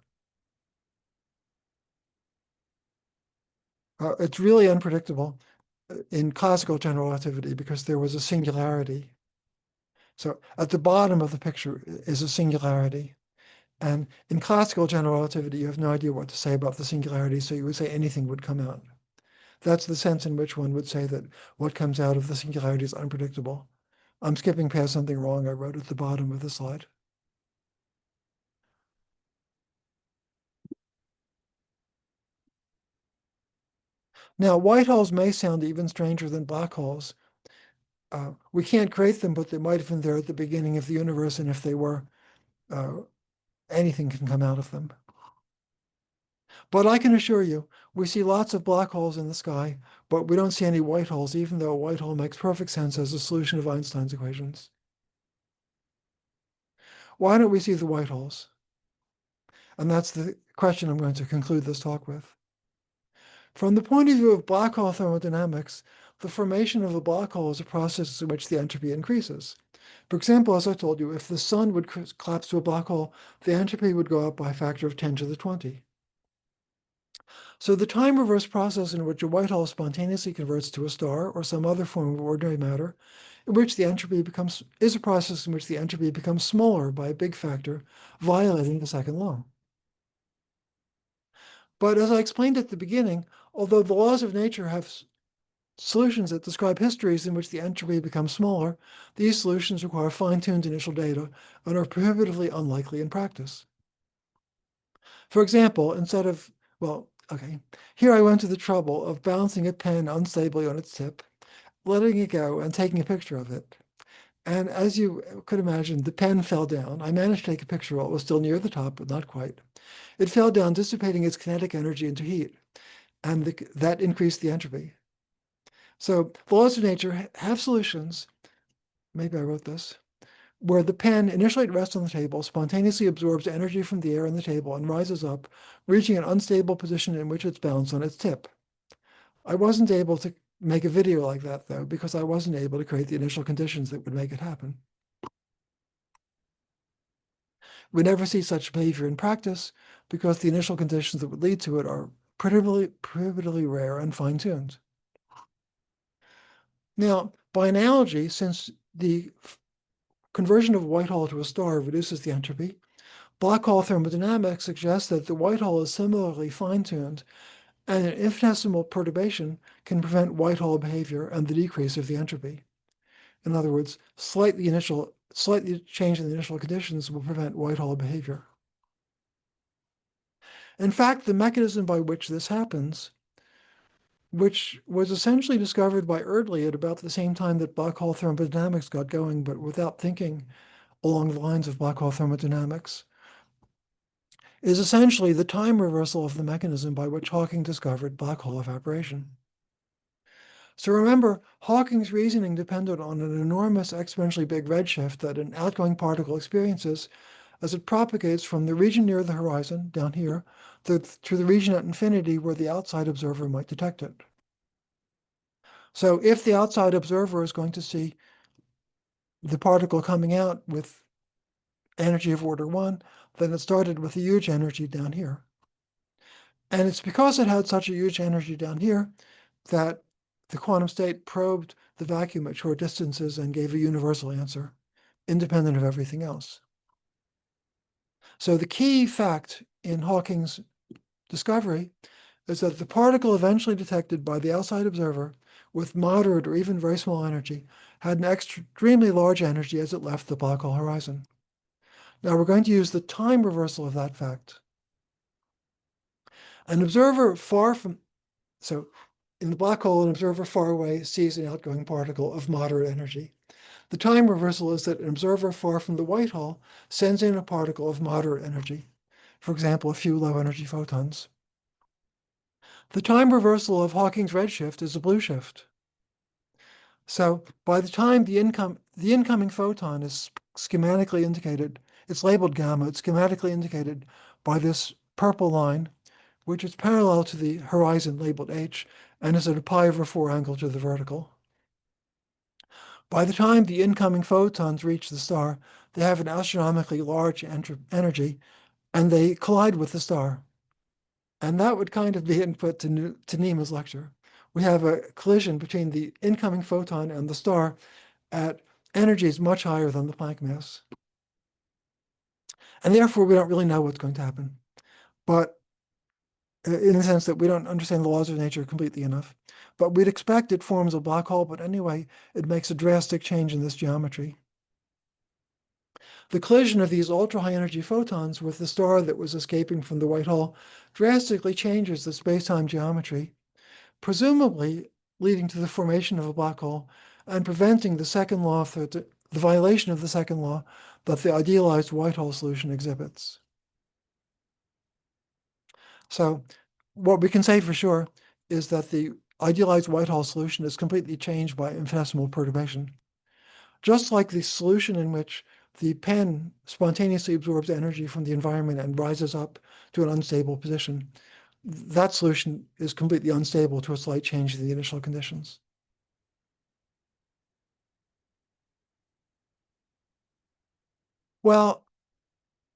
It's really unpredictable in classical general relativity because there was a singularity. So at the bottom of the picture is a singularity. And in classical general relativity, you have no idea what to say about the singularity, so you would say anything would come out. That's the sense in which one would say that what comes out of the singularity is unpredictable. I'm skipping past something wrong I wrote at the bottom of the slide. Now, white holes may sound even stranger than black holes. We can't create them, but they might have been there at the beginning of the universe, and if they were, anything can come out of them. But I can assure you, we see lots of black holes in the sky, but we don't see any white holes, even though a white hole makes perfect sense as a solution of Einstein's equations. Why don't we see the white holes? And that's the question I'm going to conclude this talk with. From the point of view of black hole thermodynamics, the formation of a black hole is a process in which the entropy increases. For example, as I told you, if the sun would collapse to a black hole, the entropy would go up by a factor of 10 to the 20. So the time reverse process in which a white hole spontaneously converts to a star or some other form of ordinary matter, in which the entropy is a process in which the entropy becomes smaller by a big factor, violating the second law. But as I explained at the beginning, although the laws of nature have solutions that describe histories in which the entropy becomes smaller, these solutions require fine-tuned initial data and are prohibitively unlikely in practice. For example, here I went to the trouble of balancing a pen unstably on its tip, letting it go, and taking a picture of it. And as you could imagine, the pen fell down. I managed to take a picture while it was still near the top, but not quite. It fell down, dissipating its kinetic energy into heat, and that increased the entropy. So the laws of nature have solutions, maybe I wrote this, where the pen, initially at rest on the table, spontaneously absorbs energy from the air on the table and rises up, reaching an unstable position in which it's balanced on its tip. I wasn't able to make a video like that, though, because I wasn't able to create the initial conditions that would make it happen. We never see such behavior in practice because the initial conditions that would lead to it are prohibitively rare and fine-tuned. Now, by analogy, since the conversion of a white hole to a star reduces the entropy, black hole thermodynamics suggests that the white hole is similarly fine-tuned, and an infinitesimal perturbation can prevent white hole behavior and the decrease of the entropy. In other words, slightly change in the initial conditions will prevent white hole behavior. In fact, the mechanism by which this happens, which was essentially discovered by Erdely at about the same time that black hole thermodynamics got going, but without thinking along the lines of black hole thermodynamics, is essentially the time reversal of the mechanism by which Hawking discovered black hole evaporation. So remember, Hawking's reasoning depended on an enormous exponentially big redshift that an outgoing particle experiences as it propagates from the region near the horizon, down here, to the region at infinity where the outside observer might detect it. So if the outside observer is going to see the particle coming out with energy of order 1, then it started with a huge energy down here. And it's because it had such a huge energy down here that the quantum state probed the vacuum at short distances and gave a universal answer, independent of everything else. So the key fact in Hawking's discovery is that the particle eventually detected by the outside observer with moderate or even very small energy had an extremely large energy as it left the black hole horizon. Now we're going to use the time reversal of that fact. An observer far from, so in the black hole, an observer far away sees an outgoing particle of moderate energy. The time reversal is that an observer far from the white hole sends in a particle of moderate energy, for example, a few low energy photons. The time reversal of Hawking's redshift is a blue shift. So by the time the incoming photon is schematically indicated, it's labeled gamma, it's schematically indicated by this purple line, which is parallel to the horizon labeled H and is at a pi/4 angle to the vertical. By the time the incoming photons reach the star, they have an astronomically large energy and they collide with the star. And that would kind of be input to Nima's lecture. We have a collision between the incoming photon and the star at energies much higher than the Planck mass. And therefore, we don't really know what's going to happen. But in the sense that we don't understand the laws of nature completely enough. But we'd expect it forms a black hole, but anyway, it makes a drastic change in this geometry. The collision of these ultra-high energy photons with the star that was escaping from the white hole drastically changes the space-time geometry, presumably leading to the formation of a black hole and preventing the second law of the violation of the second law that the idealized white hole solution exhibits. So what we can say for sure is that the idealized white hole solution is completely changed by infinitesimal perturbation. Just like the solution in which the pen spontaneously absorbs energy from the environment and rises up to an unstable position, that solution is completely unstable to a slight change in the initial conditions. Well,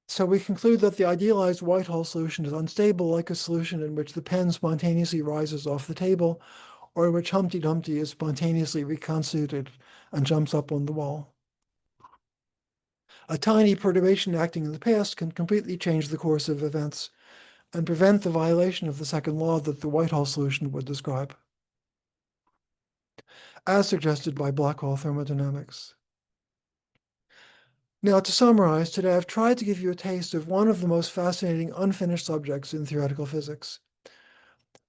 so we conclude that the idealized white hole solution is unstable, like a solution in which the pen spontaneously rises off the table, or in which Humpty Dumpty is spontaneously reconstituted and jumps up on the wall. A tiny perturbation acting in the past can completely change the course of events and prevent the violation of the second law that the white hole solution would describe, as suggested by black hole thermodynamics. Now, to summarize, today I've tried to give you a taste of one of the most fascinating unfinished subjects in theoretical physics,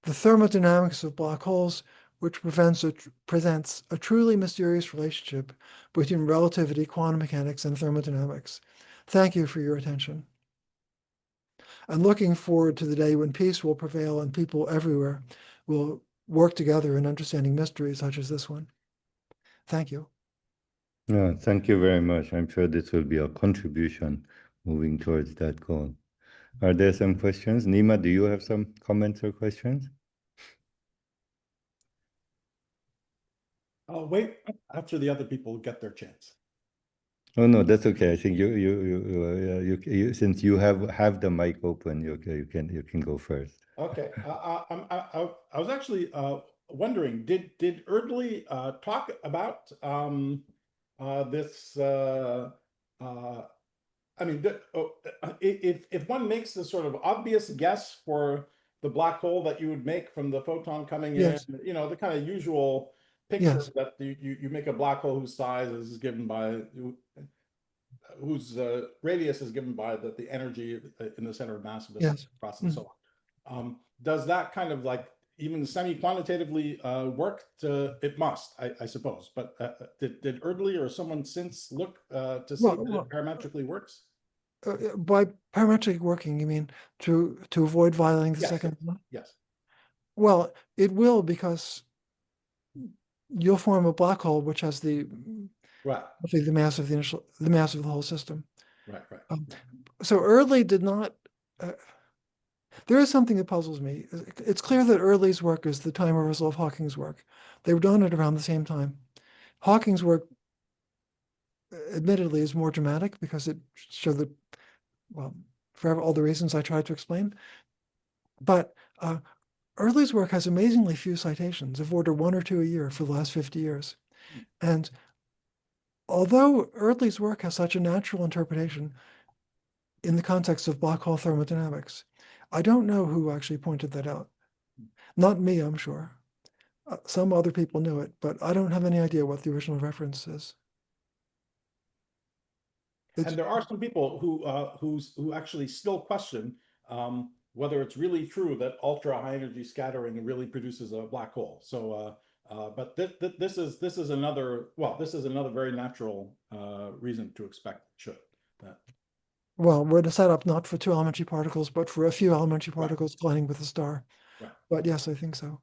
the thermodynamics of black holes, which presents a truly mysterious relationship between relativity, quantum mechanics, and thermodynamics. Thank you for your attention. I'm looking forward to the day when peace will prevail and people everywhere will work together in understanding mysteries such as this one. Thank you. No, thank you very much. I'm sure this will be a contribution moving towards that goal. Are there some questions? Nima, do you have some comments or questions? I'll wait after the other people get their chance. Oh no, that's okay. I think you since you have the mic open, you can go first. Okay, I was actually wondering, did Erdely talk about this? I mean, if one makes the sort of obvious guess for the black hole that you would make from the photon coming Yes. in, the kind of usual picture Yes. that you make a black hole whose size is given by whose radius is given by the energy in the center of mass of the Yes. cross and so on. Does that kind of like even semi-quantitatively work? It must, I suppose. But did Erdely or someone since look to see that it parametrically works? By parametric working, you mean to avoid violating the Yes, second law? yes. Well, it will, because you'll form a black hole which has Right. roughly the mass of the whole system. Right. Um, So Early did not. There is something that puzzles me. It's clear that Early's work is the time reversal of Hawking's work. They were done at around the same time. Hawking's work, admittedly, is more dramatic because it showed that, well, for all the reasons I tried to explain. But Early's work has amazingly few citations, of order 1 or 2 a year for the last 50 years. And although Early's work has such a natural interpretation in the context of black hole thermodynamics, I don't know who actually pointed that out. Not me, I'm sure. Some other people knew it, but I don't have any idea what the original reference is. And there are some people who actually still question whether it's really true that ultra high energy scattering really produces a black hole. So, but this is another very natural reason to expect it should. Well, we're set up not for 2 elementary particles, but for a few elementary Right. particles colliding with a star. Right. But yes, I think so.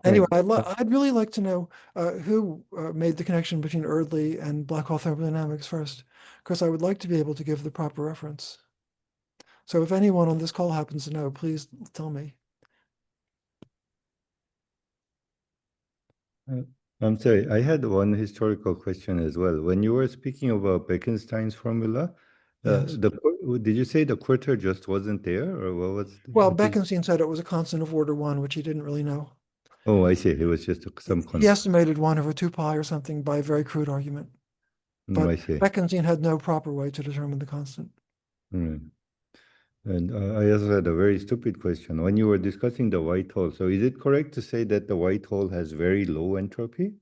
Anyway, I'd really like to know who made the connection between Eardley and black hole thermodynamics first, because I would like to be able to give the proper reference. So if anyone on this call happens to know, please tell me. I'm sorry, I had one historical question as well. When you were speaking about Bekenstein's formula, Yes. did you say the quarter just wasn't there, or what was? Well, what did- Bekenstein said it was a constant of order 1, which he didn't really know. Oh, I see. It was just some He constant. estimated 1 over 2 pi or something by a very crude argument. But I see. Bekenstein had no proper way to determine the constant. Mm. And I also had a very stupid question. When you were discussing the white hole, so is it correct to say that the white hole has very low entropy?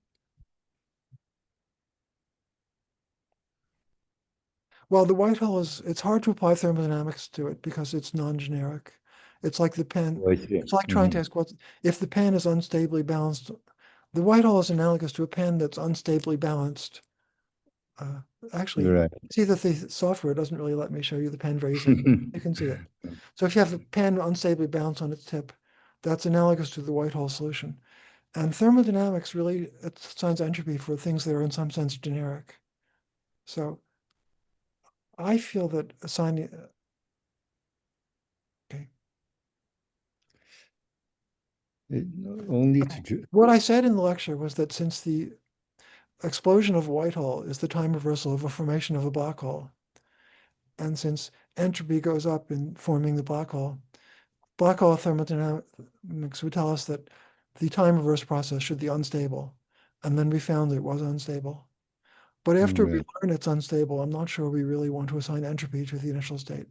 Well, the white hole it's hard to apply thermodynamics to it because it's non-generic. It's like the pen. Oh, I see. It's like trying to ask if the pen is unstably balanced. The white hole is analogous to a pen that's unstably balanced. Actually, Right. see that the software doesn't really let me show you the pen very easily. You can see it. So if you have the pen unstably balanced on its tip, that's analogous to the white hole solution. And thermodynamics really assigns entropy for things that are in some sense generic. So I feel that assigning, okay. Only to What I said in the lecture was that since the explosion of a white hole is the time reversal of a formation of a black hole, and since entropy goes up in forming the black hole thermodynamics would tell us that the time reverse process should be unstable. And then we found it was unstable. But after we learn it's unstable, I'm not sure we really want to assign entropy to the initial state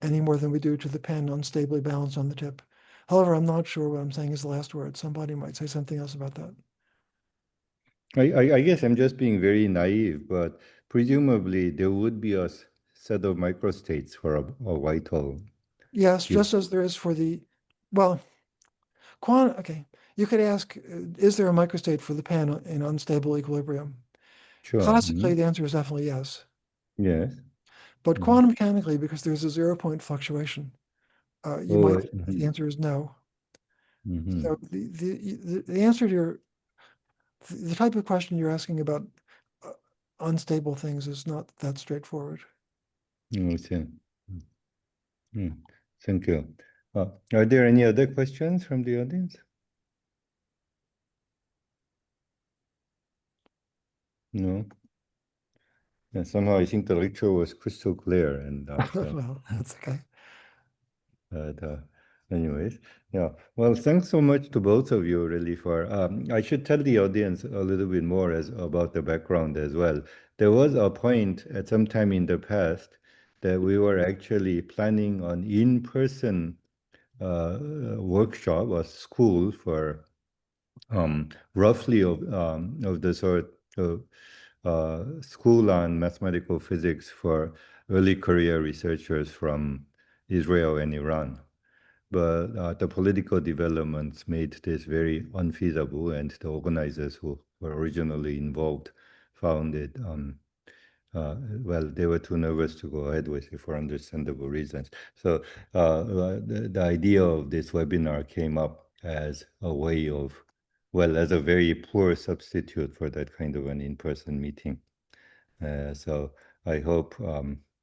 any more than we do to the pen unstably balanced on the tip. However, I'm not sure what I'm saying is the last word. Somebody might say something else about that. I guess I'm just being very naive, but presumably there would be a set of microstates for a white hole. Yes, just as there is for the, well, okay. You could ask, is there a microstate for the pen in unstable equilibrium? Sure. Classically, the answer is definitely yes. Yes. But quantum mechanically, because there's a 0-point fluctuation, you might think the answer is no. So the answer to the type of question you're asking about unstable things is not that straightforward. I see. Thank you. Are there any other questions from the audience? No. Yeah, somehow I think the lecture was crystal clear, and Well, that's okay. Anyways, yeah. Well, thanks so much to both of you, really. For I should tell the audience a little bit more about the background as well. There was a point at some time in the past that we were actually planning on in-person workshop or school for roughly of the sort of school on mathematical physics for early career researchers from Israel and Iran. But the political developments made this very unfeasible, and the organizers who were originally involved found it, well, they were too nervous to go ahead with it for understandable reasons. So the idea of this webinar came up as a way of well, as a very poor substitute for that kind of an in-person meeting. So I hope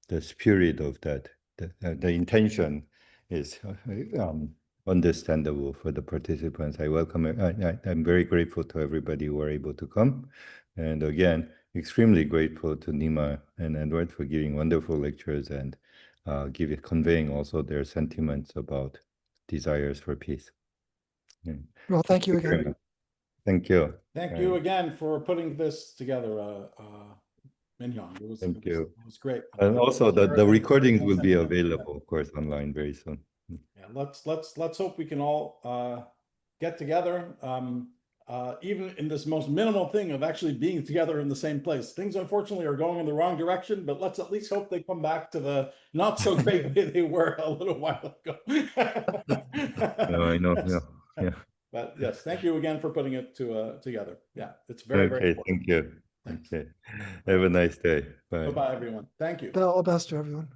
the spirit of that, the intention is understandable for the participants. I welcome it. I'm very grateful to everybody who were able to come. And again, extremely grateful to Nima and Edward for giving wonderful lectures and conveying also their sentiments about desires for peace. Yeah. Well, thank you very again. much. Thank you. Thank you again for putting this together, Mignon. Thank you. It was great. And also the Very recordings will be sentiment. available, of course, online very soon. Yeah, let's hope we can all get together, even in this most minimal thing of actually being together in the same place. Things unfortunately are going in the wrong direction, but let's at least hope they come back to the not so great way they were a little while ago. No, I know. Yes. Yeah. But yes, thank you again for putting it together. Yeah, it's very, very Okay, important. thank you. Thanks. Okay. Have a nice day. Bye. Bye-bye, everyone. Thank you. All the best to everyone.